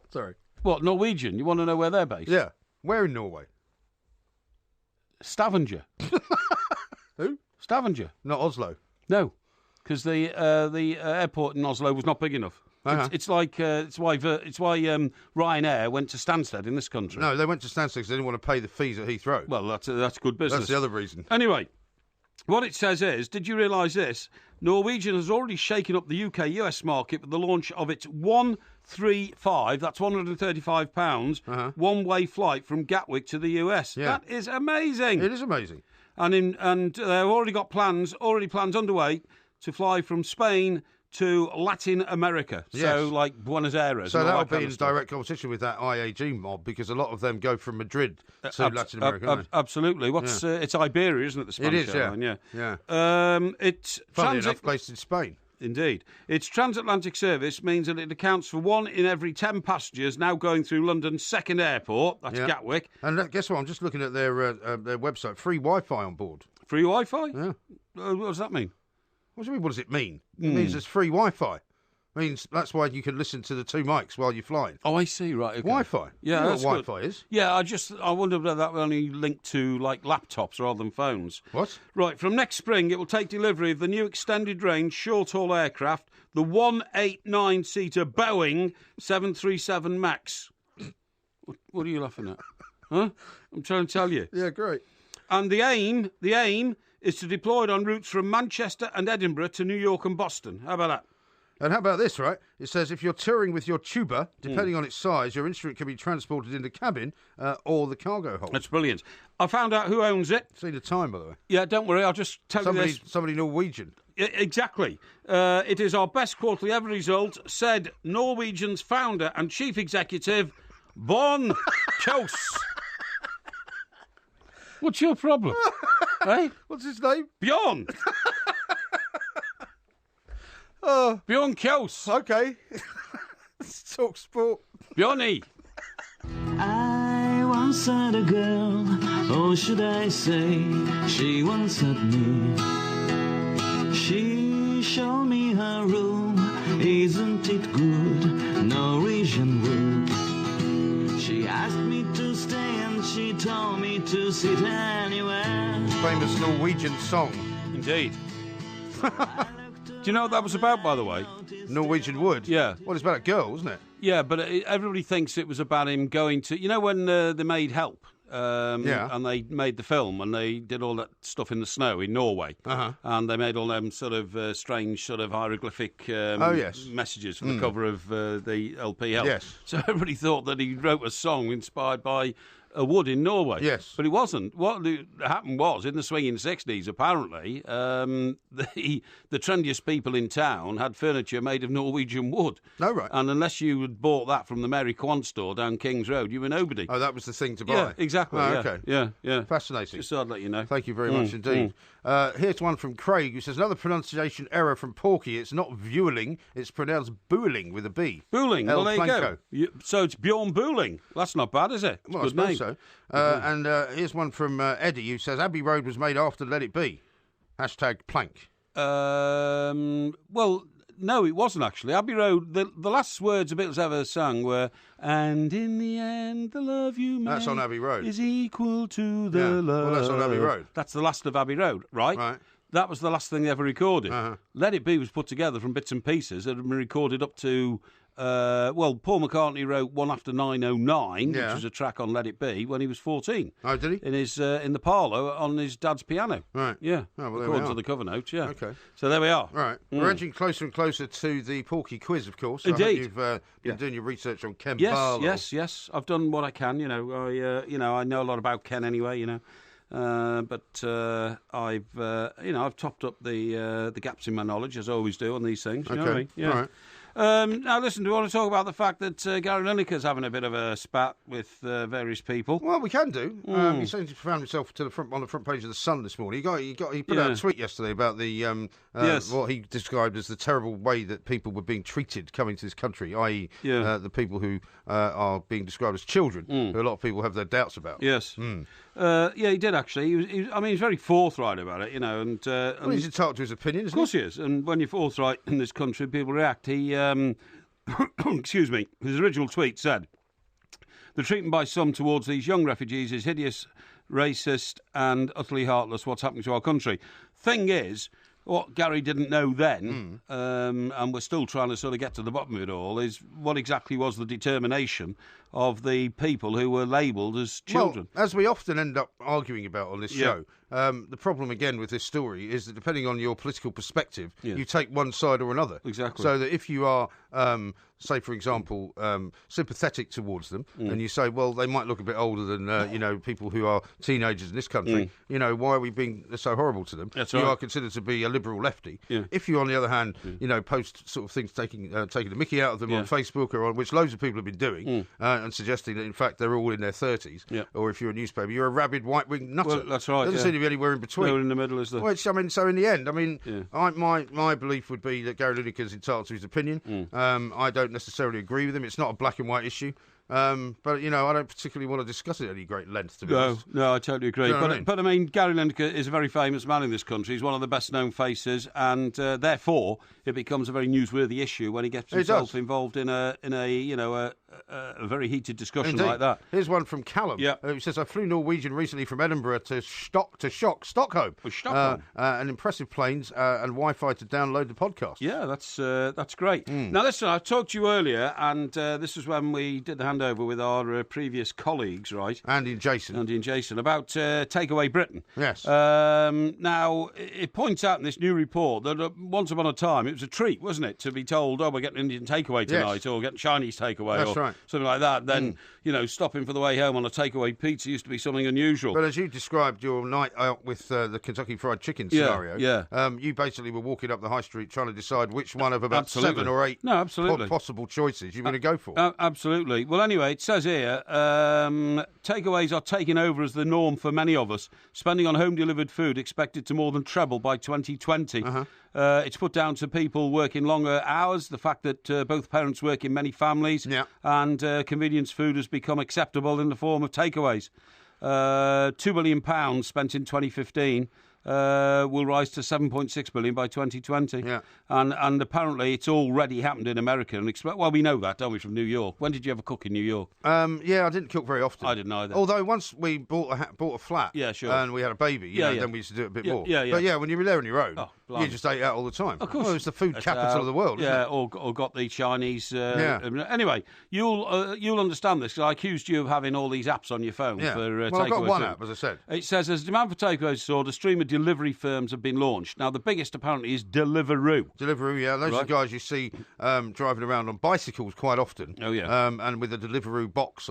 Sorry. What, Norwegian? You want to know where they're based? Yeah. Where in Norway? Stavanger. Who? Stavanger. Not Oslo. No, because the airport in Oslo was not big enough. Uh-huh. It's why Ryanair went to Stansted in this country. No, they went to Stansted because they didn't want to pay the fees at Heathrow. Well, that's good business. That's the other reason. Anyway, what it says is, did you realise this? Norwegian has already shaken up the UK-US market with the launch of its 135, that's £135, one-way flight from Gatwick to the US. Yeah. That is amazing. It is amazing. And they've already got plans underway to fly from Spain to Latin America. Yes. So, like Buenos Aires. So and all that'll that kind be of in stuff. direct competition with that IAG mob because a lot of them go from Madrid to Latin America. don't they? Absolutely. It's Iberia, isn't it? The Spanish It is, airline, yeah. It's Funny enough, based in Spain. Indeed. Its transatlantic service means that it accounts for 1 in every 10 passengers now going through London's second airport, that's Gatwick. And guess what? I'm just looking at their website. Free Wi-Fi on board. Free Wi-Fi? Yeah. What does that mean? What do you mean? What does it mean? It means there's free Wi-Fi. Means that's why you can listen to the two mics while you're flying. Oh, I see. Right. Okay. Wi-Fi. Yeah, you know that's what good. Wi-Fi is. Yeah, I wonder whether that will only link to like laptops rather than phones. What? Right. From next spring, it will take delivery of the new extended range short-haul aircraft, the 189-seater Boeing 737 Max. What are you laughing at? Huh? I'm trying to tell you. Yeah, great. And the aim is to deploy it on routes from Manchester and Edinburgh to New York and Boston. How about that? And how about this, right? It says if you're touring with your tuba, depending on its size, your instrument can be transported in the cabin or the cargo hold. That's brilliant. I found out who owns it. See the time, by the way. Yeah, don't worry. I'll just tell you this. Somebody Norwegian. Exactly. It is our best quarterly ever result, said Norwegian's founder and chief executive, Bon Kjos. What's your problem? Hey? What's his name? Bjorn. Bjorn Kjos. Okay. Let's talk sport. Bjorny. I once had a girl, or should I say, she once had me. She showed me her room, isn't it good, Norwegian wood. told me to sit anywhere. Famous Norwegian song. Indeed. Do you know what that was about, by the way? Norwegian Wood? Yeah. Well, it's about a girl, isn't it? Yeah, but everybody thinks it was about him going to... You know when they made Help? And they made the film and they did all that stuff in the snow in Norway. And they made all them sort of strange sort of hieroglyphic messages for the cover of the LP Help. Yes. So everybody thought that he wrote a song inspired by a wood in Norway. Yes. But it wasn't. What happened was, in the swinging 60s, apparently, the trendiest people in town had furniture made of Norwegian wood. Oh, right. And unless you had bought that from the Mary Kwan store down King's Road, you were nobody. Oh, that was the thing to buy? Yeah, exactly. Oh, yeah. okay. Yeah. Fascinating. Just thought I'd let you know. Thank you very much indeed. Here's one from Craig who says, another pronunciation error from Porky. It's not Vueling, it's pronounced Booling with a B. Booling. El Well, there Flanco. you go. So it's Bjorn Booling. That's not bad, is it? It's Well, a good I name. suppose so. And here's one from Eddie who says, Abbey Road was made after Let It Be. Hashtag plank. Well, no, it wasn't actually. Abbey Road, the last words the Beatles ever sang were, and in the end, the love you make That's on Abbey Road. is equal to the love. Well, that's on Abbey Road. That's the last of Abbey Road, right? Right. That was the last thing they ever recorded. Let It Be was put together from bits and pieces that had been recorded up to... Paul McCartney wrote One After 909, which was a track on Let It Be, when he was 14. Oh, did he? In his in the parlour on his dad's piano. Right. Yeah. Oh, well, there we according are. to the cover notes, yeah. Okay. So there we are. Right. We're edging closer and closer to the Porky Quiz, of course. Indeed. I hope you've been doing your research on Ken Barlow. Yes. I've done what I can. I know a lot about Ken anyway. But I've topped up the gaps in my knowledge as I always do on these things. You know what I mean? Yeah. All right. Now, listen, do you want to talk about the fact that Gary Lineker's having a bit of a spat with various people? Well, we can do. He seems to have found himself on the front page of the Sun this morning. He put out a tweet yesterday about the what he described as the terrible way that people were being treated coming to this country, i.e., the people who are being described as children, who a lot of people have their doubts about. Yes. He did actually. He's very forthright about it, and he's entitled to his opinion, isn't he? Of course he is. And when you're forthright in this country, people react. He, excuse me, his original tweet said, "The treatment by some towards these young refugees is hideous, racist, and utterly heartless. What's happening to our country?" Thing is, what Gary didn't know then, and we're still trying to sort of get to the bottom of it all, is what exactly was the determination of the people who were labelled as children. Well, as we often end up arguing about on this show, the problem again with this story is that depending on your political perspective, you take one side or another. Exactly. So that if you are, say for example, sympathetic towards them, and you say, well, they might look a bit older than people who are teenagers in this country. Why are we being so horrible to them? That's you right. are considered to be a liberal lefty. Yeah. If you, on the other hand, post sort of things taking the mickey out of them on Facebook or on which loads of people have been doing, and suggesting that in fact they're all in their 30s, or if you're a newspaper, you're a rabid right-wing nutter. Well, that's right. Doesn't seem to be anywhere in between. No, in the middle is the. Which, so in the end, my belief would be that Gary Lineker's entitled to his opinion. I don't necessarily agree with him. It's not a black and white issue. But I don't particularly want to discuss it at any great length, to be honest. No, I totally agree. Do you know what I mean? But I mean, Gary Lineker is a very famous man in this country. He's one of the best-known faces, and therefore it becomes a very newsworthy issue when he gets himself involved in a very heated discussion like that. Here's one from Callum. Who says, "I flew Norwegian recently from Edinburgh to Stockholm. And impressive planes and Wi-Fi to download the podcast." Yeah, that's great. Now listen, I talked to you earlier, and this was when we did the handover with our previous colleagues, right? Andy and Jason, about Takeaway Britain. Yes. Now it points out in this new report that once upon a time it was a treat, wasn't it, to be told, "Oh, we're getting Indian takeaway tonight," or getting Chinese takeaway, That's right. something like that. Then stopping for the way home on a takeaway pizza used to be something unusual. But as you described your night out with the Kentucky Fried Chicken scenario, you basically were walking up the high street trying to decide which one of about 7 or 8 possible choices you're going to go for. Absolutely. Well, anyway, it says here, takeaways are taking over as the norm for many of us. Spending on home-delivered food expected to more than treble by 2020. It's put down to people working longer hours, the fact that both parents work in many families, and convenience food has become acceptable in the form of takeaways. £2 billion spent in 2015 will rise to 7.6 billion by 2020. Yeah. And apparently it's already happened in America. And well, we know that, don't we, from New York. When did you ever cook in New York? Yeah, I didn't cook very often. I didn't either. Although once we bought a flat, Yeah, sure. and we had a baby, you know, then we used to do it a bit more. Yeah, yeah. But yeah, when you were there on your own, blimey. you just ate out all the time. Of course. Well, it's the food capital of the world, isn't yeah, it? or got the Chinese... Anyway, you'll understand this, because I accused you of having all these apps on your phone for takeaway. Well, I've got one food. app, as I said. It says, as demand for takeaways soared, a stream of delivery firms have been launched. Now, the biggest, apparently, is Deliveroo. Deliveroo, yeah. Those are the guys you see driving around on bicycles quite often. Oh, yeah. And with a Deliveroo box.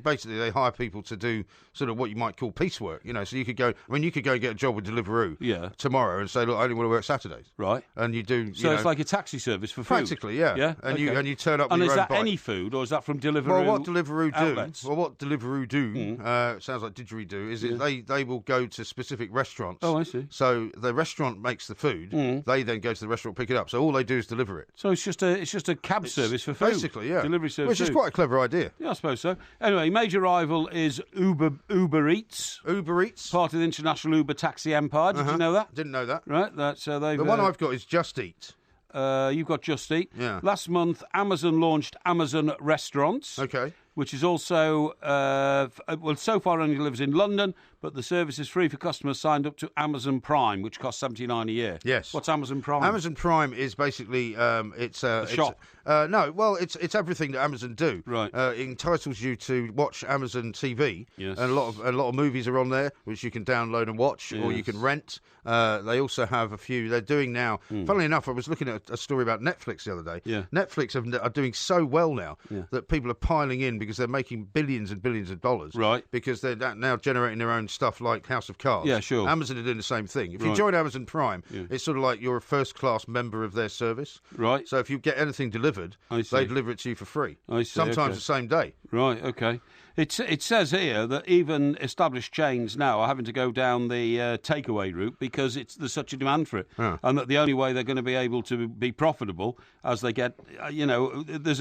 Basically, they hire people to do sort of what you might call piecework, you know. So you could go and get a job with Deliveroo tomorrow and say, look, I only want to work Saturdays. Right. And you do... So it's like a taxi service for food? Practically, yeah. Yeah? And you turn up with and your own is that bike. any food, or is that from Deliveroo Well, what Deliveroo outlets? do, sounds like didgeridoo, is they will go to specific restaurants. Oh, I see. So the restaurant makes the food. They then go to the restaurant, pick it up. So all they do is deliver it. So it's just a cab service for food. Basically, yeah. Delivery service. Which is quite a clever idea. Yeah, I suppose so. Anyway, major rival is Uber Eats. Uber Eats. Part of the international Uber taxi empire. Did you know that? Didn't know that. Right. The one I've got is Just Eat. You've got Just Eat. Yeah. Last month, Amazon launched Amazon Restaurants. Okay. Which is also, so far only lives in London, but the service is free for customers signed up to Amazon Prime, which costs $79 a year. Yes. What's Amazon Prime? Amazon Prime is basically it's a shop. It's everything that Amazon do. Right. It entitles you to watch Amazon TV. Yes. And a lot of movies are on there, which you can download and watch, or you can rent. They also have a few. They're doing now. Funnily enough, I was looking at a story about Netflix the other day. Yeah. Netflix are doing so well now that people are piling in because they're making billions and billions of dollars. Right. Because they're now generating their own stuff like House of Cards. Yeah, sure. Amazon are doing the same thing. If you join Amazon Prime, it's sort of like you're a first-class member of their service. Right. So if you get anything delivered, they deliver it to you for free. I see. Sometimes the same day. Right, okay. It says here that even established chains now are having to go down the takeaway route because there's such a demand for it, and that the only way they're going to be able to be profitable as they get, there's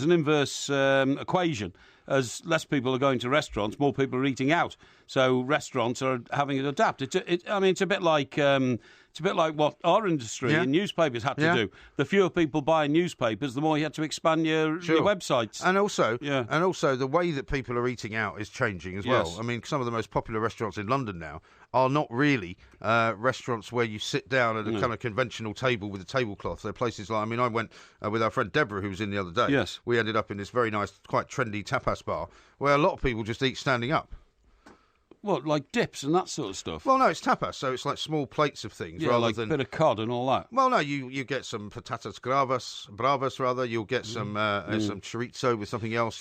an inverse equation. As less people are going to restaurants, more people are eating out. So restaurants are having to adapt. It's a bit like what our industry in newspapers had to do. The fewer people buying newspapers, the more you had to expand your websites. And also the way that people are eating out is changing as well. I mean, some of the most popular restaurants in London now are not really restaurants where you sit down at a kind of conventional table with a tablecloth. They're places like, I went with our friend Deborah, who was in the other day. Yes. We ended up in this very nice, quite trendy tapas bar where a lot of people just eat standing up. What, like dips and that sort of stuff? Well, no, it's tapas, so it's like small plates of things rather like than... a bit of cod and all that. Well, no, you get some patatas bravas rather. You'll get some chorizo with something else,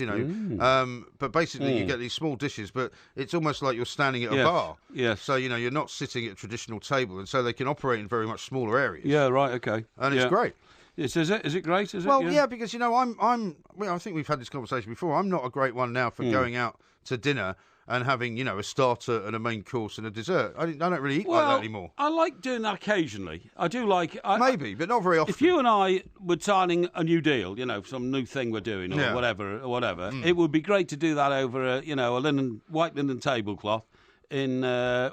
But basically, you get these small dishes, but it's almost like you're standing at a bar. Yes. So you're not sitting at a traditional table, and so they can operate in very much smaller areas. Yeah. Right. Okay. And it's great. Is it? Is it great? Well, yeah, because I think we've had this conversation before. I'm not a great one now for going out to dinner and having, a starter and a main course and a dessert. I don't really eat like that anymore. I like doing that occasionally. I do like... Maybe, but not very often. If you and I were signing a new deal, some new thing we're doing or whatever, it would be great to do that over a white linen tablecloth in,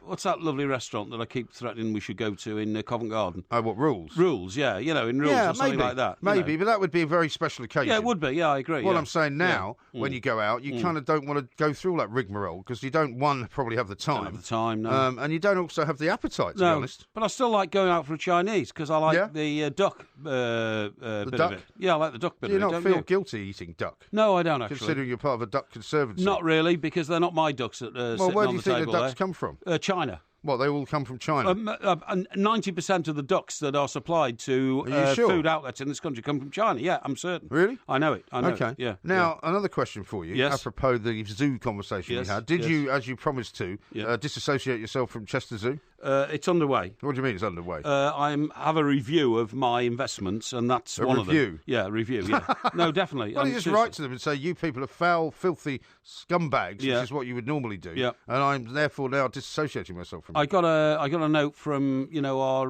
what's that lovely restaurant that I keep threatening we should go to in Covent Garden? Oh, what, Rules? Rules, yeah, in Rules or something like that. Maybe, but that would be a very special occasion. Yeah, it would be, yeah, I agree. What I'm saying now, when you go out, you kind of don't want to go through all that rigmarole because you don't, probably have the time. Don't have the time, no. And you don't also have the appetite, to be honest. But I still like going out for a Chinese because I like the duck bit duck? of it. Yeah, I like the duck bit Do you of it. not feel guilty eating duck? No, I don't actually. Considering you're part of a duck conservancy. Not really, because they're not my ducks that are sitting on the table. Well, where do you think the ducks come from? China. Well, they all come from China. 90% of the ducks that are supplied to food outlets in this country come from China. Yeah, I'm certain. Really? I know it. Okay. Yeah. Now, another question for you. Yes. Apropos the zoo conversation we had. Did you, as you promised to, disassociate yourself from Chester Zoo? It's underway. What do you mean it's underway? I have a review of my investments, and that's one of them. Review? Yeah, review, yeah. No, definitely. Well, you just write to them and say, you people are foul, filthy scumbags, Yeah. which is what you would normally do. Yeah. And I'm therefore now disassociating myself from you. I got a note from our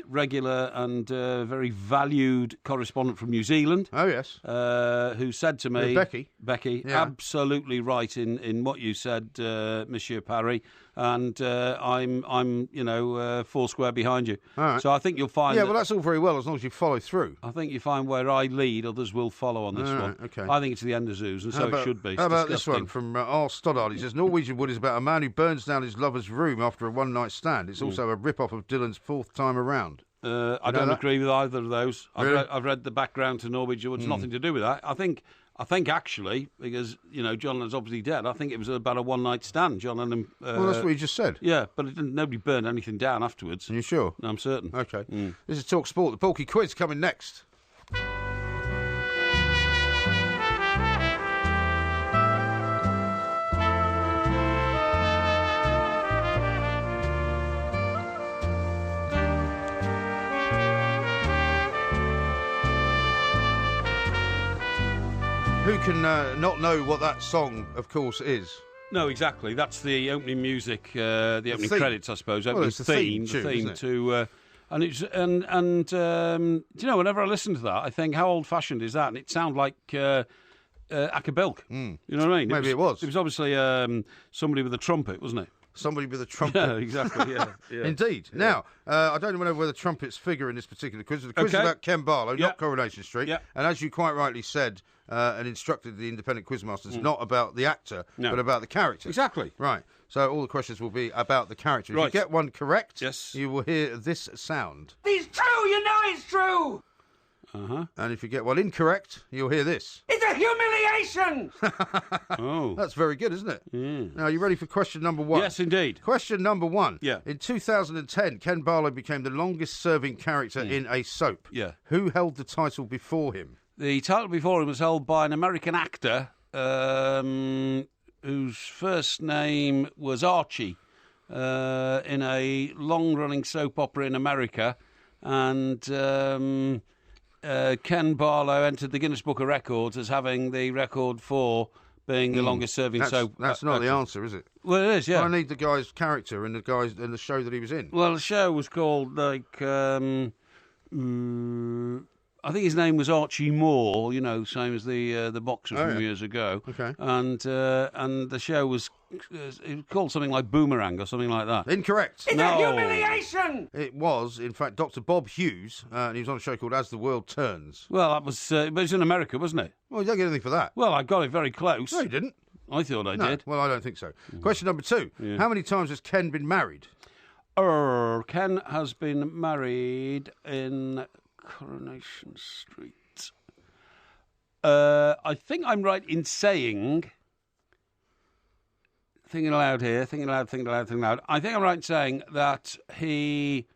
regular and very valued correspondent from New Zealand. Oh, yes. Who said to me, Becky, yeah. absolutely right in what you said, Monsieur Parry, and I'm four square behind you. All right. So I think you'll find. Yeah, well, that's all very well as long as you follow through. I think you find where I lead, others will follow on this All one. right, okay. I think it's the end of zoos, and so it should be. How about this one from R. Stoddard? He says, Norwegian Wood is about a man who burns down his lover's room after a one-night stand. It's also a rip-off of Dylan's Fourth Time Around. I don't agree with either of those. Really? I've read the background to Norwegian Wood. It's nothing to do with that. I think actually, because John Lennon's obviously dead. I think it was about a one-night stand. John Lennon. Well, that's what you just said. Yeah, but nobody burned anything down afterwards. Are you sure? No, I'm certain. Okay. This is Talk Sport. The Porky Quiz coming next. Who can not know what that song, of course, is? No, exactly. That's the opening music, the opening theme. credits, I suppose. Well, Opening it's the theme tune, the theme isn't it? to, and it's do you know? Whenever I listen to that, I think how old-fashioned is that? And it sounds like Acapulco. You know what I mean? Maybe it was. It was obviously somebody with a trumpet, wasn't it? Somebody with a trumpet. Yeah, exactly. Yeah, yeah. Indeed. Yeah. Now, I don't know whether trumpets figure in this particular quiz. The quiz is about Ken Barlow, not Coronation Street. Yeah. And as you quite rightly said and instructed the independent quizmasters, not about the actor, but about the character. Exactly. Right. So all the questions will be about the character. If Right. you get one correct, Yes. you will hear this sound. It's true, you know it's true. And if you get one incorrect, you'll hear this. It's a humiliation. Oh. That's very good, isn't it? Now, are you ready for question number one? Yes, indeed. Question number one. Yeah. In 2010, Ken Barlow became the longest-serving character in a soap. Yeah. Who held the title before him? The title before him was held by an American actor whose first name was Archie in a long-running soap opera in America. And Ken Barlow entered the Guinness Book of Records as having the record for being the longest-serving soap. That's not the answer, is it? Well, it is, yeah. I need the guy's character and the show that he was in. Well, the show was called, I think his name was Archie Moore, same as the boxer from years ago. Okay. And the show was called something like Boomerang or something like that. Incorrect. It's a humiliation. It was, in fact, Dr. Bob Hughes, and he was on a show called As the World Turns. Well, that was, but it was in America, wasn't it? Well, you don't get anything for that. Well, I got it very close. No, you didn't. I thought I did. Well, I don't think so. Question number two. How many times has Ken been married? Ken has been married in Coronation Street. I think I'm right in saying... Thinking aloud here, I think I'm right in saying that he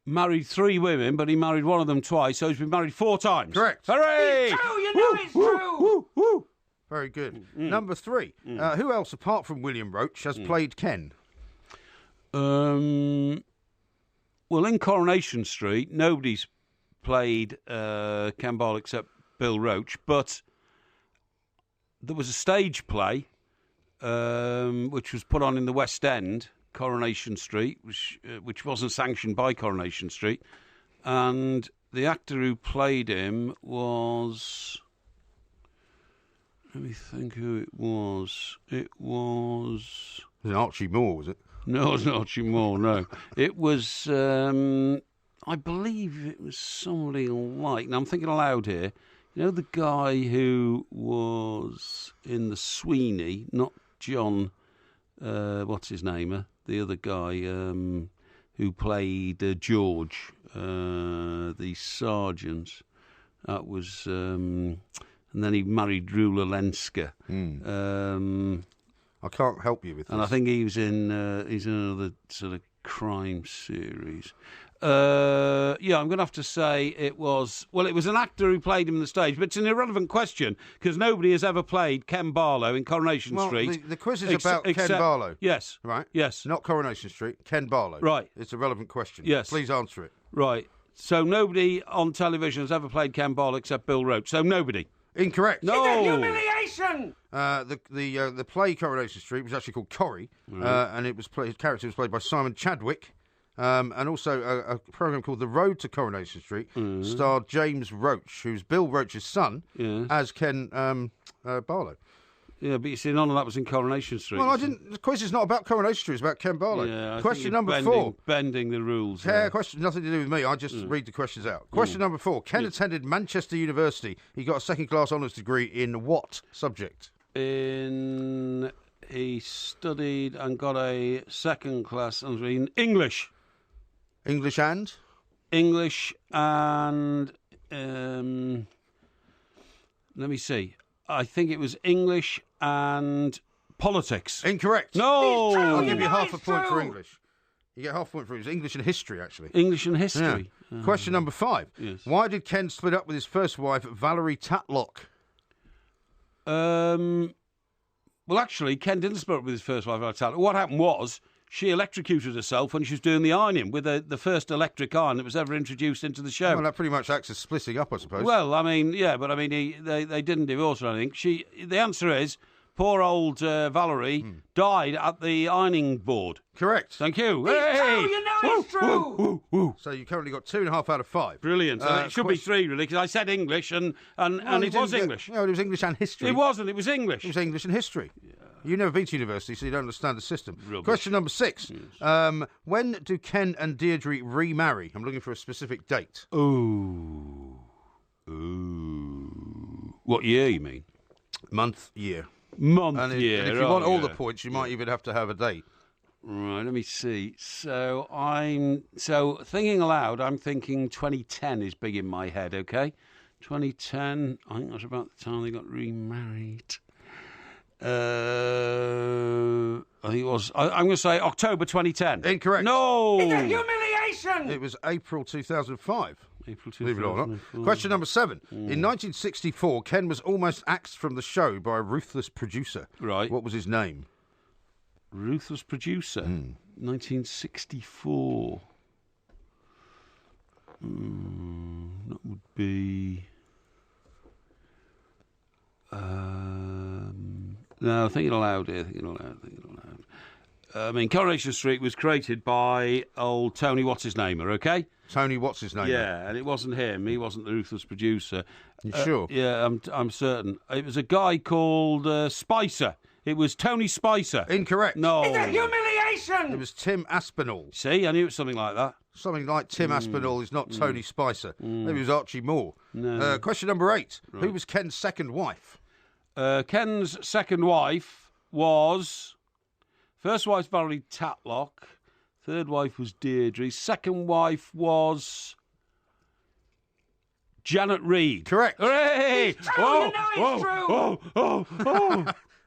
married 3 women, but he married one of them twice, so he's been married 4 times. Correct. Hooray! It's true, you know it's true. Woo! Very good. Number 3. Who else, apart from William Roach, has played Ken? Well, in Coronation Street, nobody's played Ken Barlow except Bill Roach, but there was a stage play which was put on in the West End, Coronation Street, which wasn't sanctioned by Coronation Street, and the actor who played him was... Let me think who it was. It was Archie Moore, was it? No, it wasn't Archie Moore, no. It was, I believe it was somebody like... Now, I'm thinking aloud here. You know the guy who was in the Sweeney, not John... what's his name? The other guy who played George, the sergeant. That was... and then he married Drew Lenska. I can't help you with this. And I think he's in another sort of crime series. Yeah, I'm going to have to say it was... Well, it was an actor who played him on the stage, but it's an irrelevant question because nobody has ever played Ken Barlow in Coronation Street. The quiz is about Ken Barlow. Yes. Right? Yes. Not Coronation Street, Ken Barlow. Right. It's a relevant question. Yes. Please answer it. Right. So nobody on television has ever played Ken Barlow except Bill Roach. So nobody. Incorrect. No. It's a humiliation! The play Coronation Street was actually called Corrie, and his character was played by Simon Chadwick. And also a programme called The Road to Coronation Street starred James Roach, who's Bill Roach's son, as Ken Barlow. Yeah, but you see, none of that was in Coronation Street. Well, the quiz is not about Coronation Street, it's about Ken Barlow. Yeah, question number 4. Bending the rules. Yeah, question nothing to do with me. I just read the questions out. Question number 4. Ken attended Manchester University. He got a second-class honours degree in what subject? He studied and got a second-class honours degree in English. English and? English and... let me see. I think it was English and politics. Incorrect. No! I'll give you half a point for English. You get half a point for English and history, actually. English and history. Yeah. Question number 5. Yes. Why did Ken split up with his first wife, Valerie Tatlock? Well, actually, Ken didn't split up with his first wife. What happened was she electrocuted herself when she was doing the ironing with the first electric iron that was ever introduced into the show. Well, that pretty much acts as splitting up, I suppose. Well, I mean, yeah, but I mean, they didn't divorce or anything. The answer is, poor old Valerie died at the ironing board. Correct. Thank you. It's true, you know it's true. So you currently got 2.5 out of 5. Brilliant. It should be 3, really, because I said English and it was English. No, it was English and history. It wasn't. It was English. It was English and history. Yeah. You've never been to university, so you don't understand the system. Rubbish. Question number 6. Yes. When do Ken and Deirdre remarry? I'm looking for a specific date. Ooh. What year, you mean? Month, year. And if you want all the points, you might even have to have a date. Right, let me see. So thinking aloud, I'm thinking 2010 is big in my head, okay? 2010, I think that's about the time they got remarried. I think it was, I'm going to say October 2010. Incorrect. No! It's a humiliation! It was April 2005. April 2005. Believe it or not. Question number 7. In 1964, Ken was almost axed from the show by a ruthless producer. Right. What was his name? Ruthless producer. 1964. That would be... No, thinking aloud here, thinking aloud. I mean, Coronation Street was created by old Tony What's-His-Namer, okay? Tony What's-His-Namer? Yeah, and it wasn't him. He wasn't the ruthless producer. You sure? Yeah, I'm certain. It was a guy called Spicer. It was Tony Spicer. Incorrect. No. It's a humiliation! It was Tim Aspinall. See, I knew it was something like that. Something like Tim Aspinall is not Tony Spicer. Maybe it was Archie Moore. No. Question number 8. Right. Who was Ken's second wife? Ken's second wife was... First wife's Valerie Tatlock. Third wife was Deirdre. Second wife was... Janet Reid. Correct. Hooray! It's true, you know it's true! Oh.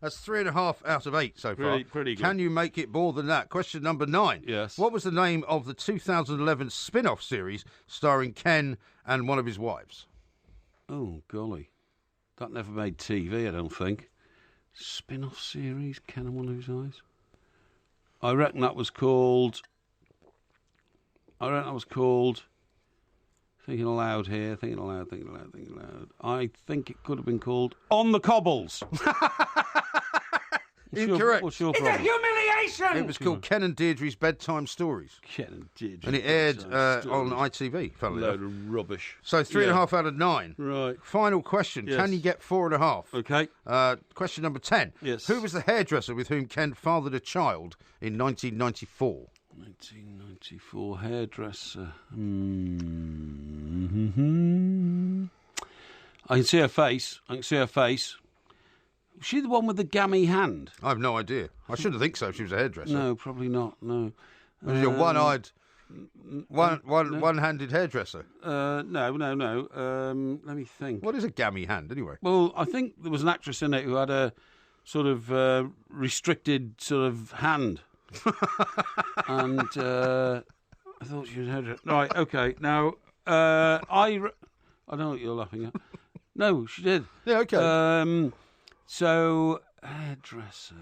That's 3.5 out of 8 so far. Pretty good. Can you make it more than that? Question number 9. Yes. What was the name of the 2011 spin-off series starring Ken and one of his wives? Oh, golly. That never made TV, I don't think. Spin-off series, Ken and one of his eyes. I reckon that was called... Thinking aloud here, thinking aloud. I think it could have been called On the Cobbles. Incorrect. What's your It's a problem? humiliation! It was called Ken and Deirdre's Bedtime Stories. Ken and Deirdre. And it aired on ITV, funnily Load enough. of rubbish. So 3.5 out of 9. Right. Final question. Yes. Can you get 4.5? Okay. Question number 10. Yes. Who was the hairdresser with whom Ken fathered a child in 1994? 1994 hairdresser. I can see her face. Was she the one with the gammy hand? I have no idea. I shouldn't think so if she was a hairdresser. No, probably not. No. Was she a one-eyed, one-handed hairdresser? No. Let me think. What is a gammy hand, anyway? Well, I think there was an actress in it who had a sort of restricted sort of hand. And I thought she was hairdresser. Right, okay. Now, I don't know what you're laughing at. No, she did. Yeah, okay. So, hairdresser.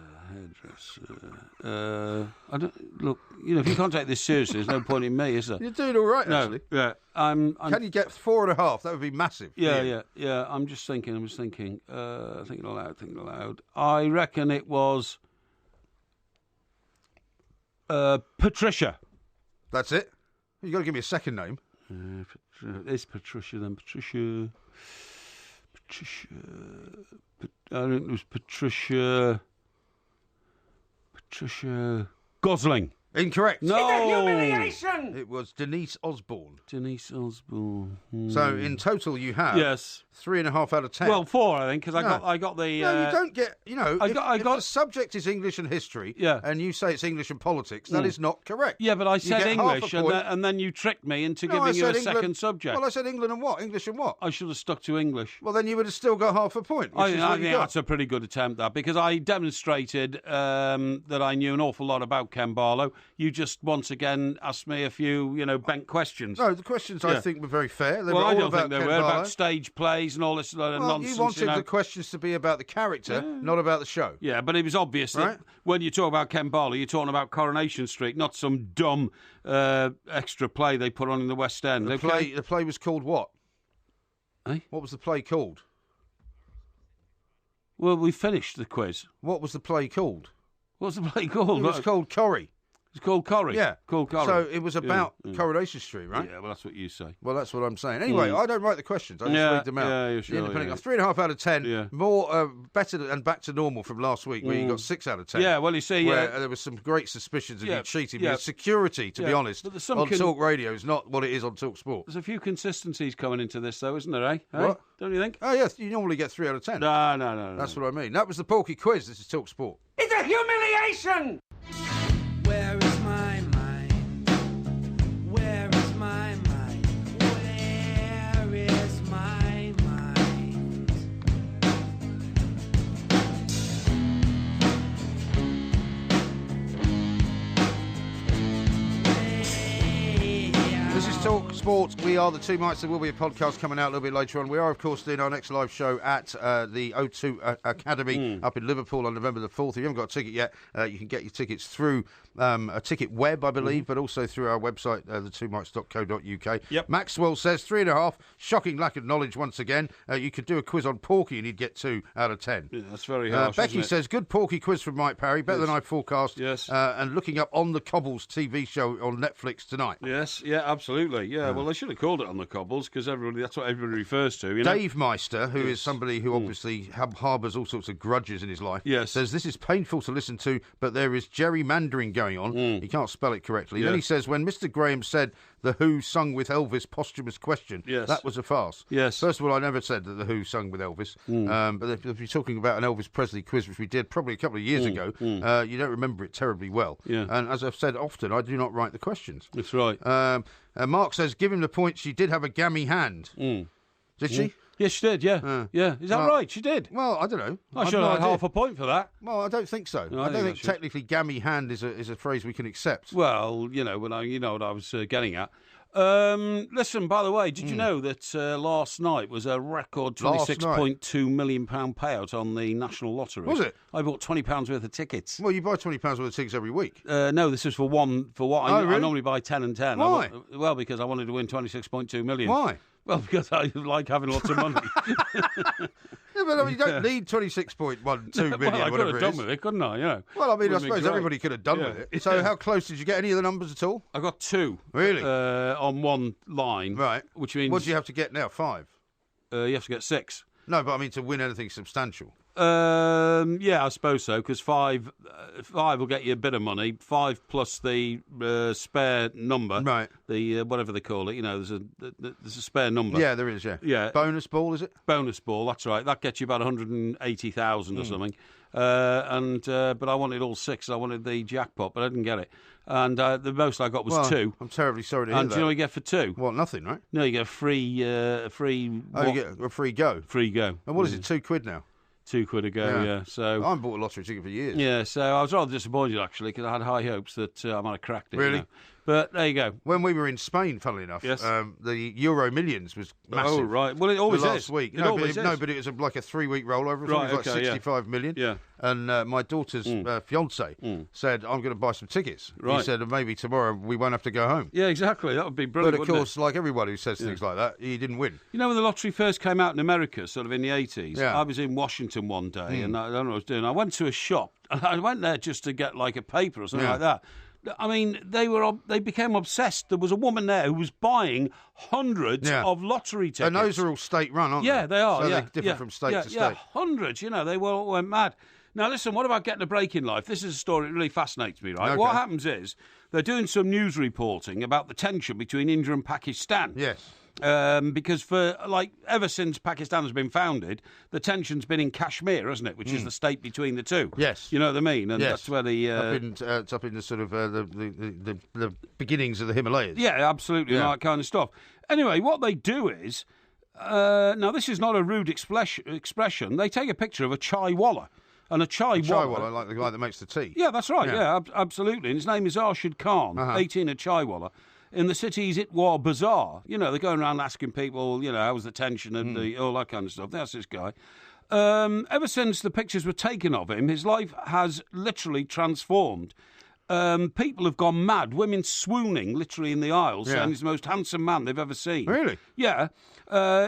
I don't look. If you can't take this seriously, there's no point in me, is there? You're doing all right, actually. Yeah. Can you get 4.5? That would be massive. Yeah. I'm just thinking. Thinking aloud. I reckon it was Patricia. That's it. You got to give me a second name. It's Patricia. Then Patricia. I think it was Patricia Gosling. Incorrect. No. It's a humiliation. It was Denise Osborne. Denise Osborne. So in total, you have 3.5 out of 10. Well, 4, I think, because I got the. No, you don't get. If the subject is English and history, Yeah. and you say it's English and politics, that is not correct. Yeah, but I You said get half a English, point. and then you tricked me into No, I giving you a said England- second subject. Well, I said England and what? English and what? I should have stuck to English. Well, then you would have still got half a point. Which I is what you think got. that's a pretty good attempt, that, because I demonstrated that I knew an awful lot about Ken Barlow. You just once again asked me a few, bent questions. No, the questions I think were very fair. They Well, were I all don't about think they Ken were Barlow. about stage plays and all this nonsense. You wanted the questions to be about the character, not about the show. Yeah, but it was obvious that when you talk about Ken Barlow, you're talking about Coronation Street, not some dumb extra play they put on in the West End. The play was called what? Eh? What was the play called? Well, we finished the quiz. What was the play called? What's the play called? It was called Corrie. It's called Corrie. Yeah. Called Corrie. So it was about Yeah. Coronation Street, right? Yeah, well, that's what you say. Well, that's what I'm saying. Anyway, I don't write the questions. I just read them out. Yeah, sure. Independent. Yeah. 3.5 out of 10. Yeah. More better and back to normal from last week, where you got 6 out of 10. Yeah, well, you see, where there was some great suspicions of you cheating. yeah. Security, to be Yeah, honest, but there's some on Talk Radio is not what it is on Talk Sport. There's a few consistencies coming into this, though, isn't there, eh? What? Don't you think? Oh, yes, you normally get 3 out of 10. No. That's what I mean. That was the Porky Quiz. This is Talk Sport. It's a humiliation. Where is my mind? Where is my mind? Where is my mind? This is Talk Sports. We are the Two Mites. There will be a podcast coming out a little bit later on. We are, of course, doing our next live show at the O2 Academy up in Liverpool on November the 4th. If you haven't got a ticket yet, you can get your tickets through a ticket web, I believe, but also through our website, the2mites.co.uk. Yep. Maxwell says 3.5. Shocking lack of knowledge once again. You could do a quiz on Porky and he'd get 2 out of 10. Yeah, that's very harsh. Becky isn't it? says, good Porky quiz from Mike Parry, better than I forecast. Yes. And looking up On the Cobbles TV show on Netflix tonight. Yes, yeah, absolutely. Yeah, well, they should have called it On the Cobbles, because that's what everybody refers to. You know? Dave Meister, who is somebody who obviously harbours all sorts of grudges in his life, Yes. says this is painful to listen to, but there is gerrymandering going on. He can't spell it correctly. Yeah. Then he says, when Mr. Graham said The Who sung with Elvis posthumous question, Yes. that was a farce. Yes. First of all, I never said that The Who sung with Elvis. But if you're talking about an Elvis Presley quiz, which we did probably a couple of years ago, you don't remember it terribly well. Yeah. And as I've said often, I do not write the questions. That's right. Mark says, give him the point. She did have a gammy hand. Did she? Yes, she did, yeah. Yeah. Is that Well, right? She did. Well, I don't know. I I've should no have had idea. half a point for that. Well, I don't think so. No, I I don't think think I should. technically gammy hand is a phrase we can accept. Well, you know what I was getting at. Listen, by the way, did you know that last night was a record Last night? £26.2 million payout on the National Lottery? Was it? I bought £20 worth of tickets. Well, you buy £20 worth of tickets every week. No, this was for one. For what? Oh, I really? normally buy 10 and 10. Why? Well, because I wanted to win 26.2 million. Why? Well, because I like having lots of money. Yeah, but I mean, you don't need 26.12 million, Well, I could whatever have it done is. with it, couldn't I? You know. Well, I mean, I Would've been suppose great. everybody could have done Yeah. with it. So how close did you get any of the numbers at all? I got 2. Really? On one line. Right. Which means What do you have to get now? 5? you have to get 6. No, but I mean to win anything substantial. Yeah, I suppose so, because 5 will get you a bit of money. 5 plus the spare number, Right. The whatever they call it. You know, there's a spare number. Yeah, there is, yeah. Yeah. Bonus ball, is it? Bonus ball. That's right. That gets you about 180,000 or something. But I wanted all 6. I wanted the jackpot, but I didn't get it. And the most I got was Well, 2. I'm terribly sorry to hear And that. do you know what you get for 2? What, nothing, right? No, you get a free. Oh, you get a free go. Free go. And what is it, £2 now? £2 a go, yeah. So I haven't bought a lottery ticket for years. Yeah, so I was rather disappointed, actually, because I had high hopes that I might have cracked it. Really? You know. But there you go. When we were in Spain, funnily enough, Yes. The Euro Millions was massive. Oh, right. Well, it always last is. week. It No, always is. but it was like a 3-week rollover. Right, It was like okay, 65 million. Yeah. And my daughter's fiance said, I'm going to buy some tickets. Right. He said, maybe tomorrow we won't have to go home. Yeah, exactly. That would be brilliant. But of course, like everyone who says things like that, he didn't win. You know, when the lottery first came out in America, sort of in the 80s, Yeah. I was in Washington one day, and I don't know what I was doing. I went to a shop, and I went there just to get like a paper or something like that. I mean, they became obsessed. There was a woman there who was buying hundreds of lottery tickets. And those are all state-run, aren't they? Yeah, they are. So yeah, they differ from state to state. Yeah, hundreds. You know, they all went mad. Now, listen, what about getting a break in life? This is a story that really fascinates me, right? Okay. What happens is they're doing some news reporting about the tension between India and Pakistan. Yes. Because ever since Pakistan has been founded, the tension's been in Kashmir, hasn't it? Which is the state between the two. Yes. You know what I mean? And that's where the it's up in the sort of the beginnings of the Himalayas. Yeah, absolutely, and all that kind of stuff. Anyway, what they do is now this is not a rude expression. They take a picture of a chai walla. And a chai walla, like the guy that makes the tea. Yeah, that's right. Yeah, absolutely. And his name is Arshad Khan, 18, a chai walla. In the city's Itwar Bazaar, you know, they're going around asking people, you know, how was the tension and all that kind of stuff. That's this guy. Ever since the pictures were taken of him, his life has literally transformed. People have gone mad. Women swooning literally in the aisles, saying he's the most handsome man they've ever seen. Really? Yeah.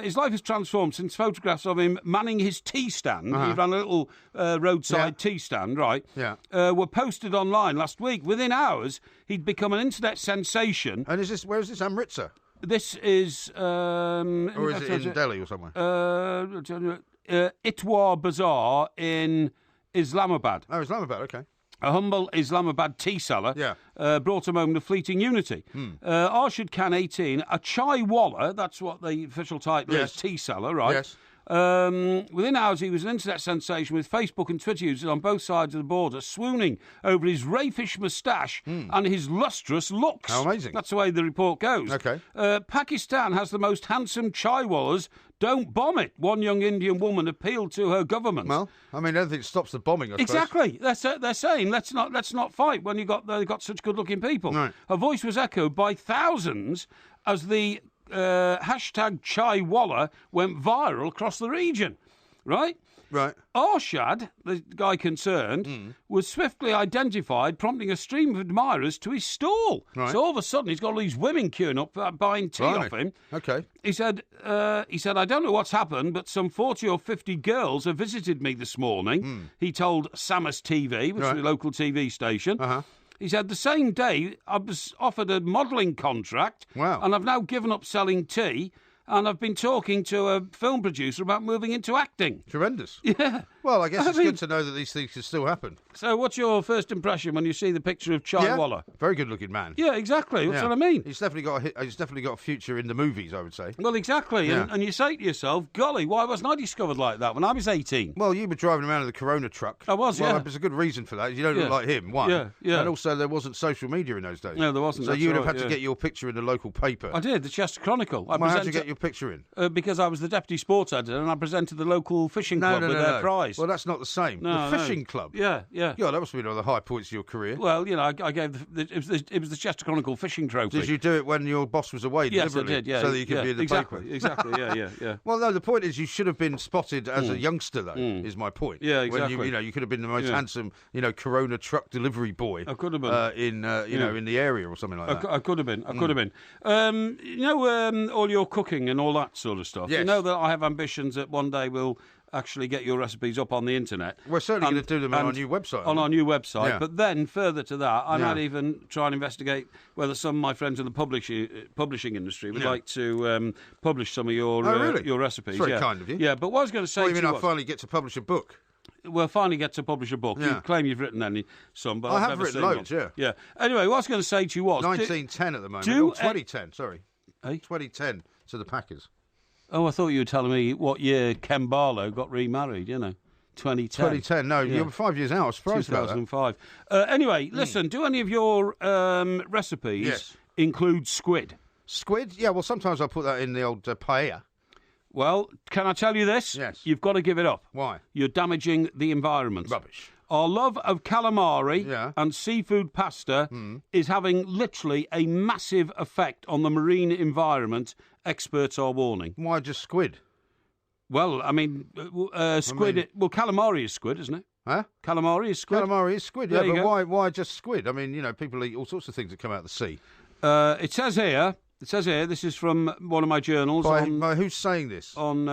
His life has transformed since photographs of him manning his tea stand. He ran a little roadside tea stand, right? Yeah. Were posted online last week. Within hours, he'd become an internet sensation. And where is this, Amritsar? This is... or is it in Delhi or somewhere? Itwar Bazaar in Islamabad. Oh, Islamabad, okay. A humble Islamabad tea seller brought a moment of fleeting unity. Arshad Khan, 18, a chai walla, that's what the official title is, tea seller, right? Yes. Within hours, he was an internet sensation with Facebook and Twitter users on both sides of the border swooning over his raffish moustache and his lustrous looks. How amazing. That's the way the report goes. Okay. Pakistan has the most handsome chai wallas. Don't bomb it. One young Indian woman appealed to her government. Well, I mean, anything stops the bombing, I suppose. Exactly. They're saying let's not fight when they've got such good-looking people. Right. Her voice was echoed by thousands as the hashtag Chai Walla went viral across the region. Right? Right. Arshad, the guy concerned, was swiftly identified, prompting a stream of admirers to his stall. Right. So all of a sudden, he's got all these women queuing up buying tea off him. Okay. He said, I don't know what's happened, but some 40 or 50 girls have visited me this morning. He told Samus TV, which is a local TV station. He said, the same day, I was offered a modelling contract. Wow. And I've now given up selling tea. And I've been talking to a film producer about moving into acting. Tremendous. Yeah. Well, I guess it's good to know that these things can still happen. So what's your first impression when you see the picture of Chai Walla? Very good-looking man. Yeah, exactly. That's what I mean. He's definitely got a future in the movies, I would say. Well, exactly. Yeah. And you say to yourself, golly, why wasn't I discovered like that when I was 18? Well, you were driving around in the Corona truck. I was, Well, there's a good reason for that. You don't look like him, one. Yeah. And also, there wasn't social media in those days. No, there wasn't. So That's you would have right, had to get your picture in the local paper. I did, the Chester Chronicle. Well, how did you get your picture in? Because I was the deputy sports editor and I presented the local fishing club with their prize. Well, that's not the same. No, the fishing club. Yeah. Yeah, that must have been one of the high points of your career. Well, you know, I gave it was the Chester Chronicle fishing trophy. Did you do it when your boss was away? Yes, I deliberately, did. Yeah, so that you could be in the paper. Exactly. Yeah. Well, no, the point is you should have been spotted as a youngster, though. Is my point. Yeah, exactly. When you could have been the most handsome, Corona truck delivery boy. I could have been in the area or something like that. I could have been. All your cooking and all that sort of stuff. Yes. You know that I have ambitions that one day we'll actually get your recipes up on the internet. We're certainly going to do them on our new website. On our new website. Yeah. But then, further to that, I might even try and investigate whether some of my friends in the publishing industry would like to publish some of your your recipes. It's very kind of you. Yeah, but what I was going to say What do to you mean you I finally get to publish a book? We'll finally get to publish a book. Yeah. You claim you've written some, but I I've have never written seen loads, one. Yeah. Anyway, what I was going to say to you was... 1910 at the moment. 2010, sorry. Hey? 2010 to the Packers. Oh, I thought you were telling me what year Ken Barlow got remarried, 2010. 2010, no, you were 5 years out. I was surprised about that. 2005. Anyway, listen, do any of your recipes include squid? Squid? Yeah, well, sometimes I'll put that in the old paella. Well, can I tell you this? Yes. You've got to give it up. Why? You're damaging the environment. Rubbish. Our love of calamari and seafood pasta is having literally a massive effect on the marine environment, experts are warning. Why just squid? Well, I mean, squid... well, calamari is squid, isn't it? Huh? Calamari is squid? Calamari is squid, There yeah, you but go. why just squid? I mean, people eat all sorts of things that come out of the sea. It says here, this is from one of my journals. By who's saying this? On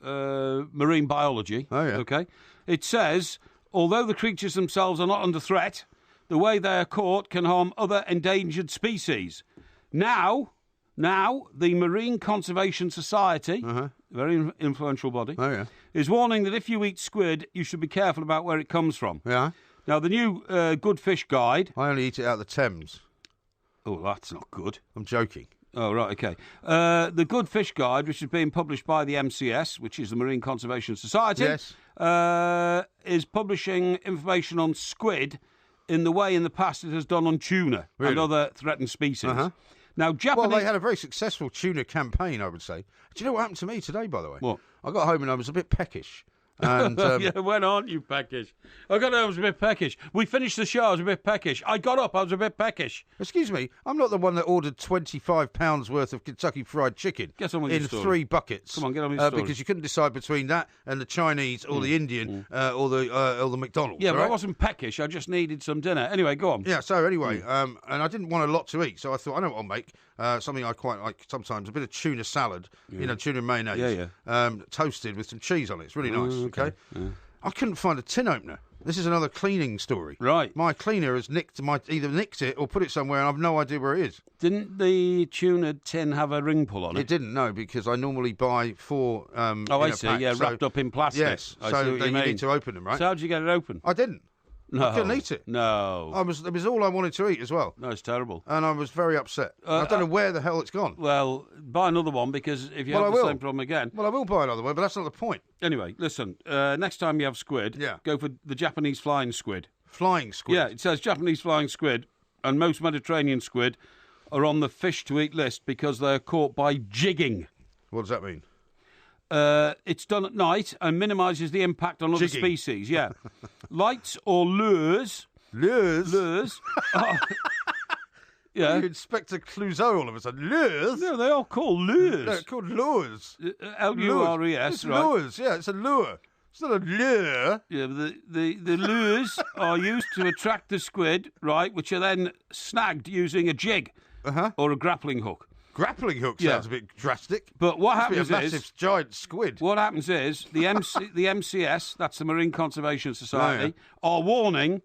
marine biology. Oh, yeah. Okay. It says, although the creatures themselves are not under threat, the way they are caught can harm other endangered species. Now, the Marine Conservation Society, very influential body, is warning that if you eat squid, you should be careful about where it comes from. Yeah. Now, the new Good Fish Guide... I only eat it out of the Thames. Oh, that's not good. I'm joking. Oh, right, okay. The Good Fish Guide, which is being published by the MCS, which is the Marine Conservation Society, is publishing information on squid in the way in the past it has done on tuna and other threatened species. Now, Japanese... Well, they had a very successful tuna campaign, I would say. Do you know what happened to me today, by the way? What? I got home and I was a bit peckish. And, yeah, when aren't you peckish? I got up, I was a bit peckish. We finished the show, I was a bit peckish. I got up, I was a bit peckish. Excuse me, I'm not the one that ordered £25 worth of Kentucky Fried Chicken Get on with in your story. 3 buckets. Come on, get on with your story. Because you couldn't decide between that and the Chinese or the Indian or the McDonald's. Yeah, but I right? wasn't peckish, I just needed some dinner. Anyway, go on. Yeah, so anyway, and I didn't want a lot to eat, so I thought, I know what I'll make. Something I quite like sometimes, a bit of tuna salad, tuna mayonnaise, toasted with some cheese on it. It's really nice, okay? Yeah. I couldn't find a tin opener. This is another cleaning story. Right. My cleaner has either nicked it or put it somewhere, and I've no idea where it is. Didn't the tuna tin have a ring pull on it? It didn't, no, because I normally buy 4 I see, packs, wrapped up in plastic. Yes, so you need to open them, right? So how'd you get it open? I didn't. No. I couldn't eat it. No. It was all I wanted to eat as well. No, it's terrible. And I was very upset. I don't know where the hell it's gone. Well, buy another one, because if you have the same problem again... Well, I will buy another one, but that's not the point. Anyway, listen, next time you have squid, go for the Japanese flying squid. Flying squid? Yeah, it says Japanese flying squid, and most Mediterranean squid are on the fish-to-eat list because they're caught by jigging. What does that mean? It's done at night and minimises the impact on other species, yeah. Lights or lures... Lures? Yeah. You Inspector Clouseau all of a sudden. Lures? No, they are called lures. They're called lures. L-U-R-E-S, it's right? lures, yeah, it's a lure. It's not a lure. Yeah, the lures are used to attract the squid, right, which are then snagged using a jig or a grappling hook. Grappling hook sounds a bit drastic. But what happens is... a massive giant squid. What happens is the MCS, that's the Marine Conservation Society, are warning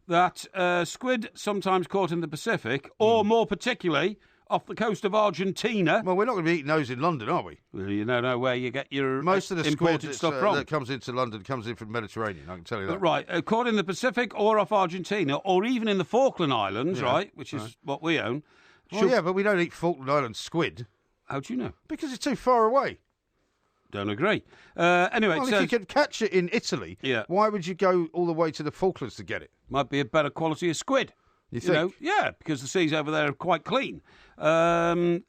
that squid sometimes caught in the Pacific, or more particularly off the coast of Argentina. Well, we're not going to be eating those in London, are we? Well, you don't know where you get your most of the imported squid stuff from. That comes into London comes in from the Mediterranean, I can tell you that. Right, caught in the Pacific or off Argentina, or even in the Falkland Islands, right, which is what we own. Well, yeah, but we don't eat Falkland Island squid. How do you know? Because it's too far away. Don't agree. Anyway, well, if you could catch it in Italy, why would you go all the way to the Falklands to get it? Might be a better quality of squid. You think? Yeah, because the seas over there are quite clean. And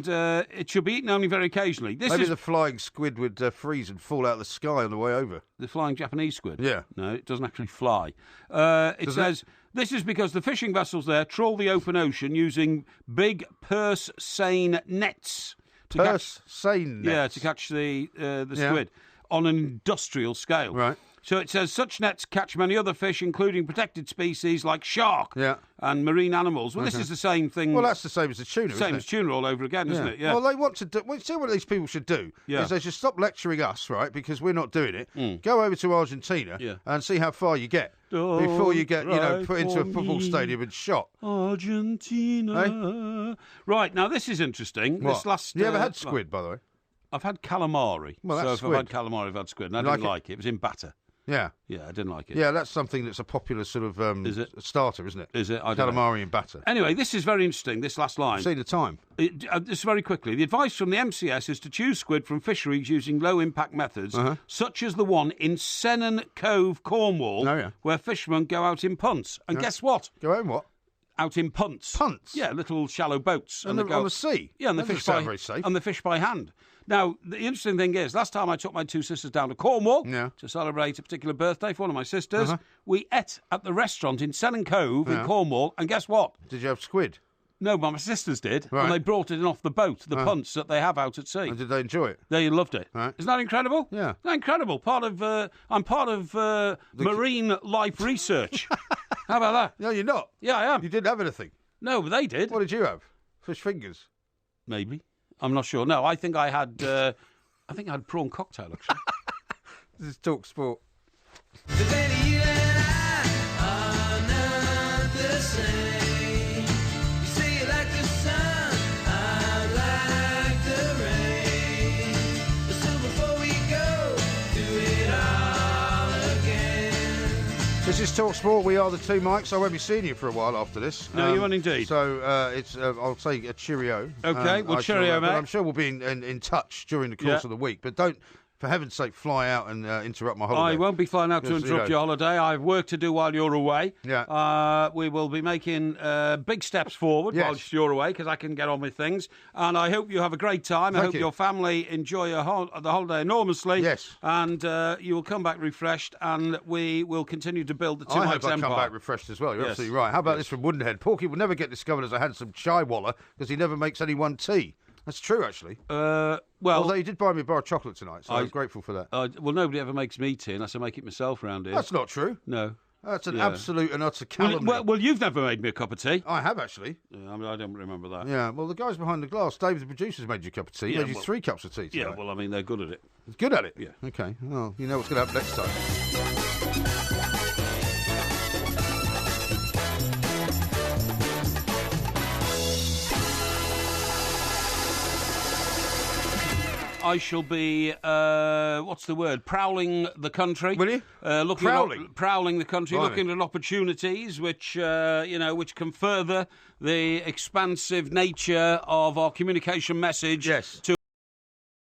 it should be eaten only very occasionally. Maybe the flying squid would freeze and fall out of the sky on the way over. The flying Japanese squid? Yeah. No, it doesn't actually fly. It says... This is because the fishing vessels there trawl the open ocean using big purse seine nets. Seine nets? Yeah, to catch the squid on an industrial scale. Right. So it says such nets catch many other fish, including protected species like shark and marine animals. Well, this is the same thing. Well, that's the same as the tuna, Same as tuna all over again, isn't it? Yeah. Well, they want to do... Well, see what these people should do is they should stop lecturing us, right, because we're not doing it. Go over to Argentina and see how far you get before you get, put into a football stadium and shot. Argentina. Right, now this is interesting. What? This last... You ever had squid, by the way? I've had calamari. Well, that's so if I've had calamari, I've had squid. And I didn't like it. It was in batter. Yeah. Yeah, I didn't like it. Yeah, that's something that's a popular sort of starter, isn't it? Is it? I don't know. Calamari and batter. Anyway, this is very interesting, this last line. See the time. Just very quickly. The advice from the MCS is to choose squid from fisheries using low-impact methods, such as the one in Sennan Cove, Cornwall, where fishermen go out in punts. And guess what? Go out in what? out in punts. Punts? Yeah, little shallow boats. On the sea? Yeah, and That doesn't sound very safe. And they fish by hand. Now, the interesting thing is, last time I took my 2 sisters down to Cornwall to celebrate a particular birthday for one of my sisters, we ate at the restaurant in Selling Cove in Cornwall, and guess what? Did you have squid? No, but my sisters did, Right. and they brought it in off the boat, the punts that they have out at sea. And did they enjoy it? They loved it. Right. Isn't that incredible? Yeah. Isn't that incredible? I'm part of marine life research. How about that? No, you're not. Yeah, I am. You didn't have anything. No, but they did. What did you have? Fish fingers? Maybe. I'm not sure. No, I think I had prawn cocktail, actually. This is Talk Sport. Baby, you and I are not the same. You say you like the sun, I like the rain. So before we go, do it all again. This is Talk Sport. We are the two mics. I won't be seeing you for a while after this. No, you won't indeed. So it's I'll say a cheerio. Okay, well, cheerio, mate. But I'm sure we'll be in touch during the course of the week. But don't, for heaven's sake, fly out and interrupt my holiday. I won't be flying out to interrupt your holiday. I have work to do while you're away. Yeah. We will be making big steps forward whilst you're away, because I can get on with things. And I hope you have a great time. I hope your family enjoy the holiday enormously. Yes. And you will come back refreshed, and we will continue to build the Two I Mics hope I empire. come back refreshed as well. You're absolutely right. How about this from Woodenhead? Porky will never get discovered as a handsome chai-waller because he never makes anyone tea. That's true, actually. Although he did buy me a bar of chocolate tonight, so I was grateful for that. Well, nobody ever makes me tea unless I make it myself round here. That's not true. No. That's an absolute and utter calumny. Well, you've never made me a cup of tea. I have, actually. Yeah, I don't remember that. Yeah, well, the guys behind the glass, Dave, the producer's made you a cup of tea. Made you 3 cups of tea tonight. Yeah, well, I mean, they're good at it. He's good at it? Yeah. Okay, well, you know what's going to happen next time. I shall be, what's the word, prowling the country. Will you? Prowling the country, Blimey. looking at opportunities which, which can further the expansive nature of our communication message to